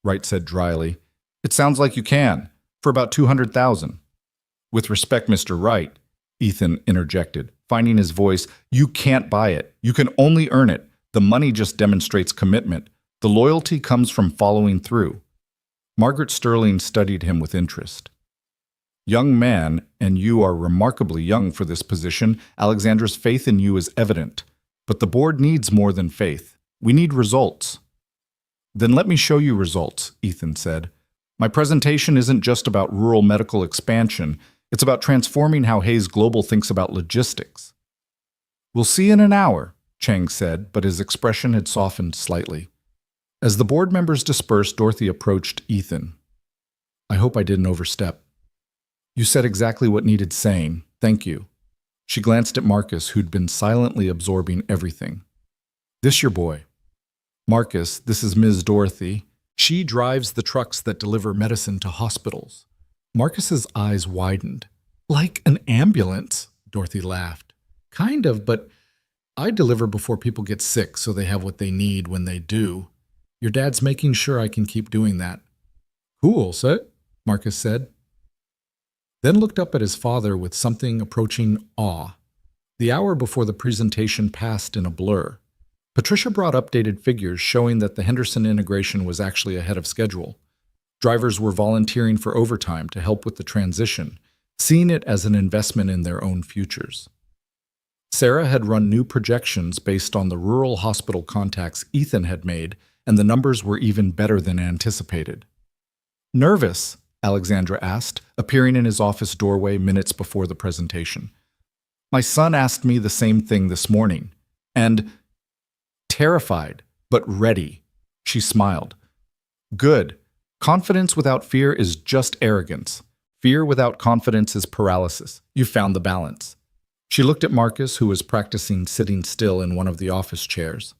Wright said dryly, it sounds like you can, for about $200,000. With respect, Mr. Wright, Ethan interjected, finding his voice, you can't buy it. You can only earn it. The money just demonstrates commitment. The loyalty comes from following through. Margaret Sterling studied him with interest. Young man, and you are remarkably young for this position, Alexandra's faith in you is evident. But the board needs more than faith. We need results. Then let me show you results, Ethan said. My presentation isn't just about rural medical expansion. It's about transforming how Hayes Global thinks about logistics. We'll see in an hour, Chang said, but his expression had softened slightly. As the board members dispersed, Dorothy approached Ethan. I hope I didn't overstep. You said exactly what needed saying. Thank you. She glanced at Marcus, who'd been silently absorbing everything. This your boy. Marcus, this is Ms. Dorothy. She drives the trucks that deliver medicine to hospitals. Marcus's eyes widened. Like an ambulance, Dorothy laughed. Kind of, but I deliver before people get sick so they have what they need when they do. Your dad's making sure I can keep doing that. Cool, sir, Marcus said. Then looked up at his father with something approaching awe. The hour before the presentation passed in a blur. Patricia brought updated figures showing that the Henderson integration was actually ahead of schedule. Drivers were volunteering for overtime to help with the transition, seeing it as an investment in their own futures. Sarah had run new projections based on the rural hospital contacts Ethan had made, and the numbers were even better than anticipated. Nervous? Alexandra asked, appearing in his office doorway minutes before the presentation. My son asked me the same thing this morning, and terrified, but ready. She smiled. Good. Confidence without fear is just arrogance. Fear without confidence is paralysis. You found the balance. She looked at Marcus, who was practicing sitting still in one of the office chairs.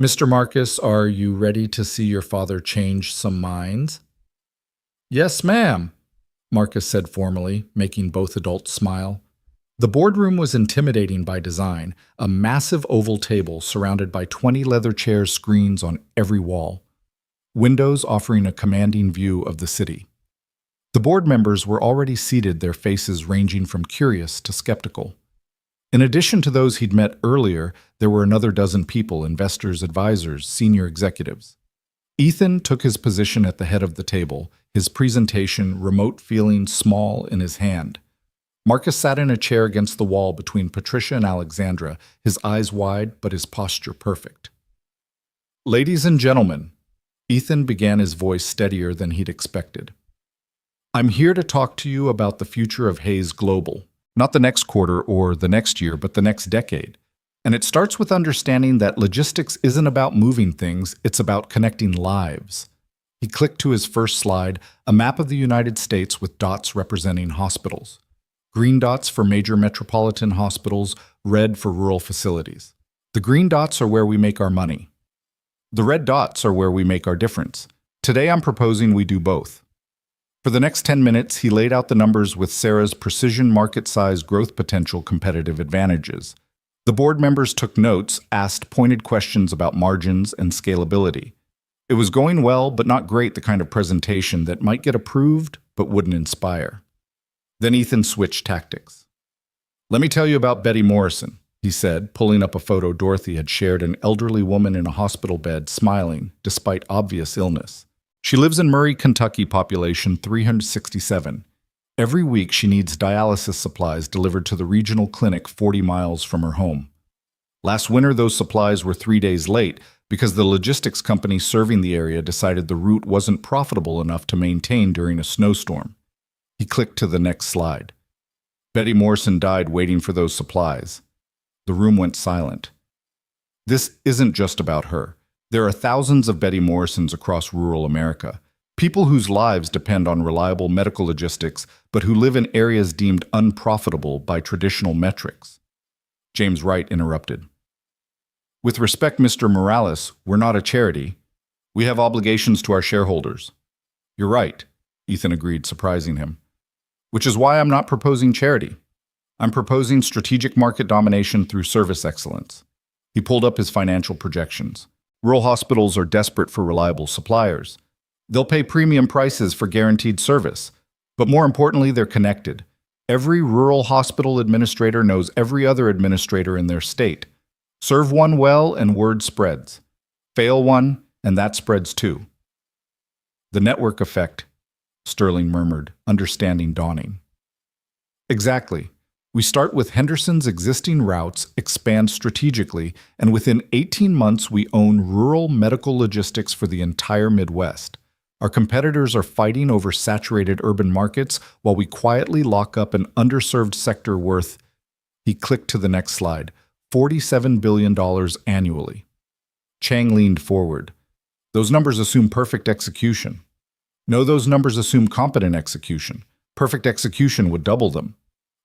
Mr. Marcus, are you ready to see your father change some minds? Yes, ma'am, Marcus said formally, making both adults smile. The boardroom was intimidating by design, a massive oval table surrounded by 20 leather chair screens on every wall, windows offering a commanding view of the city. The board members were already seated, their faces ranging from curious to skeptical. In addition to those he'd met earlier, there were another dozen people, investors, advisors, senior executives. Ethan took his position at the head of the table, his presentation remote feeling small in his hand. Marcus sat in a chair against the wall between Patricia and Alexandra, his eyes wide but his posture perfect. Ladies and gentlemen, Ethan began, his voice steadier than he'd expected. I'm here to talk to you about the future of Hayes Global. Not the next quarter or the next year, but the next decade. And it starts with understanding that logistics isn't about moving things, it's about connecting lives. He clicked to his first slide, a map of the United States with dots representing hospitals. Green dots for major metropolitan hospitals, red for rural facilities. The green dots are where we make our money. The red dots are where we make our difference. Today I'm proposing we do both. For the next 10 minutes, he laid out the numbers with Sarah's precision market-size growth potential competitive advantages. The board members took notes, asked pointed questions about margins and scalability. It was going well, but not great, the kind of presentation that might get approved, but wouldn't inspire. Then Ethan switched tactics. Let me tell you about Betty Morrison, he said, pulling up a photo Dorothy had shared, an elderly woman in a hospital bed, smiling, despite obvious illness. She lives in Murray, Kentucky, population 367. Every week she needs dialysis supplies delivered to the regional clinic 40 miles from her home. Last winter, those supplies were 3 days late because the logistics company serving the area decided the route wasn't profitable enough to maintain during a snowstorm. He clicked to the next slide. Betty Morrison died waiting for those supplies. The room went silent. This isn't just about her. There are thousands of Betty Morrisons across rural America, people whose lives depend on reliable medical logistics, but who live in areas deemed unprofitable by traditional metrics. James Wright interrupted. With respect, Mr. Morales, we're not a charity. We have obligations to our shareholders. You're right, Ethan agreed, surprising him. Which is why I'm not proposing charity. I'm proposing strategic market domination through service excellence. He pulled up his financial projections. Rural hospitals are desperate for reliable suppliers. They'll pay premium prices for guaranteed service. But more importantly, they're connected. Every rural hospital administrator knows every other administrator in their state. Serve one well and word spreads. Fail one, and that spreads too. The network effect, Sterling murmured, understanding dawning. Exactly. We start with Henderson's existing routes, expand strategically, and within 18 months we own rural medical logistics for the entire Midwest. Our competitors are fighting over saturated urban markets while we quietly lock up an underserved sector worth, he clicked to the next slide, $47 billion annually. Chang leaned forward. Those numbers assume perfect execution. No, those numbers assume competent execution. Perfect execution would double them.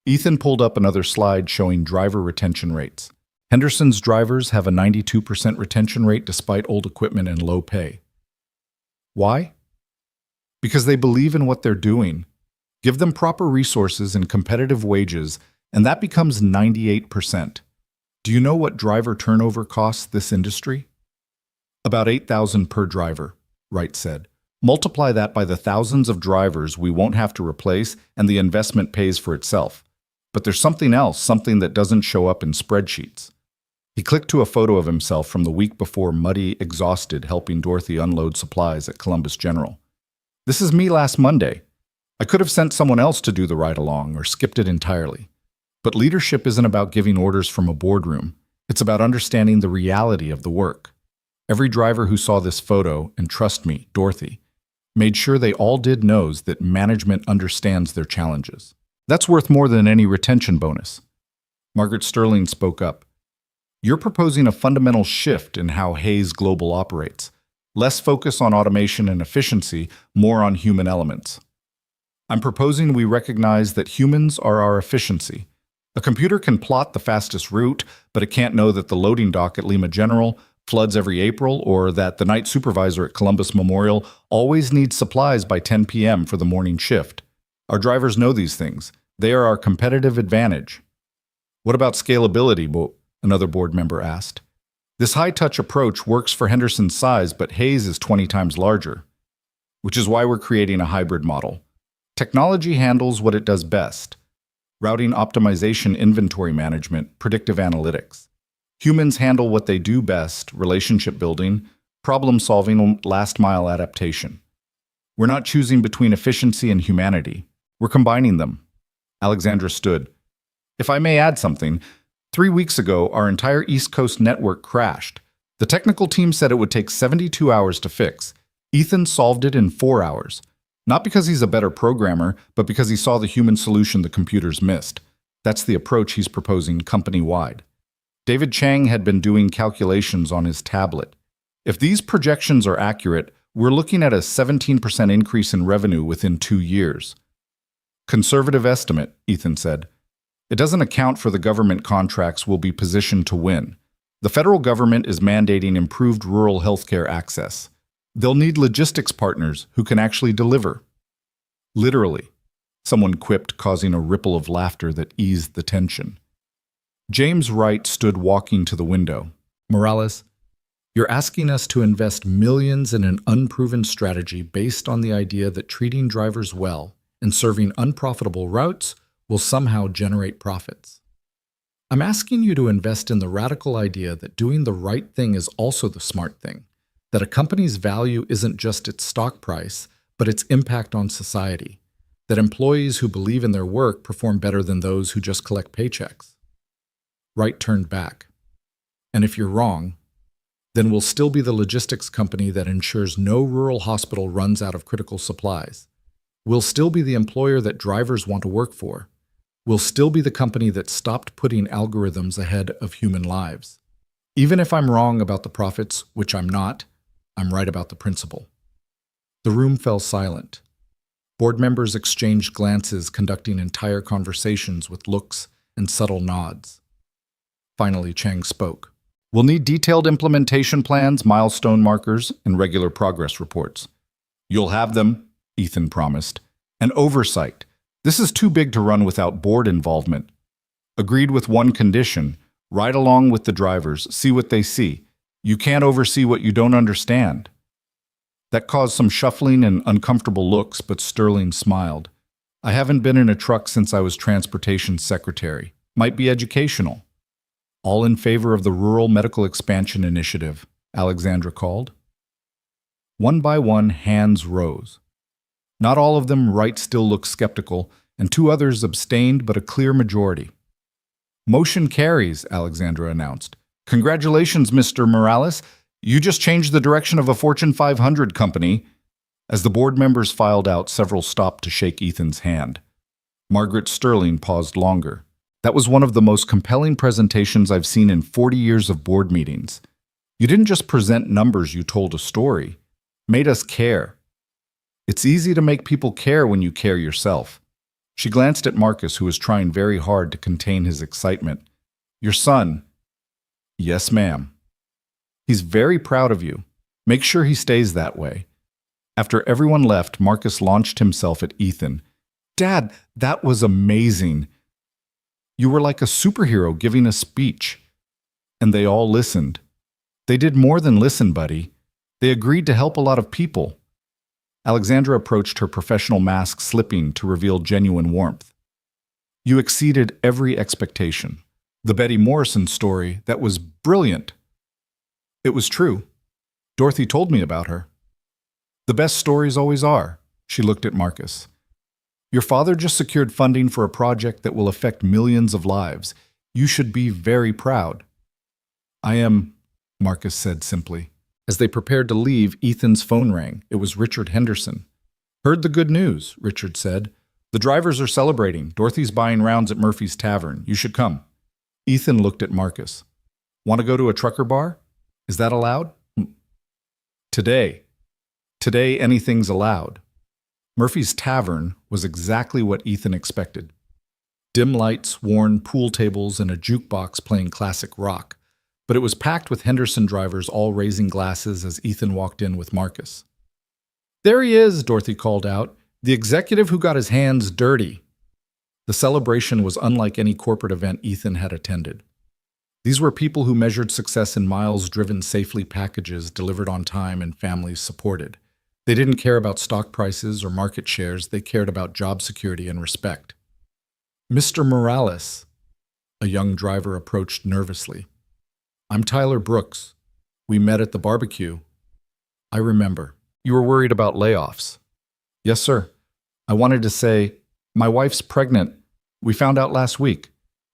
Ethan pulled up another slide showing driver retention rates. Henderson's drivers have a 92% retention rate despite old equipment and low pay. Why? Because they believe in what they're doing. Give them proper resources and competitive wages, and that becomes 98%. Do you know what driver turnover costs this industry? About $8,000 per driver, Wright said. Multiply that by the thousands of drivers we won't have to replace, and the investment pays for itself. But there's something else, something that doesn't show up in spreadsheets. He clicked to a photo of himself from the week before, muddy, exhausted, helping Dorothy unload supplies at Columbus General. This is me last Monday. I could have sent someone else to do the ride-along or skipped it entirely. But leadership isn't about giving orders from a boardroom. It's about understanding the reality of the work. Every driver who saw this photo, and trust me, Dorothy, made sure they all did knows that management understands their challenges. That's worth more than any retention bonus. Margaret Sterling spoke up. You're proposing a fundamental shift in how Hayes Global operates. Less focus on automation and efficiency, more on human elements. I'm proposing we recognize that humans are our efficiency. A computer can plot the fastest route, but it can't know that the loading dock at Lima General floods every April, or that the night supervisor at Columbus Memorial always needs supplies by 10 p.m. for the morning shift. Our drivers know these things. They are our competitive advantage. What about scalability? Another board member asked. This high-touch approach works for Henderson's size, but Hayes is 20 times larger. Which is why we're creating a hybrid model. Technology handles what it does best. Routing optimization, inventory management, predictive analytics. Humans handle what they do best, relationship building, problem solving, last mile adaptation. We're not choosing between efficiency and humanity. We're combining them. Alexandra stood. If I may add something, 3 weeks ago, our entire East Coast network crashed. The technical team said it would take 72 hours to fix. Ethan solved it in 4 hours. Not because he's a better programmer, but because he saw the human solution the computers missed. That's the approach he's proposing company-wide. David Chang had been doing calculations on his tablet. If these projections are accurate, we're looking at a 17% increase in revenue within 2 years. Conservative estimate, Ethan said. It doesn't account for the government contracts we'll be positioned to win. The federal government is mandating improved rural healthcare access. They'll need logistics partners who can actually deliver. Literally, someone quipped, causing a ripple of laughter that eased the tension. James Wright stood walking to the window. Morales, you're asking us to invest millions in an unproven strategy based on the idea that treating drivers well and serving unprofitable routes will somehow generate profits. I'm asking you to invest in the radical idea that doing the right thing is also the smart thing, that a company's value isn't just its stock price, but its impact on society, that employees who believe in their work perform better than those who just collect paychecks. Wright turned back. And if you're wrong, then we'll still be the logistics company that ensures no rural hospital runs out of critical supplies. We'll still be the employer that drivers want to work for. We'll still be the company that stopped putting algorithms ahead of human lives. Even if I'm wrong about the profits, which I'm not, I'm right about the principle. The room fell silent. Board members exchanged glances, conducting entire conversations with looks and subtle nods. Finally, Chang spoke. We'll need detailed implementation plans, milestone markers, and regular progress reports. You'll have them, Ethan promised. And oversight. This is too big to run without board involvement. Agreed with one condition. Ride along with the drivers, see what they see. You can't oversee what you don't understand. That caused some shuffling and uncomfortable looks, but Sterling smiled. I haven't been in a truck since I was transportation secretary. Might be educational. All in favor of the Rural Medical Expansion Initiative, Alexandra called. One by one, hands rose. Not all of them. Wright still looked skeptical, and 2 others abstained, but a clear majority. Motion carries, Alexandra announced. Congratulations, Mr. Morales. You just changed the direction of a Fortune 500 company. As the board members filed out, several stopped to shake Ethan's hand. Margaret Sterling paused longer. That was one of the most compelling presentations I've seen in 40 years of board meetings. You didn't just present numbers, you told a story. Made us care. It's easy to make people care when you care yourself. She glanced at Marcus, who was trying very hard to contain his excitement. Your son. Yes, ma'am. He's very proud of you. Make sure he stays that way. After everyone left, Marcus launched himself at Ethan. Dad, that was amazing. You were like a superhero giving a speech. And they all listened. They did more than listen, buddy. They agreed to help a lot of people. Alexandra approached, her professional mask slipping to reveal genuine warmth. You exceeded every expectation. The Betty Morrison story, that was brilliant. It was true. Dorothy told me about her. The best stories always are. She looked at Marcus. Your father just secured funding for a project that will affect millions of lives. You should be very proud. I am, Marcus said simply. As they prepared to leave, Ethan's phone rang. It was Richard Henderson. Heard the good news, Richard said. The drivers are celebrating. Dorothy's buying rounds at Murphy's Tavern. You should come. Ethan looked at Marcus. Want to go to a trucker bar? Is that allowed? Today. Today, anything's allowed. Murphy's Tavern was exactly what Ethan expected. Dim lights, worn pool tables, and a jukebox playing classic rock. But it was packed with Henderson drivers, all raising glasses as Ethan walked in with Marcus. There he is, Dorothy called out, the executive who got his hands dirty. The celebration was unlike any corporate event Ethan had attended. These were people who measured success in miles driven safely, packages delivered on time, and families supported. They didn't care about stock prices or market shares. They cared about job security and respect. Mr. Morales, a young driver approached nervously. I'm Tyler Brooks. We met at the barbecue. I remember. You were worried about layoffs. Yes, sir. I wanted to say, my wife's pregnant. We found out last week.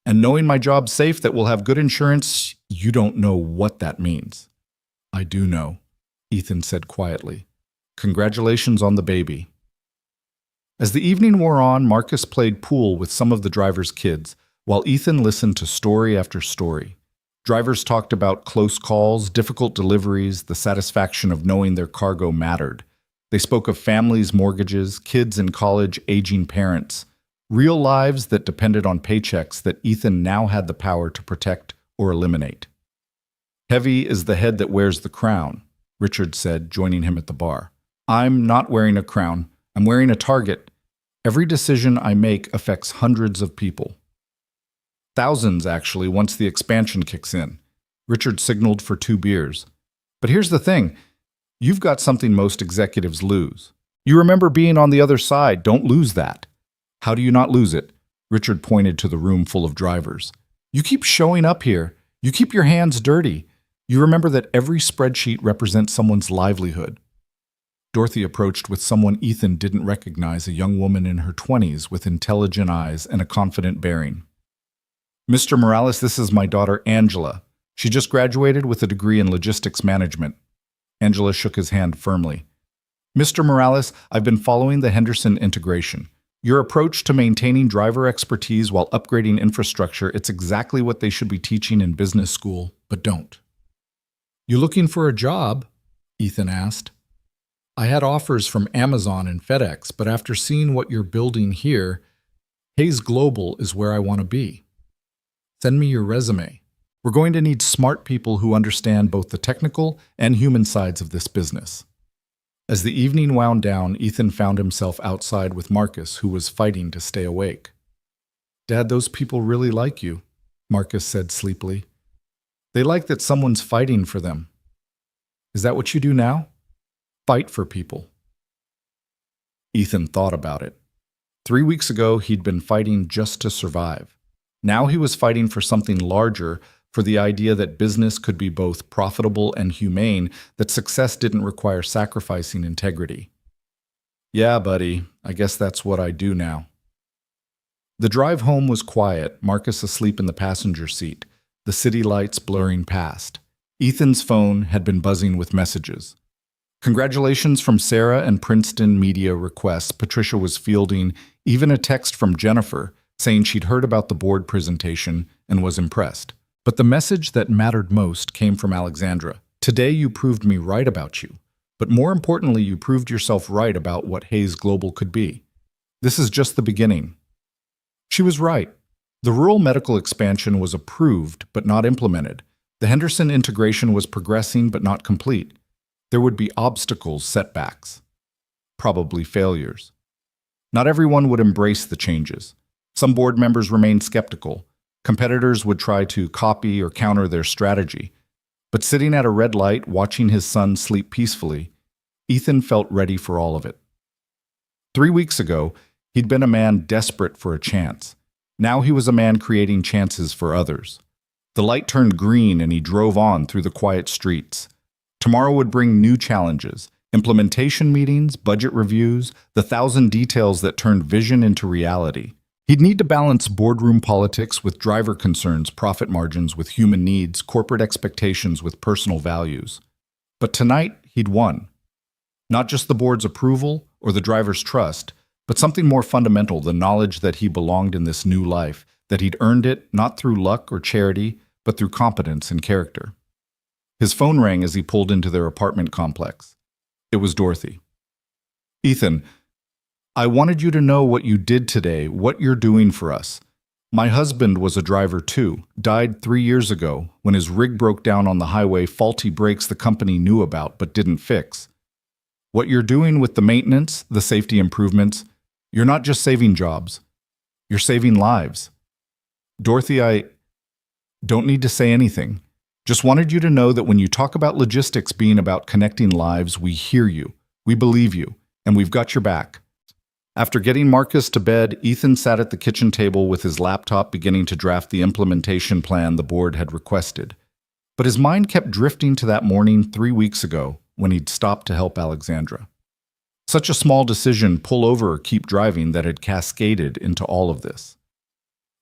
And knowing my job's safe, that we'll have good insurance, you don't know what that means. I do know, Ethan said quietly. Congratulations on the baby. As the evening wore on, Marcus played pool with some of the drivers' kids, while Ethan listened to story after story. Drivers talked about close calls, difficult deliveries, the satisfaction of knowing their cargo mattered. They spoke of families, mortgages, kids in college, aging parents, real lives that depended on paychecks that Ethan now had the power to protect or eliminate. Heavy is the head that wears the crown, Richard said, joining him at the bar. I'm not wearing a crown. I'm wearing a target. Every decision I make affects hundreds of people. Thousands, actually, once the expansion kicks in. Richard signaled for 2 beers. But here's the thing. You've got something most executives lose. You remember being on the other side. Don't lose that. How do you not lose it? Richard pointed to the room full of drivers. You keep showing up here. You keep your hands dirty. You remember that every spreadsheet represents someone's livelihood. Dorothy approached with someone Ethan didn't recognize, a young woman in her 20s with intelligent eyes and a confident bearing. "Mr. Morales, this is my daughter Angela. She just graduated with a degree in logistics management." Angela shook his hand firmly. "Mr. Morales, I've been following the Henderson integration. Your approach to maintaining driver expertise while upgrading infrastructure, it's exactly what they should be teaching in business school, but don't." "You looking for a job?" Ethan asked. "I had offers from Amazon and FedEx, but after seeing what you're building here, Hayes Global is where I want to be. Send me your resume. We're going to need smart people who understand both the technical and human sides of this business." As the evening wound down, Ethan found himself outside with Marcus, who was fighting to stay awake. "Dad, those people really like you," Marcus said sleepily. "They like that someone's fighting for them. Is that what you do now? Fight for people?" Ethan thought about it. 3 weeks ago, he'd been fighting just to survive. Now he was fighting for something larger, for the idea that business could be both profitable and humane, that success didn't require sacrificing integrity. "Yeah, buddy, I guess that's what I do now." The drive home was quiet, Marcus asleep in the passenger seat, the city lights blurring past. Ethan's phone had been buzzing with messages. Congratulations from Sarah and Princeton media requests. Patricia was fielding even a text from Jennifer saying she'd heard about the board presentation and was impressed. But the message that mattered most came from Alexandra. "Today you proved me right about you, but more importantly, you proved yourself right about what Hayes Global could be. This is just the beginning." She was right. The rural medical expansion was approved but not implemented. The Henderson integration was progressing but not complete. There would be obstacles, setbacks, probably failures. Not everyone would embrace the changes. Some board members remained skeptical. Competitors would try to copy or counter their strategy. But sitting at a red light, watching his son sleep peacefully, Ethan felt ready for all of it. 3 weeks ago, he'd been a man desperate for a chance. Now he was a man creating chances for others. The light turned green and he drove on through the quiet streets. Tomorrow would bring new challenges, implementation meetings, budget reviews, the 1,000 details that turned vision into reality. He'd need to balance boardroom politics with driver concerns, profit margins with human needs, corporate expectations with personal values. But tonight, he'd won. Not just the board's approval or the driver's trust, but something more fundamental, the knowledge that he belonged in this new life, that he'd earned it not through luck or charity, but through competence and character. His phone rang as he pulled into their apartment complex. It was Dorothy. "Ethan, I wanted you to know what you did today, what you're doing for us. My husband was a driver too, died 3 years ago when his rig broke down on the highway, faulty brakes the company knew about but didn't fix. What you're doing with the maintenance, the safety improvements, you're not just saving jobs, you're saving lives. Dorothy, I don't need to say anything. Just wanted you to know that when you talk about logistics being about connecting lives, we hear you, we believe you, and we've got your back." After getting Marcus to bed, Ethan sat at the kitchen table with his laptop beginning to draft the implementation plan the board had requested. But his mind kept drifting to that morning 3 weeks ago when he'd stopped to help Alexandra. Such a small decision, pull over or keep driving, that had cascaded into all of this.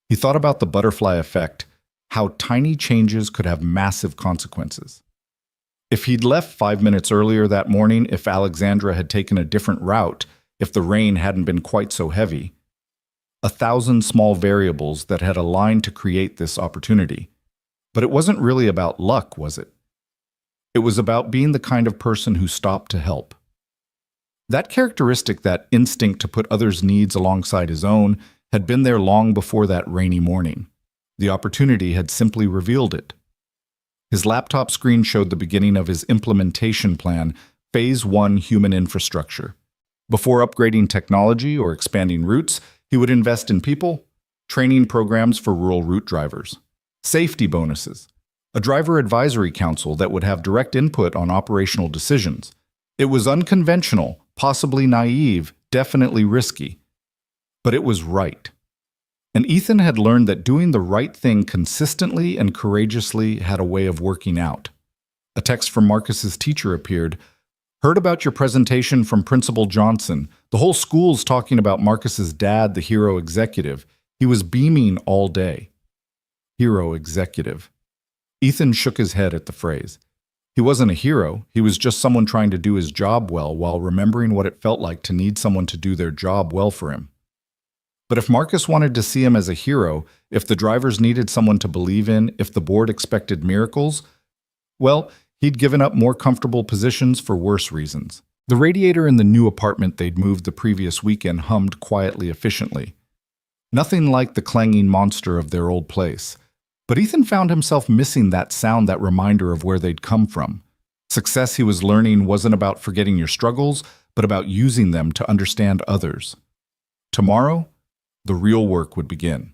He thought about the butterfly effect, how tiny changes could have massive consequences. If he'd left 5 minutes earlier that morning, if Alexandra had taken a different route, if the rain hadn't been quite so heavy, 1,000 small variables that had aligned to create this opportunity. But it wasn't really about luck, was it? It was about being the kind of person who stopped to help. That characteristic, that instinct to put others' needs alongside his own, had been there long before that rainy morning. The opportunity had simply revealed it. His laptop screen showed the beginning of his implementation plan, Phase 1 human infrastructure. Before upgrading technology or expanding routes, he would invest in people, training programs for rural route drivers, safety bonuses, a driver advisory council that would have direct input on operational decisions. It was unconventional, possibly naive, definitely risky. But it was right. And Ethan had learned that doing the right thing consistently and courageously had a way of working out. A text from Marcus's teacher appeared. Heard about your presentation from Principal Johnson. The whole school's talking about Marcus's dad, the hero executive. He was beaming all day. Hero executive. Ethan shook his head at the phrase. He wasn't a hero. He was just someone trying to do his job well while remembering what it felt like to need someone to do their job well for him. But if Marcus wanted to see him as a hero, if the drivers needed someone to believe in, if the board expected miracles, well, he'd given up more comfortable positions for worse reasons. The radiator in the new apartment they'd moved the previous weekend hummed quietly efficiently. Nothing like the clanging monster of their old place. But Ethan found himself missing that sound, that reminder of where they'd come from. Success, he was learning, wasn't about forgetting your struggles, but about using them to understand others. Tomorrow, the real work would begin.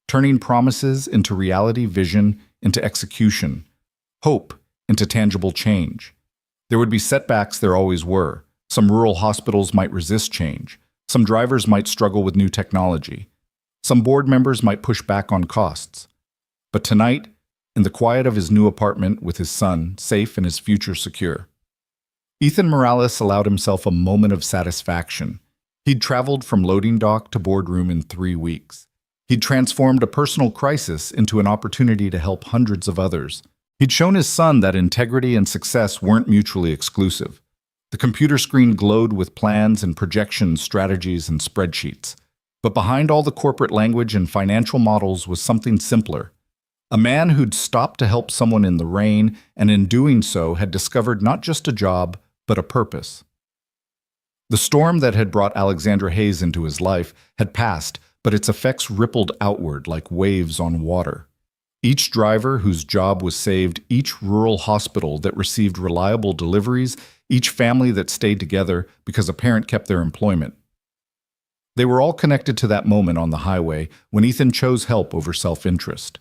Turning promises into reality, vision into execution, hope into tangible change. There would be setbacks, there always were. Some rural hospitals might resist change. Some drivers might struggle with new technology. Some board members might push back on costs. But tonight, in the quiet of his new apartment with his son, safe and his future secure, Ethan Morales allowed himself a moment of satisfaction. He'd traveled from loading dock to boardroom in 3 weeks. He'd transformed a personal crisis into an opportunity to help hundreds of others. He'd shown his son that integrity and success weren't mutually exclusive. The computer screen glowed with plans and projections, strategies, and spreadsheets. But behind all the corporate language and financial models was something simpler. A man who'd stopped to help someone in the rain, and in doing so had discovered not just a job, but a purpose. The storm that had brought Alexandra Hayes into his life had passed, but its effects rippled outward like waves on water. Each driver whose job was saved, each rural hospital that received reliable deliveries, each family that stayed together because a parent kept their employment. They were all connected to that moment on the highway when Ethan chose help over self-interest.